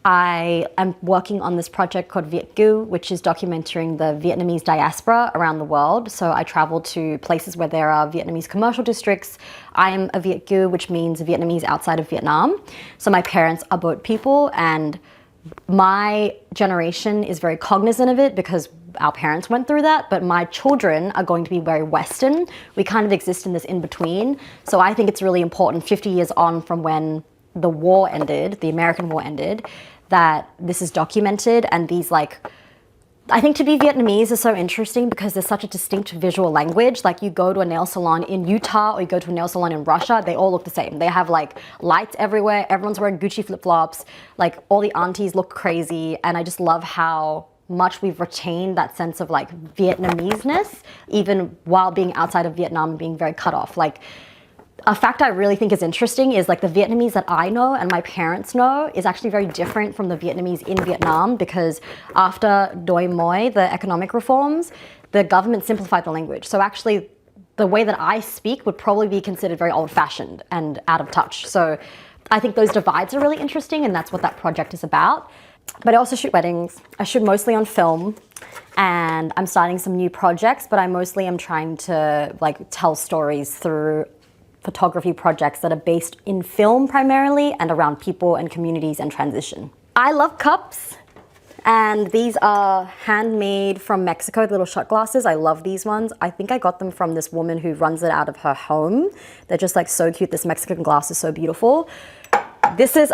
I am working on this project called Viet Gu, which is documenting the Vietnamese diaspora around the world. So I travel to places where there are Vietnamese commercial districts. I am a Viet Gu, which means Vietnamese outside of Vietnam. So my parents are boat people and my generation is very cognizant of it because our parents went through that, but my children are going to be very Western. We kind of exist in this in-between. So I think it's really important 50 years on from when the war ended, the American war ended, that this is documented and these like, I think to be Vietnamese is so interesting because there's such a distinct visual language. Like you go to a nail salon in Utah or you go to a nail salon in Russia, they all look the same. They have like lights everywhere, everyone's wearing Gucci flip-flops, like all the aunties look crazy. And I just love how much we've retained that sense of like Vietnamese-ness, even while being outside of Vietnam and being very cut off. Like A fact I really think is interesting is like the Vietnamese that I know and my parents know is actually very different from the Vietnamese in Vietnam, because after Doi Moi, the economic reforms, the government simplified the language. So actually the way that I speak would probably be considered very old-fashioned and out of touch. So I think those divides are really interesting, and that's what that project is about. But I also shoot weddings. I shoot mostly on film, and I'm starting some new projects, but I mostly am trying to like tell stories through photography projects that are based in film primarily and around people and communities and transition. I love cups, and these are handmade from Mexico, the little shot glasses. I love these ones. I think I got them from this woman who runs it out of her home. They're just like so cute. This Mexican glass is so beautiful.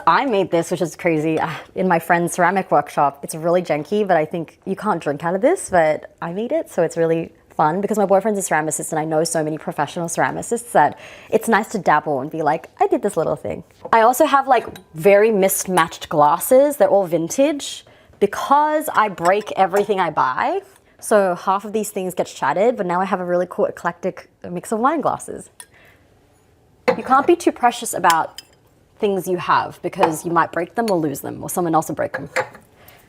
I made this, which is crazy, in my friend's ceramic workshop. It's really janky, but I think you can't drink out of this, but I made it, so it's really fun because my boyfriend's a ceramicist and I know so many professional ceramicists that it's nice to dabble and be like, I did this little thing. I also have like very mismatched glasses. They're all vintage because I break everything I buy. So half of these things get shattered, but now I have a really cool eclectic mix of wine glasses. You can't be too precious about things you have because you might break them or lose them, or someone else will break them.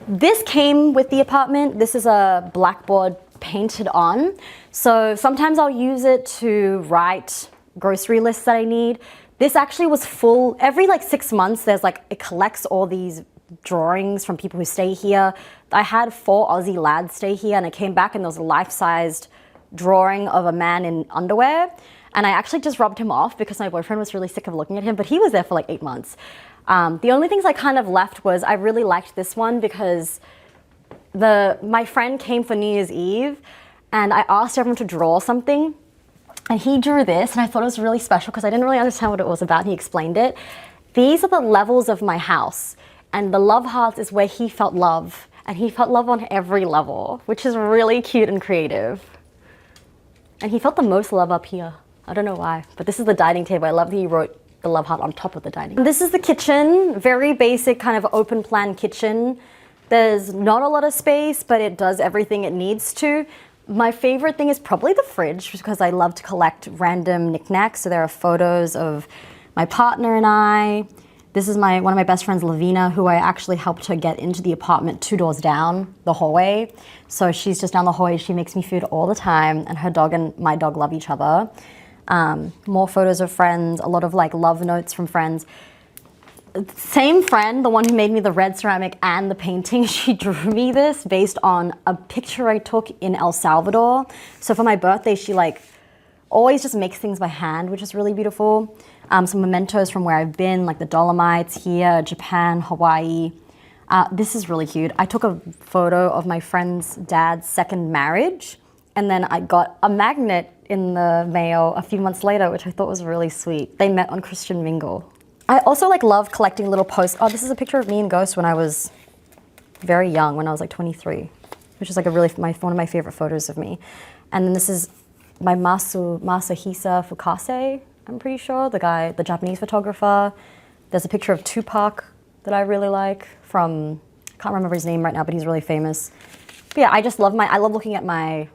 This came with the apartment. This is a blackboard painted on. So sometimes I'll use it to write grocery lists that I need. This actually was full. Every like 6 months, it collects all these drawings from people who stay here. I had 4 Aussie lads stay here, and I came back and there was a life-sized drawing of a man in underwear. And I actually just rubbed him off because my boyfriend was really sick of looking at him, but he was there for like 8 months. The only things I kind of left was I really liked this one because my friend came for New Year's Eve and I asked everyone to draw something, and he drew this, and I thought it was really special because I didn't really understand what it was about. He explained it. These are the levels of my house, and the love hearts is where he felt love, and he felt love on every level, which is really cute and creative. And he felt the most love up here. I don't know why, but this is the dining table. I love that he wrote the love heart on top of the dining. This is the kitchen, very basic kind of open plan kitchen. There's not a lot of space, but it does everything it needs to. My favorite thing is probably the fridge because I love to collect random knickknacks. So there are photos of my partner and I. This is one of my best friends, Lavina, who I actually helped her get into the apartment 2 doors down the hallway. So she's just down the hallway. She makes me food all the time, and her dog and my dog love each other. More photos of friends, a lot of like love notes from friends. Same friend, the one who made me the red ceramic and the painting, she drew me this based on a picture I took in El Salvador. So for my birthday, she like always just makes things by hand, which is really beautiful. Some mementos from where I've been, like the Dolomites here, Japan, Hawaii. This is really cute. I took a photo of my friend's dad's second marriage, and then I got a magnet in the mail a few months later, which I thought was really sweet. They met on Christian Mingle. I also like love collecting little posts. Oh, this is a picture of me and Ghost when I was very young, when I was like 23, which is like one of my favorite photos of me. And then this is my Masahisa Fukase, I'm pretty sure, the Japanese photographer. There's a picture of Tupac that I really like from, I can't remember his name right now, but he's really famous. But yeah, I love looking at my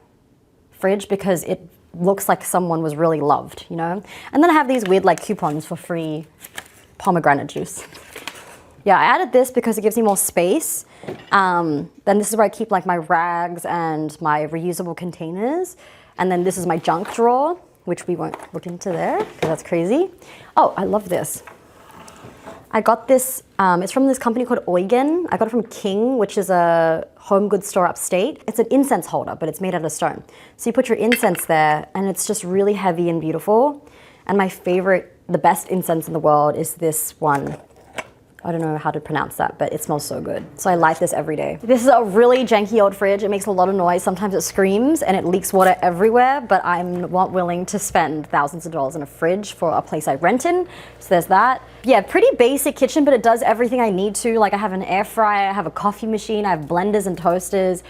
fridge because it looks like someone was really loved, you know? And then I have these weird like coupons for free pomegranate juice. Yeah, I added this because it gives me more space. Then this is where I keep like my rags and my reusable containers. And then this is my junk drawer, which we won't look into there because that's crazy. Oh, I love this. I got this, it's from this company called Eugen. I got it from King, which is a home goods store upstate. It's an incense holder, but it's made out of stone. So you put your incense there and it's just really heavy and beautiful. And my favorite, the best incense in the world is this one. I don't know how to pronounce that, but it smells so good. So I light this every day. This is a really janky old fridge. It makes a lot of noise. Sometimes it screams and it leaks water everywhere, but I'm not willing to spend thousands of dollars on a fridge for a place I rent in. So there's that. Yeah, pretty basic kitchen, but it does everything I need to. Like I have an air fryer, I have a coffee machine, I have blenders and toasters.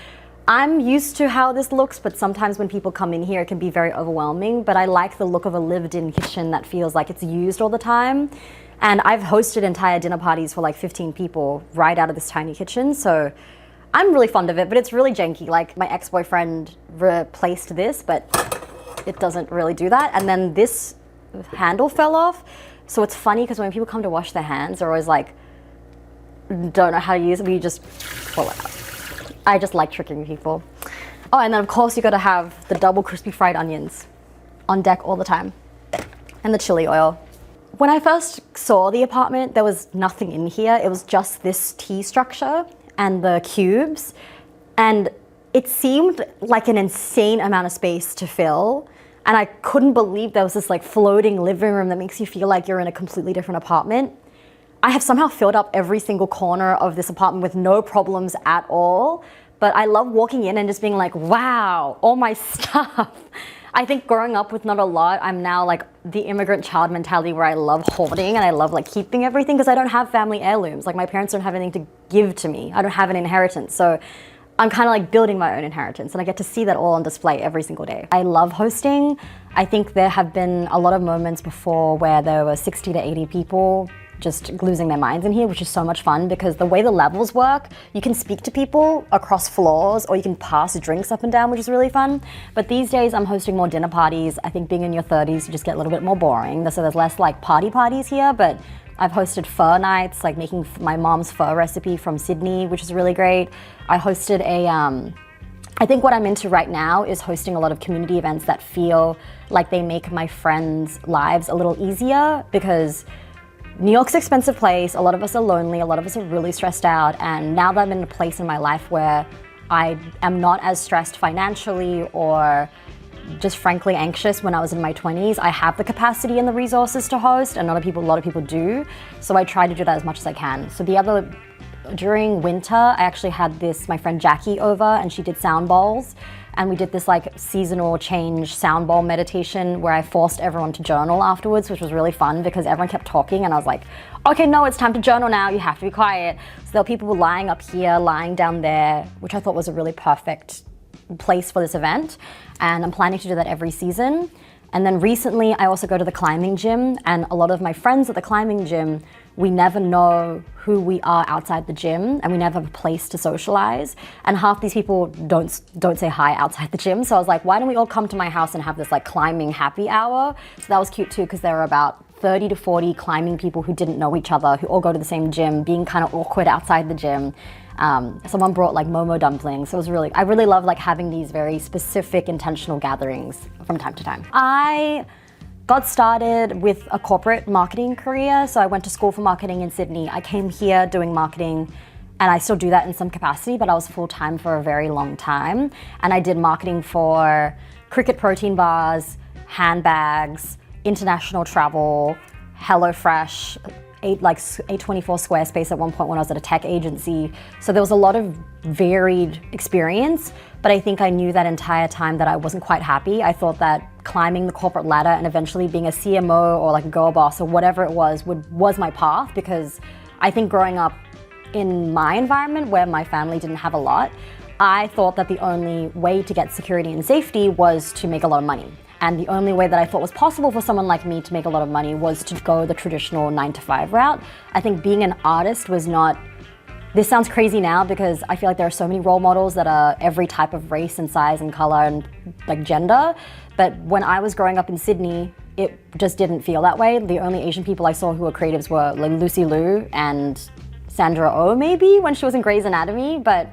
I'm used to how this looks, but sometimes when people come in here, it can be very overwhelming. But I like the look of a lived-in kitchen that feels like it's used all the time. And I've hosted entire dinner parties for like 15 people right out of this tiny kitchen. So I'm really fond of it, but it's really janky. Like my ex-boyfriend replaced this, but it doesn't really do that. And then this handle fell off. So it's funny because when people come to wash their hands, they're always like, don't know how to use it, but you just pull it out. I just like tricking people. Oh, and then of course you got to have the double crispy fried onions on deck all the time, and the chili oil. When I first saw the apartment, there was nothing in here. It was just this T structure and the cubes, and it seemed like an insane amount of space to fill. And I couldn't believe there was this like floating living room that makes you feel like you're in a completely different apartment. I have somehow filled up every single corner of this apartment with no problems at all. But I love walking in and just being like, wow, all my stuff. I think growing up with not a lot, I'm now like the immigrant child mentality where I love hoarding and I love like keeping everything because I don't have family heirlooms. Like my parents don't have anything to give to me. I don't have an inheritance. So I'm kind of like building my own inheritance, and I get to see that all on display every single day. I love hosting. I think there have been a lot of moments before where there were 60 to 80 people just losing their minds in here, which is so much fun because the way the levels work, you can speak to people across floors or you can pass drinks up and down, which is really fun. But these days I'm hosting more dinner parties. I think being in your 30s, you just get a little bit more boring. So there's less like parties here, but I've hosted pho nights, like making my mom's pho recipe from Sydney, which is really great. I hosted I think what I'm into right now is hosting a lot of community events that feel like they make my friends' lives a little easier because New York's an expensive place. A lot of us are lonely. A lot of us are really stressed out. And now that I'm in a place in my life where I am not as stressed financially or just frankly anxious when I was in my 20s, I have the capacity and the resources to host, and a lot of people do. So I try to do that as much as I can. So during winter, I actually had my friend Jackie over, and she did sound bowls. And we did this like seasonal change sound bowl meditation where I forced everyone to journal afterwards, which was really fun because everyone kept talking and I was like, okay, no, it's time to journal now, you have to be quiet. So there were people lying up here, lying down there, which I thought was a really perfect place for this event. And I'm planning to do that every season. And then recently I also go to the climbing gym, and a lot of my friends at the climbing gym, we never know who we are outside the gym, and we never have a place to socialize. And half these people don't say hi outside the gym. So I was like, why don't we all come to my house and have this like climbing happy hour? So that was cute too, because there were about 30 to 40 climbing people who didn't know each other, who all go to the same gym, being kind of awkward outside the gym. Someone brought like momo dumplings. So I really love like having these very specific intentional gatherings from time to time. I got started with a corporate marketing career. So I went to school for marketing in Sydney. I came here doing marketing, and I still do that in some capacity, but I was full-time for a very long time. And I did marketing for Cricket protein bars, handbags, international travel, HelloFresh, A24 Squarespace at one point when I was at a tech agency. So there was a lot of varied experience, but I think I knew that entire time that I wasn't quite happy. I thought that climbing the corporate ladder and eventually being a CMO or like a girl boss or whatever it was my path, because I think growing up in my environment where my family didn't have a lot, I thought that the only way to get security and safety was to make a lot of money. And the only way that I thought was possible for someone like me to make a lot of money was to go the traditional 9-to-5 route. I think being an artist was not, this sounds crazy now because I feel like there are so many role models that are every type of race and size and color and like gender. But when I was growing up in Sydney, it just didn't feel that way. The only Asian people I saw who were creatives were like Lucy Liu and Sandra Oh maybe when she was in Grey's Anatomy. But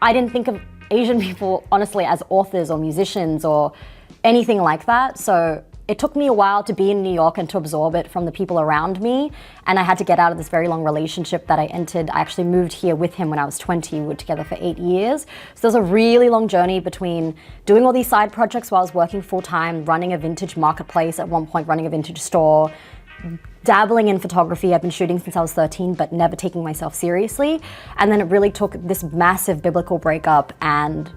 I didn't think of Asian people honestly as authors or musicians or anything like that. So it took me a while to be in New York and to absorb it from the people around me. And I had to get out of this very long relationship that I entered. I actually moved here with him when I was 20. We were together for 8 years. So there's a really long journey between doing all these side projects while I was working full time, running a vintage marketplace at one point, running a vintage store, dabbling in photography. I've been shooting since I was 13, but never taking myself seriously. And then it really took this massive biblical breakup and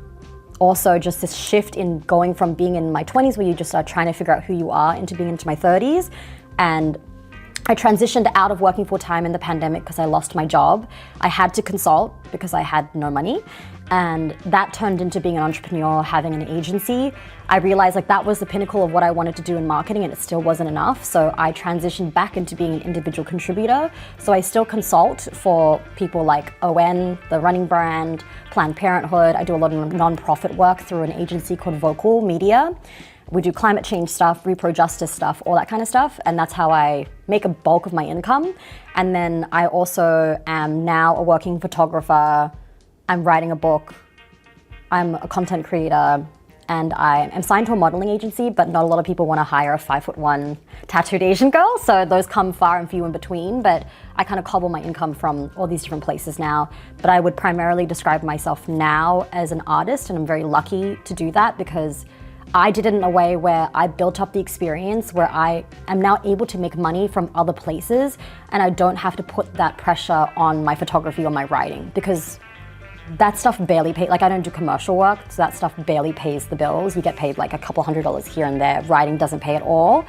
also just this shift in going from being in my 20s where you just start trying to figure out who you are into being into my 30s. And I transitioned out of working full time in the pandemic because I lost my job. I had to consult because I had no money. And that turned into being an entrepreneur, having an agency. I realized like that was the pinnacle of what I wanted to do in marketing, and it still wasn't enough. So I transitioned back into being an individual contributor. So I still consult for people like ON, the running brand, Planned Parenthood. I do a lot of nonprofit work through an agency called Vocal Media. We do climate change stuff, repro justice stuff, all that kind of stuff. And that's how I make a bulk of my income. And then I also am now a working photographer. I'm writing a book. I'm a content creator. And I am signed to a modeling agency, but not a lot of people want to hire a 5'1" tattooed Asian girl. So those come far and few in between, but I kind of cobble my income from all these different places now. But I would primarily describe myself now as an artist, and I'm very lucky to do that because I did it in a way where I built up the experience where I am now able to make money from other places, and I don't have to put that pressure on my photography or my writing because that stuff barely pays. Like, I don't do commercial work, so that stuff barely pays the bills. You get paid like a couple $100s here and there. Writing doesn't pay at all.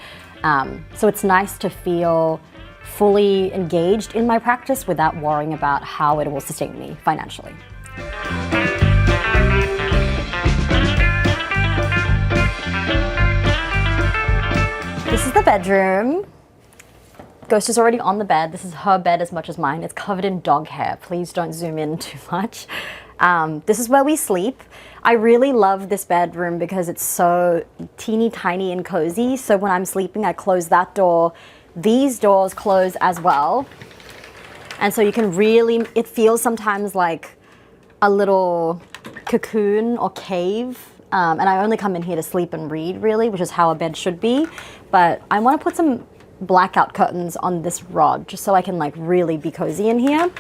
So it's nice to feel fully engaged in my practice without worrying about how it will sustain me financially. This is the bedroom. Ghost is already on the bed. This is her bed as much as mine. It's covered in dog hair. Please don't zoom in too much. This is where we sleep. I really love this bedroom because it's so teeny tiny and cozy. So when I'm sleeping, I close that door. These doors close as well. And so you can really, it feels sometimes like a little cocoon or cave. And I only come in here to sleep and read, really, which is how a bed should be. But I want to put some blackout curtains on this rod just so I can like really be cozy in here.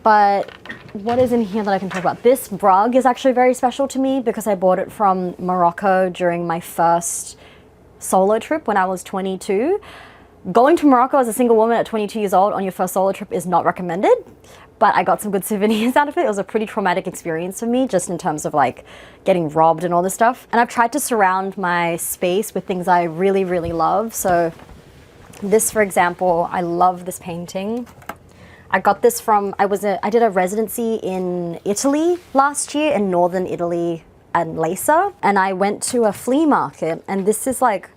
But what is in here that I can talk about? This rug is actually very special to me because I bought it from Morocco during my first solo trip when I was 22. Going to Morocco as a single woman at 22 years old on your first solo trip is not recommended, but I got some good souvenirs out of it. It was a pretty traumatic experience for me, just in terms of like getting robbed and all this stuff. And I've tried to surround my space with things I really, really love. So this, for example, I love this painting. I got this from, I did a residency in Italy last year, in northern Italy and Lesa, and I went to a flea market, and this is like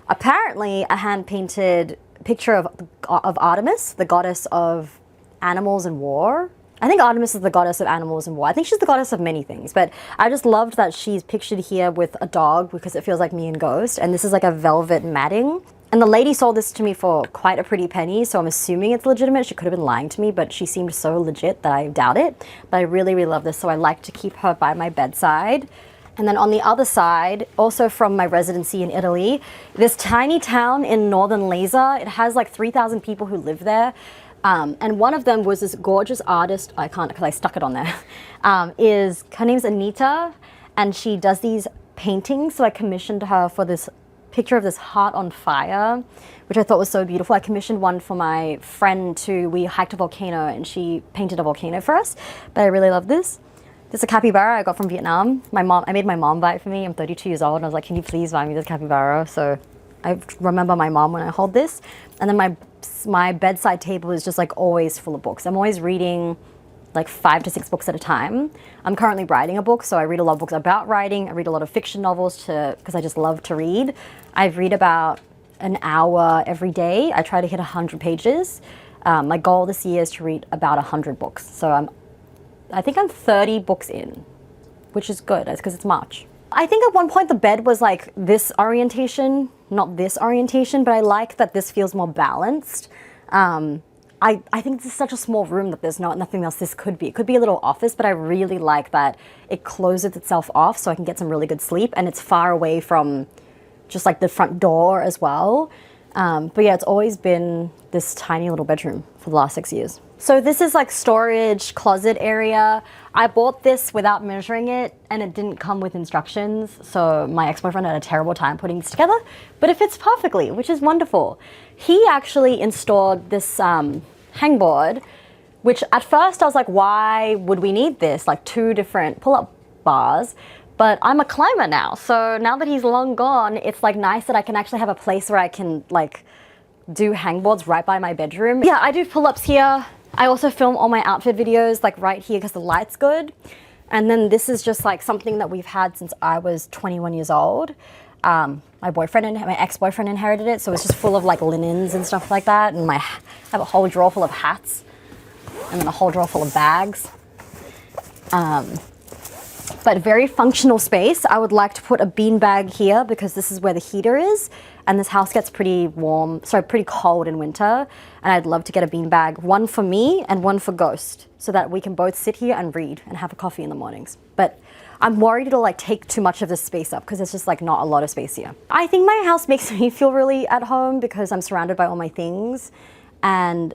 apparently a hand-painted picture of Artemis, the goddess of animals and war. I think Artemis is the goddess of animals and war. I think she's the goddess of many things, but I just loved that she's pictured here with a dog because it feels like me and Ghost, and this is like a velvet matting. And the lady sold this to me for quite a pretty penny, so I'm assuming it's legitimate. She could have been lying to me, but she seemed so legit that I doubt it. But I really, really love this, so I like to keep her by my bedside. And then on the other side, also from my residency in Italy, this tiny town in northern Lesa, it has like 3,000 people who live there. And one of them was this gorgeous artist, I can't because I stuck it on there, her name's Anita, and she does these paintings, so I commissioned her for this picture of this heart on fire, which I thought was so beautiful. I commissioned one for my friend too. We hiked a volcano and she painted a volcano for us, but I really love this. This is a capybara I got from Vietnam. I made my mom buy it for me. I'm 32 years old and I was like, can you please buy me this capybara? So I remember my mom when I hold this. And then my bedside table is just like always full of books. I'm always reading like 5 to 6 books at a time. I'm currently writing a book, so I read a lot of books about writing. I read a lot of fiction novels because I just love to read. I read about an hour every day. I try to hit 100 pages. My goal this year is to read about 100 books. So I think I'm 30 books in, which is good because it's March. I think at one point the bed was like this orientation, not this orientation, but I like that this feels more balanced. I think this is such a small room that there's nothing else this could be. It could be a little office, but I really like that it closes itself off so I can get some really good sleep, and it's far away from just like the front door as well. But yeah, it's always been this tiny little bedroom for the last 6 years. So this is like storage closet area. I bought this without measuring it and it didn't come with instructions. So my ex-boyfriend had a terrible time putting this together, but it fits perfectly, which is wonderful. He actually installed this hangboard, which at first I was like, why would we need this? Like 2 different pull-up bars. But I'm a climber now, so now that he's long gone, it's like nice that I can actually have a place where I can like do hangboards right by my bedroom. Yeah, I do pull-ups here. I also film all my outfit videos like right here because the light's good. And then this is just like something that we've had since I was 21 years old. My ex-boyfriend inherited it, so it's just full of like linens and stuff like that. And I have a whole drawer full of hats and then a whole drawer full of bags. but very functional space. I would like to put a beanbag here because this is where the heater is, and this house gets pretty pretty cold in winter, and I'd love to get a beanbag, one for me and one for Ghost, so that we can both sit here and read and have a coffee in the mornings. But I'm worried it'll like take too much of this space up because there's just like not a lot of space here. I think my house makes me feel really at home because I'm surrounded by all my things, and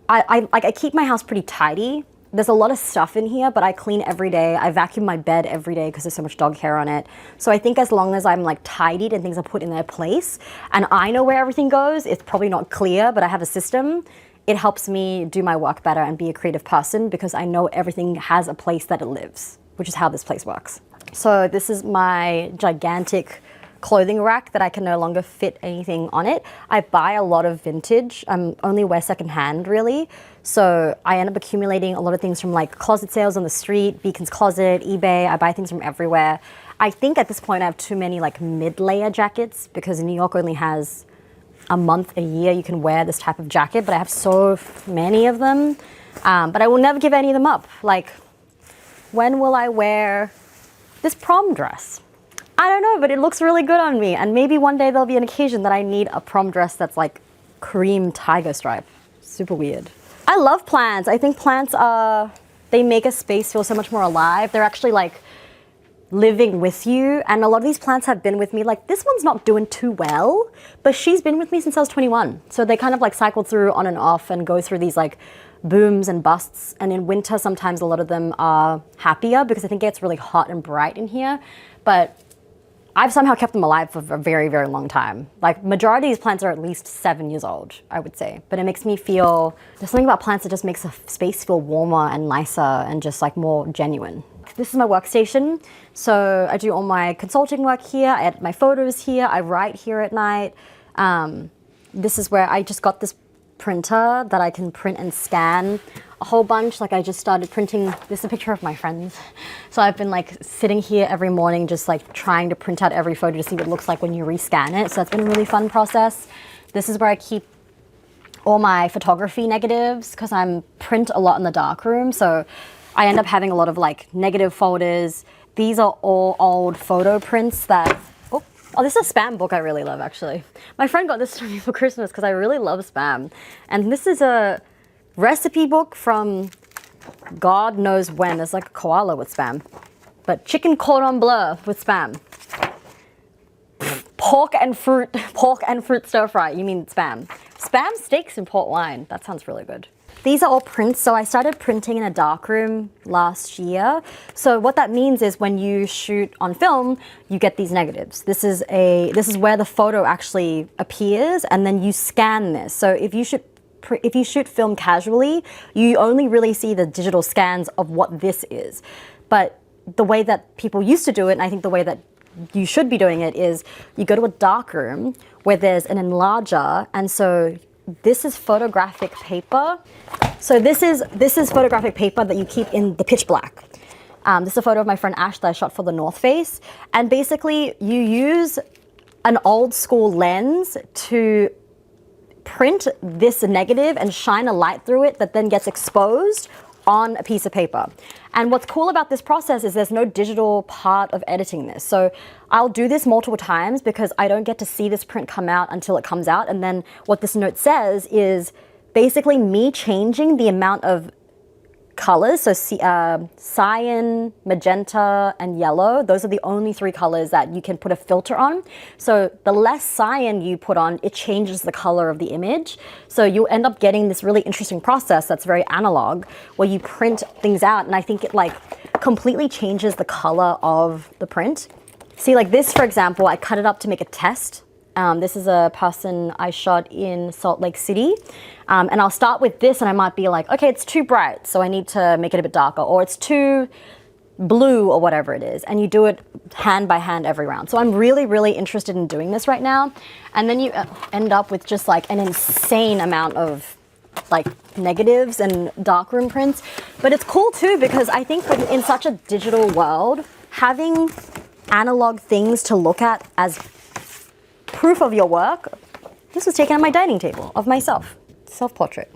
I keep my house pretty tidy. There's a lot of stuff in here, but I clean every day. I vacuum my bed every day because there's so much dog hair on it. So I think as long as I'm like tidied and things are put in their place and I know where everything goes, it's probably not clear, but I have a system. It helps me do my work better and be a creative person because I know everything has a place that it lives, which is how this place works. So this is my gigantic clothing rack that I can no longer fit anything on it. I buy a lot of vintage. I only wear secondhand really. So I end up accumulating a lot of things from like closet sales on the street, Beacon's Closet, eBay. I buy things from everywhere. I think at this point I have too many like mid-layer jackets because New York only has a month a year you can wear this type of jacket, but I have so many of them. But I will never give any of them up. Like, when will I wear this prom dress? I don't know, but it looks really good on me. And maybe one day there'll be an occasion that I need a prom dress that's like cream tiger stripe. Super weird. I love plants. I think plants they make a space feel so much more alive. They're actually like living with you. And a lot of these plants have been with me. Like this one's not doing too well, but she's been with me since I was 21. So they kind of like cycle through on and off and go through these like booms and busts. And in winter, sometimes a lot of them are happier because I think it gets really hot and bright in here. But I've somehow kept them alive for a very, very long time. Like majority of these plants are at least 7 years old, I would say. But it makes me feel, there's something about plants that just makes a space feel warmer and nicer and just like more genuine. This is my workstation. So I do all my consulting work here. I edit my photos here. I write here at night. This is where I just got this printer that I can print and scan a whole bunch. Like I just started printing, this is a picture of my friends. So I've been like sitting here every morning just like trying to print out every photo to see what it looks like when you rescan it. So that's been a really fun process. This is where I keep all my photography negatives because I'm print a lot in the darkroom. So I end up having a lot of like negative folders. These are all old photo prints that, oh, this is a Spam book I really love actually. My friend got this to me for Christmas because I really love Spam. And this is a recipe book from God knows when. There's like a koala with Spam. But chicken cordon bleu with Spam. Pork and fruit stir fry. You mean Spam. Spam steaks and port wine. That sounds really good. These are all prints. So I started printing in a darkroom last year. So what that means is when you shoot on film, you get these negatives. This is where the photo actually appears, and then you scan this. So if you shoot film casually, you only really see the digital scans of what this is. But the way that people used to do it, and I think the way that you should be doing it, is you go to a darkroom where there's an enlarger, and so this is photographic paper. So this is photographic paper that you keep in the pitch black. This is a photo of my friend Ash that I shot for the North Face. And basically you use an old school lens to print this negative and shine a light through it that then gets exposed on a piece of paper. And what's cool about this process is there's no digital part of editing this. So I'll do this multiple times because I don't get to see this print come out until it comes out. And then what this note says is basically me changing the amount of colors. So cyan, magenta, and yellow. Those are the only 3 colors that you can put a filter on. So the less cyan you put on, it changes the color of the image. So you end up getting this really interesting process that's very analog, where you print things out, and I think it like completely changes the color of the print. See, like this, for example, I cut it up to make a test. This is a person I shot in Salt Lake City. And I'll start with this and I might be like, okay, it's too bright, so I need to make it a bit darker, or it's too blue or whatever it is. And you do it hand by hand every round. So I'm really, really interested in doing this right now. And then you end up with just like an insane amount of like negatives and darkroom prints. But it's cool too, because I think in such a digital world, having analog things to look at as proof of your work. This was taken on my dining table of myself, self-portrait.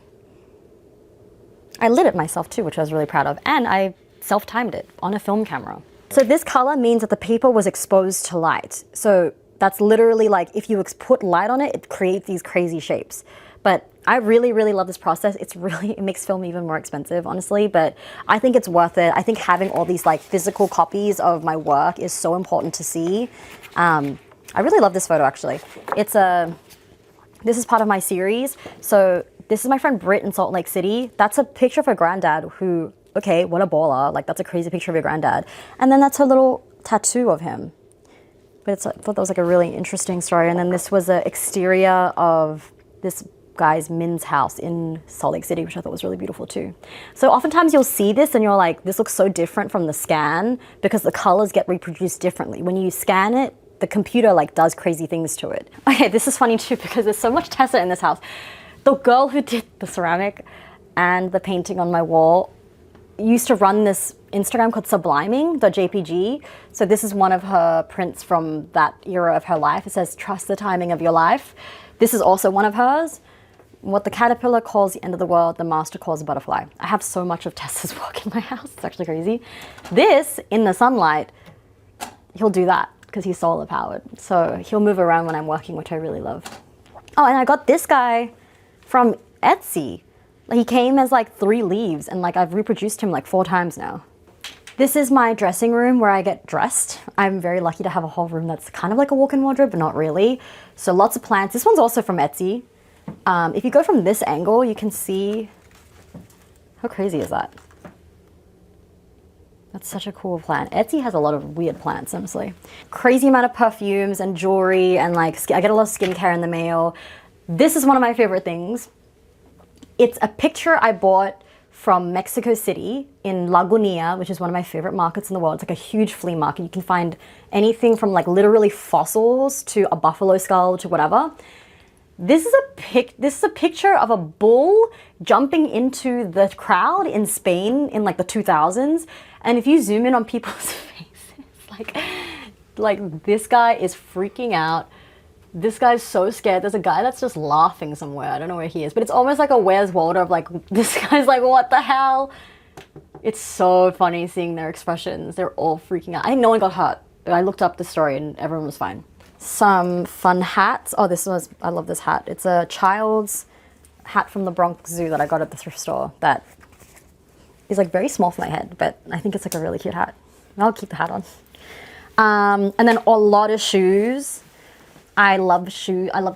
I lit it myself too, which I was really proud of, and I self-timed it on a film camera. So this color means that the paper was exposed to light. So that's literally like if you put light on it, it creates these crazy shapes. But I really, really love this process. It makes film even more expensive, honestly, but I think it's worth it. I think having all these like physical copies of my work is so important to see. I really love this photo, actually. This is part of my series. So this is my friend Britt in Salt Lake City. That's a picture of her granddad who, okay, what a baller. Like, that's a crazy picture of your granddad. And then that's her little tattoo of him. But I thought that was like a really interesting story. And then this was an exterior of this guy's Min's house in Salt Lake City, which I thought was really beautiful too. So oftentimes you'll see this and you're like, this looks so different from the scan because the colors get reproduced differently. When you scan it, the computer like does crazy things to it. Okay, this is funny too because there's so much Tessa in this house. The girl who did the ceramic and the painting on my wall used to run this Instagram called subliming.jpg. So this is one of her prints from that era of her life. It says, trust the timing of your life. This is also one of hers. What the caterpillar calls the end of the world, the master calls a butterfly. I have so much of Tessa's work in my house. It's actually crazy. This, in the sunlight, he'll do that because he's solar powered. So he'll move around when I'm working, which I really love. Oh, and I got this guy from Etsy. He came as like 3 leaves and like I've reproduced him like 4 times now. This is my dressing room where I get dressed. I'm very lucky to have a whole room that's kind of like a walk-in wardrobe, but not really. So lots of plants. This one's also from Etsy. If you go from this angle, you can see, how crazy is that? That's such a cool plant. Etsy has a lot of weird plants, honestly. Crazy amount of perfumes and jewelry and like, I get a lot of skincare in the mail. This is one of my favorite things. It's a picture I bought from Mexico City in Lagunilla, which is one of my favorite markets in the world. It's like a huge flea market. You can find anything from like literally fossils to a buffalo skull to whatever. This is a picture of a bull jumping into the crowd in Spain in like the 2000s. And if you zoom in on people's faces, like this guy is freaking out. This guy's so scared. There's a guy that's just laughing somewhere. I don't know where he is, but it's almost like a Where's Waldo of like, this guy's like, what the hell? It's so funny seeing their expressions. They're all freaking out. I think no one got hurt. I looked up the story and everyone was fine. Some fun hats. Oh, I love this hat. It's a child's hat from the Bronx Zoo that I got at the thrift store that is like very small for my head, but I think it's like a really cute hat. I'll keep the hat on. And then a lot of shoes. I love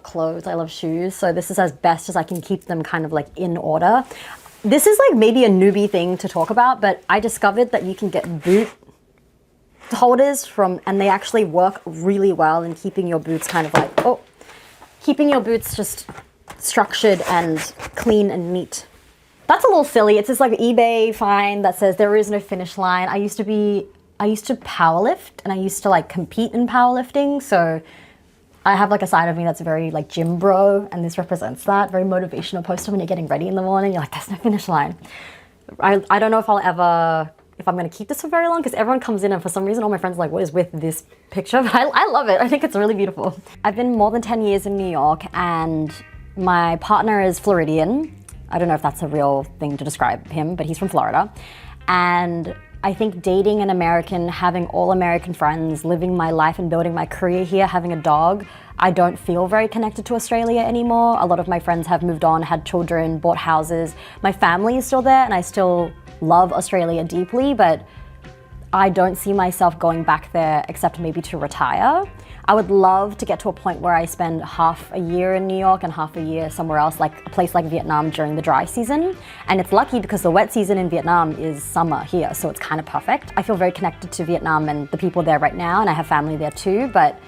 clothes, I love shoes. So this is as best as I can keep them kind of like in order. This is like maybe a newbie thing to talk about, but I discovered that you can get boot holders and they actually work really well in keeping your boots kind of like, keeping your boots just structured and clean and neat. That's a little silly. It's just like eBay find that says there is no finish line. I used to powerlift and I used to like compete in powerlifting. So I have like a side of me that's very like gym bro, and this represents that. Very motivational poster when you're getting ready in the morning. You're like, there's no finish line. I don't know if I'm going to keep this for very long because everyone comes in and for some reason all my friends are like, what is with this picture? But I love it. I think it's really beautiful. I've been more than 10 years in New York and my partner is Floridian. I don't know if that's a real thing to describe him, but he's from Florida. And I think dating an American, having all American friends, living my life and building my career here, having a dog, I don't feel very connected to Australia anymore. A lot of my friends have moved on, had children, bought houses. My family is still there and I still love Australia deeply, but I don't see myself going back there except maybe to retire. I would love to get to a point where I spend half a year in New York and half a year somewhere else, like a place like Vietnam during the dry season. And it's lucky because the wet season in Vietnam is summer here, so it's kind of perfect. I feel very connected to Vietnam and the people there right now, and I have family there too, but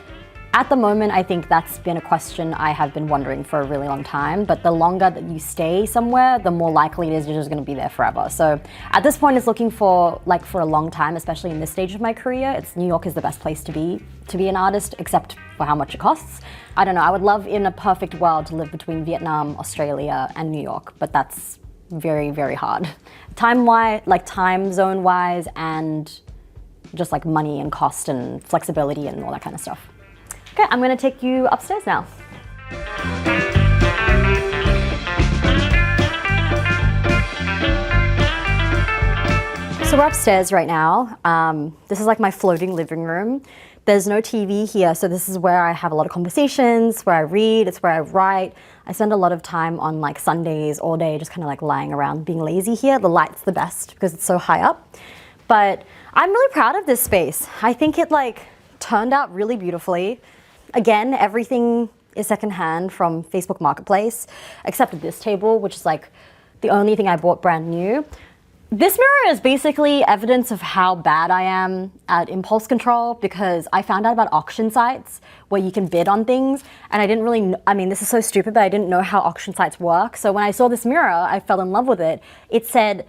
at the moment, I think that's been a question I have been wondering for a really long time, but the longer that you stay somewhere, the more likely it is you're just gonna be there forever. So at this point, it's looking for a long time, especially in this stage of my career. New York is the best place to be an artist, except for how much it costs. I don't know, I would love in a perfect world to live between Vietnam, Australia, and New York, but that's very, very hard. Time zone wise, and just like money and cost and flexibility and all that kind of stuff. Okay, I'm gonna take you upstairs now. So we're upstairs right now. This is like my floating living room. There's no TV here, so this is where I have a lot of conversations, where I read, it's where I write. I spend a lot of time on like Sundays all day just kind of like lying around being lazy here. The light's the best because it's so high up. But I'm really proud of this space. I think it like turned out really beautifully. Again, everything is secondhand from Facebook Marketplace, except this table, which is like the only thing I bought brand new. This mirror is basically evidence of how bad I am at impulse control because I found out about auction sites where you can bid on things and I didn't really, I mean, this is so stupid, but I didn't know how auction sites work. So when I saw this mirror, I fell in love with it. It said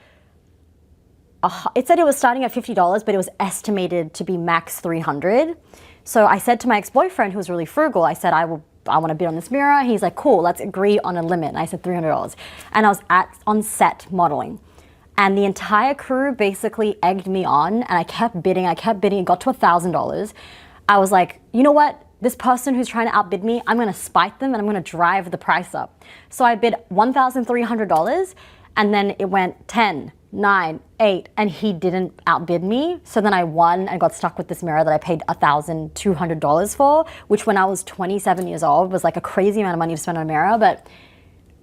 it was starting at $50, but it was estimated to be max $300. So I said to my ex-boyfriend, who was really frugal, I said, I want to bid on this mirror. He's like, cool, let's agree on a limit. And I said $300. And I was on set modeling. And the entire crew basically egged me on and I kept bidding, it got to $1,000. I was like, you know what? This person who's trying to outbid me, I'm gonna spite them and I'm gonna drive the price up. So I bid $1,300 and then it went 10, 9, 8, and he didn't outbid me. So then I won and got stuck with this mirror that I paid $1,200 for, which when I was 27 years old was like a crazy amount of money to spend on a mirror. But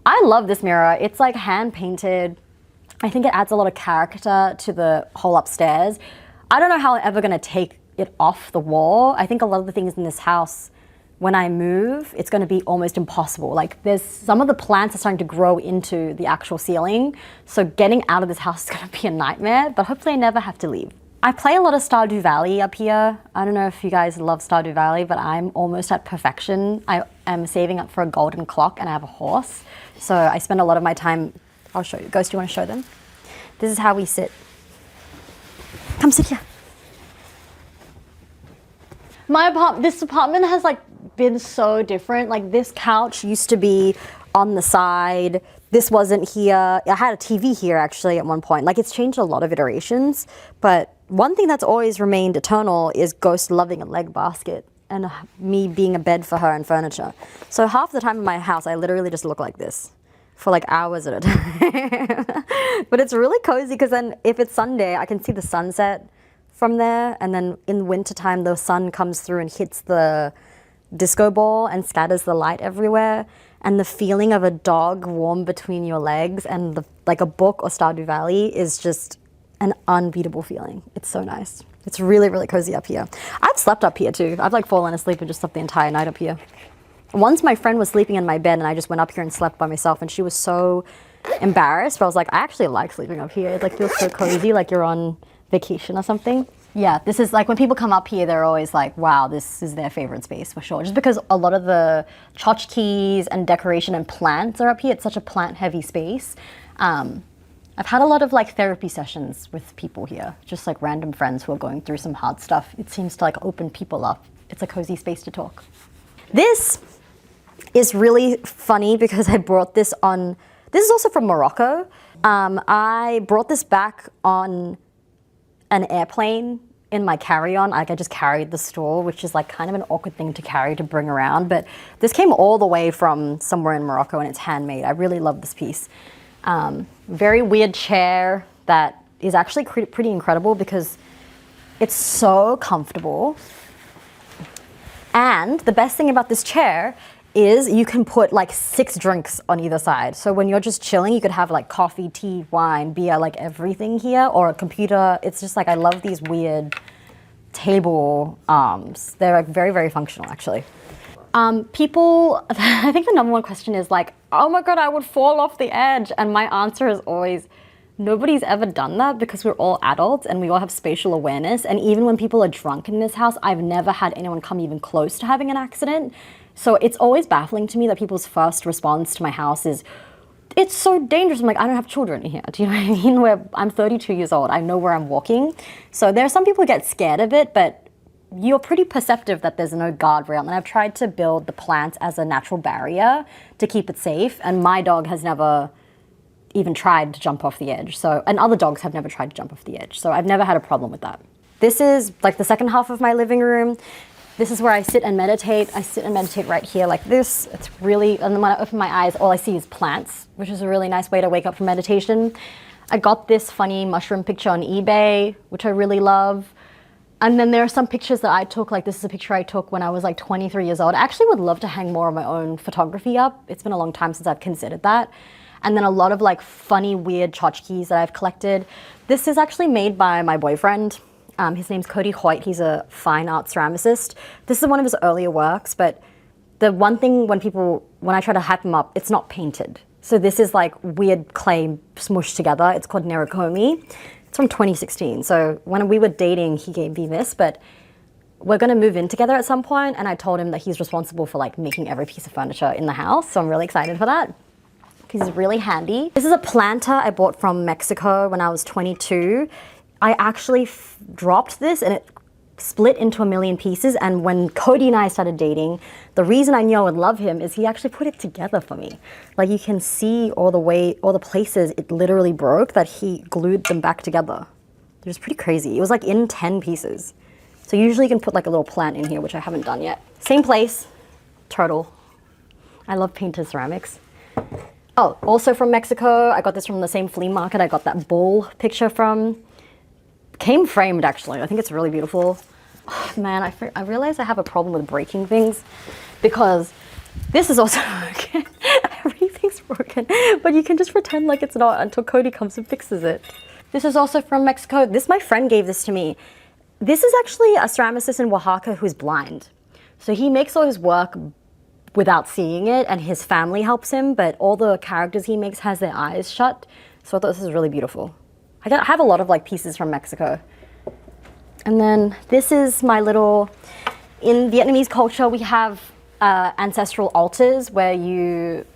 I love this mirror. It's like hand painted. I think it adds a lot of character to the whole upstairs. I don't know how I'm ever gonna take it off the wall. I think a lot of the things in this house, when I move, it's gonna be almost impossible. Like there's some of the plants are starting to grow into the actual ceiling. So getting out of this house is gonna be a nightmare, but hopefully I never have to leave. I play a lot of Stardew Valley up here. I don't know if you guys love Stardew Valley, but I'm almost at perfection. I am saving up for a golden clock and I have a horse. So I spend a lot of my time. I'll show you. Ghost, do you want to show them? This is how we sit. Come sit here. This apartment has like been so different. Like this couch used to be on the side. This wasn't here. I had a TV here actually at one point. Like it's changed a lot of iterations. But one thing that's always remained eternal is Ghost loving a leg basket and me being a bed for her and furniture. So half the time in my house, I literally just look like this for like hours at a time. But it's really cozy because then if it's Sunday, I can see the sunset from there. And then in wintertime, the sun comes through and hits the disco ball and scatters the light everywhere. And the feeling of a dog warm between your legs and like a book or Stardew Valley is just an unbeatable feeling. It's so nice. It's really, really cozy up here. I've slept up here too. I've like fallen asleep and just slept the entire night up here. Once my friend was sleeping in my bed and I just went up here and slept by myself and she was so embarrassed, but I was like, I actually like sleeping up here. It like feels so cozy, like you're on vacation or something. Yeah, this is like when people come up here, they're always like, wow, this is their favorite space for sure. Just because a lot of the tchotchkes and decoration and plants are up here. It's such a plant heavy space. I've had a lot of like therapy sessions with people here, just like random friends who are going through some hard stuff. It seems to like open people up. It's a cozy space to talk. This is really funny because I brought this on, this is also from Morocco. I brought this back on an airplane in my carry-on. Like I just carried the stool, which is like kind of an awkward thing to carry to bring around. But this came all the way from somewhere in Morocco and it's handmade. I really love this piece. Very weird chair that is actually pretty incredible because it's so comfortable. And the best thing about this chair is you can put like 6 drinks on either side. So when you're just chilling, you could have like coffee, tea, wine, beer, like everything here, or a computer. It's just like, I love these weird table arms. They're like very, very functional actually. People, I think the number one question is like, oh my God, I would fall off the edge. And my answer is always, nobody's ever done that because we're all adults and we all have spatial awareness. And even when people are drunk in this house, I've never had anyone come even close to having an accident. So it's always baffling to me that people's first response to my house is, it's so dangerous. I'm like, I don't have children here. Do you know what I mean? I'm 32 years old. I know where I'm walking. So there are some people who get scared of it, but you're pretty perceptive that there's no guardrail. And I've tried to build the plants as a natural barrier to keep it safe. And my dog has never even tried to jump off the edge. So, and other dogs have never tried to jump off the edge. So I've never had a problem with that. This is like the second half of my living room. This is where I sit and meditate. I sit and meditate right here like this. It's really, and then when I open my eyes, all I see is plants, which is a really nice way to wake up from meditation. I got this funny mushroom picture on eBay, which I really love. And then there are some pictures that I took, like this is a picture I took when I was like 23 years old. I actually would love to hang more of my own photography up. It's been a long time since I've considered that. And then a lot of like funny, weird tchotchkes that I've collected. This is actually made by my boyfriend. His name's Cody Hoyt. He's a fine art ceramicist. This is one of his earlier works, but the one thing when I try to hype him up, it's not painted. So this is like weird clay smushed together. It's called Nerikomi. It's from 2016. So when we were dating, he gave me this, but we're gonna move in together at some point, and I told him that he's responsible for like making every piece of furniture in the house. So I'm really excited for that. He's really handy. This is a planter I bought from Mexico when I was 22. I actually dropped this and it split into a million pieces, and when Cody and I started dating, the reason I knew I would love him is he actually put it together for me. Like you can see all the places it literally broke that he glued them back together. It was pretty crazy. It was like in 10 pieces. So usually you can put like a little plant in here, which I haven't done yet. Same place, turtle. I love painted ceramics. Oh, also from Mexico, I got this from the same flea market I got that bull picture from. Came framed actually, I think it's really beautiful. Oh, man, I realize I have a problem with breaking things because this is also broken. Everything's broken, but you can just pretend like it's not until Cody comes and fixes it. This is also from Mexico. My friend gave this to me. This is actually a ceramicist in Oaxaca who's blind. So he makes all his work without seeing it, and his family helps him, but all the characters he makes has their eyes shut. So I thought this is really beautiful. I have a lot of like pieces from Mexico. And then this is my little, in Vietnamese culture, we have ancestral altars where you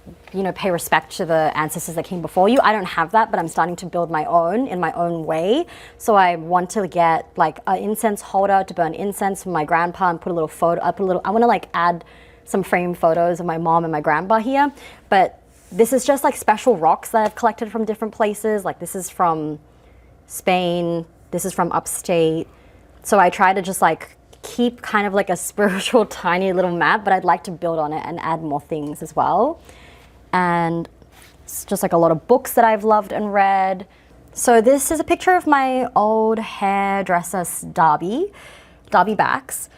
pay respect to the ancestors that came before you. I don't have that, but I'm starting to build my own in my own way. So I want to get like an incense holder to burn incense for my grandpa and put a little photo, I want to like add some framed photos of my mom and my grandpa here. But this is just like special rocks that I've collected from different places. Like this is from Spain, this is from upstate. So I try to just like keep kind of like a spiritual tiny little map, but I'd like to build on it and add more things as well. And it's just like a lot of books that I've loved and read. So this is a picture of my old hairdresser, Darby Bax.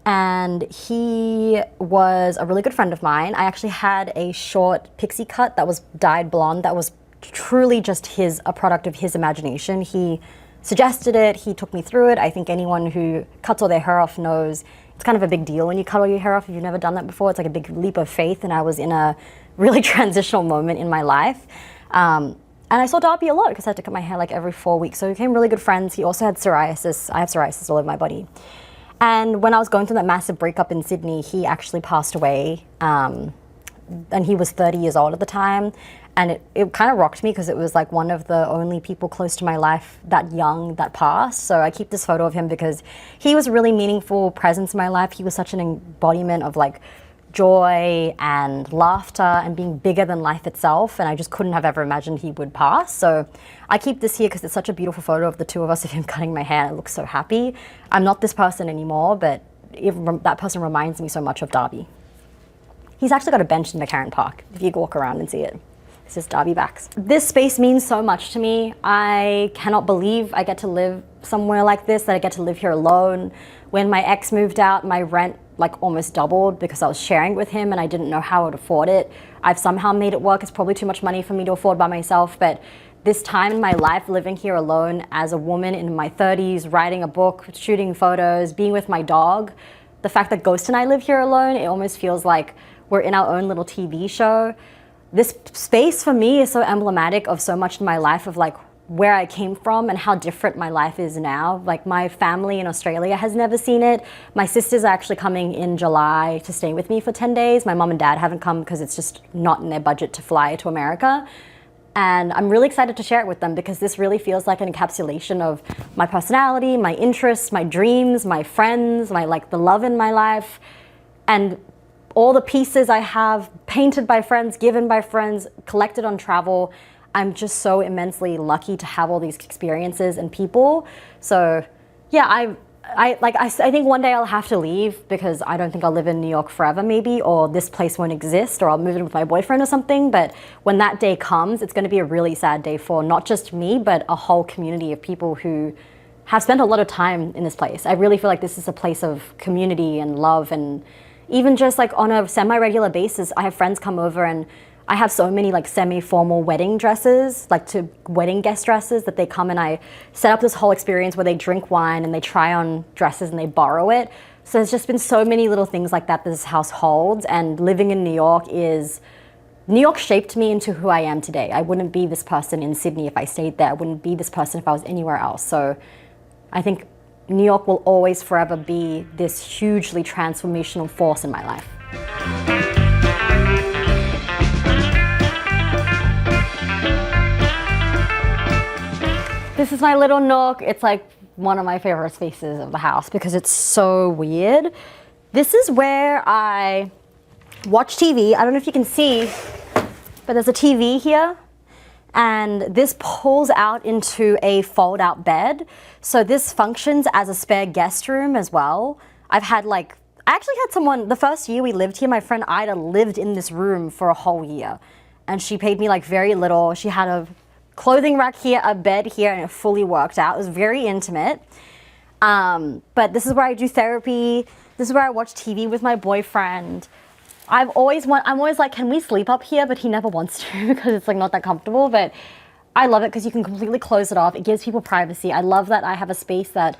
And he was a really good friend of mine. I actually had a short pixie cut that was dyed blonde that was truly just a product of his imagination. He suggested it, he took me through it. I think anyone who cuts all their hair off knows it's kind of a big deal when you cut all your hair off if you've never done that before. It's like a big leap of faith, and I was in a really transitional moment in my life. And I saw Darby a lot because I had to cut my hair like every 4 weeks. So we became really good friends. He also had psoriasis. I have psoriasis all over my body. And when I was going through that massive breakup in Sydney, he actually passed away. And he was 30 years old at the time. And it kind of rocked me because it was like one of the only people close to my life that young that passed. So I keep this photo of him because he was a really meaningful presence in my life. He was such an embodiment of like joy and laughter and being bigger than life itself. And I just couldn't have ever imagined he would pass. So I keep this here because it's such a beautiful photo of the two of us, of him cutting my hair. It looks so happy. I'm not this person anymore, but that person reminds me so much of Darby. He's actually got a bench in McCarran Park, if you walk around and see it. This is Darby Bax. This space means so much to me. I cannot believe I get to live somewhere like this, that I get to live here alone. When my ex moved out, my rent like almost doubled because I was sharing with him and I didn't know how I would afford it. I've somehow made it work. It's probably too much money for me to afford by myself, but this time in my life, living here alone as a woman in my 30s, writing a book, shooting photos, being with my dog, the fact that Ghost and I live here alone, it almost feels like we're in our own little TV show. This space for me is so emblematic of so much in my life, of like where I came from and how different my life is now. Like my family in Australia has never seen it. My sisters are actually coming in July to stay with me for 10 days. My mom and dad haven't come because it's just not in their budget to fly to America. And I'm really excited to share it with them because this really feels like an encapsulation of my personality, my interests, my dreams, my friends, the love in my life. And all the pieces I have painted by friends, given by friends, collected on travel. I'm just so immensely lucky to have all these experiences and people. So yeah, I think one day I'll have to leave because I don't think I'll live in New York forever maybe, or this place won't exist, or I'll move in with my boyfriend or something. But when that day comes, it's going to be a really sad day for not just me, but a whole community of people who have spent a lot of time in this place. I really feel like this is a place of community and love, and even just like on a semi-regular basis, I have friends come over and I have so many like semi-formal wedding dresses, like to wedding guest dresses, that they come and I set up this whole experience where they drink wine and they try on dresses and they borrow it. So there's just been so many little things like that this house holds, and living in New York shaped me into who I am today. I wouldn't be this person in Sydney if I stayed there. I wouldn't be this person if I was anywhere else. So I think New York will always forever be this hugely transformational force in my life. This is my little nook. It's like one of my favorite spaces of the house because it's so weird. This is where I watch TV. I don't know if you can see, but there's a TV here. And this pulls out into a fold-out bed. So this functions as a spare guest room as well. I actually had someone, the first year we lived here, my friend Ida lived in this room for a whole year. And she paid me like very little. She had a clothing rack here, a bed here, and it fully worked out. It was very intimate. But this is where I do therapy. This is where I watch TV with my boyfriend. I'm always like, can we sleep up here? But he never wants to because it's like not that comfortable. But I love it because you can completely close it off. It gives people privacy. I love that I have a space that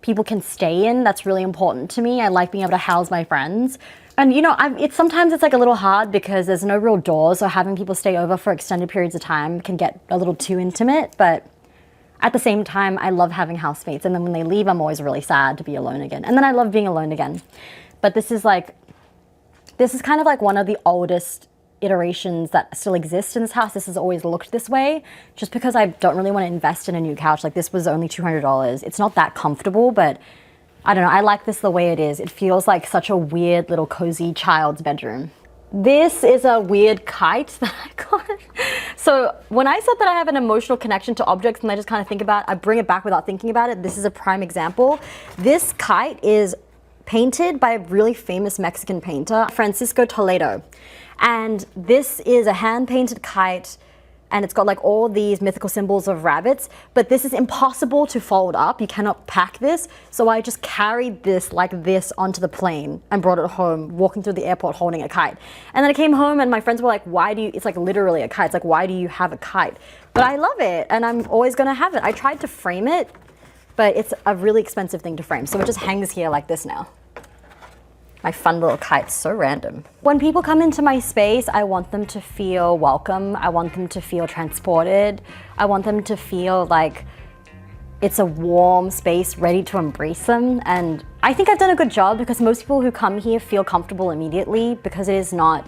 people can stay in. That's really important to me. I like being able to house my friends. And you know, sometimes it's like a little hard because there's no real doors, so having people stay over for extended periods of time can get a little too intimate. But at the same time, I love having housemates. And then when they leave, I'm always really sad to be alone again. And then I love being alone again. But this is kind of like one of the oldest iterations that still exist in this house. This has always looked this way, just because I don't really want to invest in a new couch. Like this was only $200. It's not that comfortable, but I don't know. I like this the way it is. It feels like such a weird little cozy child's bedroom. This is a weird kite that I got. So when I said that I have an emotional connection to objects and I just kind of think about it, I bring it back without thinking about it. This is a prime example. This kite is painted by a really famous Mexican painter, Francisco Toledo. And this is a hand-painted kite, and it's got like all these mythical symbols of rabbits, but this is impossible to fold up. You cannot pack this. So I just carried this like this onto the plane and brought it home, walking through the airport holding a kite. And then I came home and my friends were like, it's like literally a kite. It's like, why do you have a kite? But I love it and I'm always gonna have it. I tried to frame it, but it's a really expensive thing to frame. So it just hangs here like this now. My fun little kite's so random. When people come into my space, I want them to feel welcome. I want them to feel transported. I want them to feel like it's a warm space ready to embrace them. And I think I've done a good job because most people who come here feel comfortable immediately because it is not,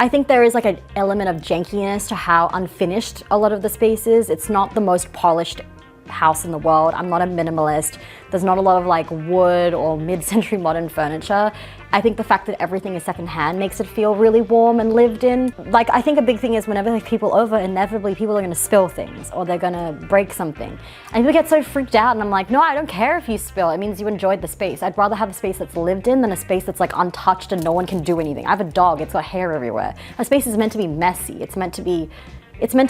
I think there is like an element of jankiness to how unfinished a lot of the space is. It's not the most polished house in the world. I'm not a minimalist. There's not a lot of like wood or mid-century modern furniture. I think the fact that everything is secondhand makes it feel really warm and lived in. Like I think a big thing is whenever like people over, inevitably people are gonna spill things or they're gonna break something. And people get so freaked out and I'm like, no, I don't care if you spill. It means you enjoyed the space. I'd rather have a space that's lived in than a space that's like untouched and no one can do anything. I have a dog, it's got hair everywhere. A space is meant to be messy. It's meant to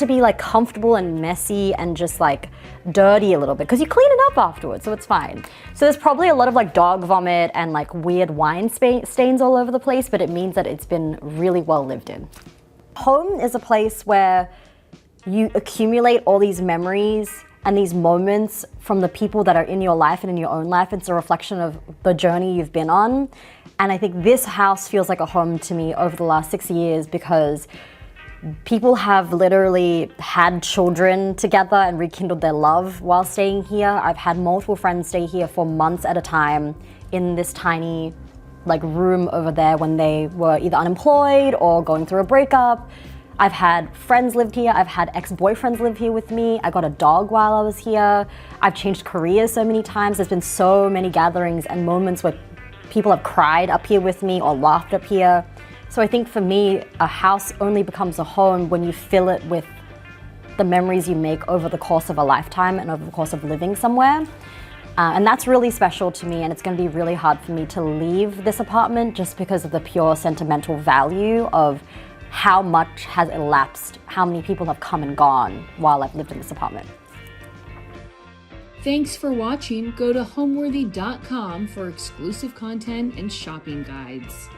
be like comfortable and messy and just like dirty a little bit because you clean it up afterwards, so it's fine. So there's probably a lot of like dog vomit and like weird wine stains all over the place, but it means that it's been really well lived in. Home is a place where you accumulate all these memories and these moments from the people that are in your life and in your own life. It's a reflection of the journey you've been on. And I think this house feels like a home to me over the last 6 years because people have literally had children together and rekindled their love while staying here. I've had multiple friends stay here for months at a time in this tiny like room over there when they were either unemployed or going through a breakup. I've had friends live here. I've had ex-boyfriends live here with me. I got a dog while I was here. I've changed careers so many times. There's been so many gatherings and moments where people have cried up here with me or laughed up here. So I think for me, a house only becomes a home when you fill it with the memories you make over the course of a lifetime and over the course of living somewhere. And that's really special to me, and it's going to be really hard for me to leave this apartment just because of the pure sentimental value of how much has elapsed, how many people have come and gone while I've lived in this apartment. Thanks for watching. Go to homeworthy.com for exclusive content and shopping guides.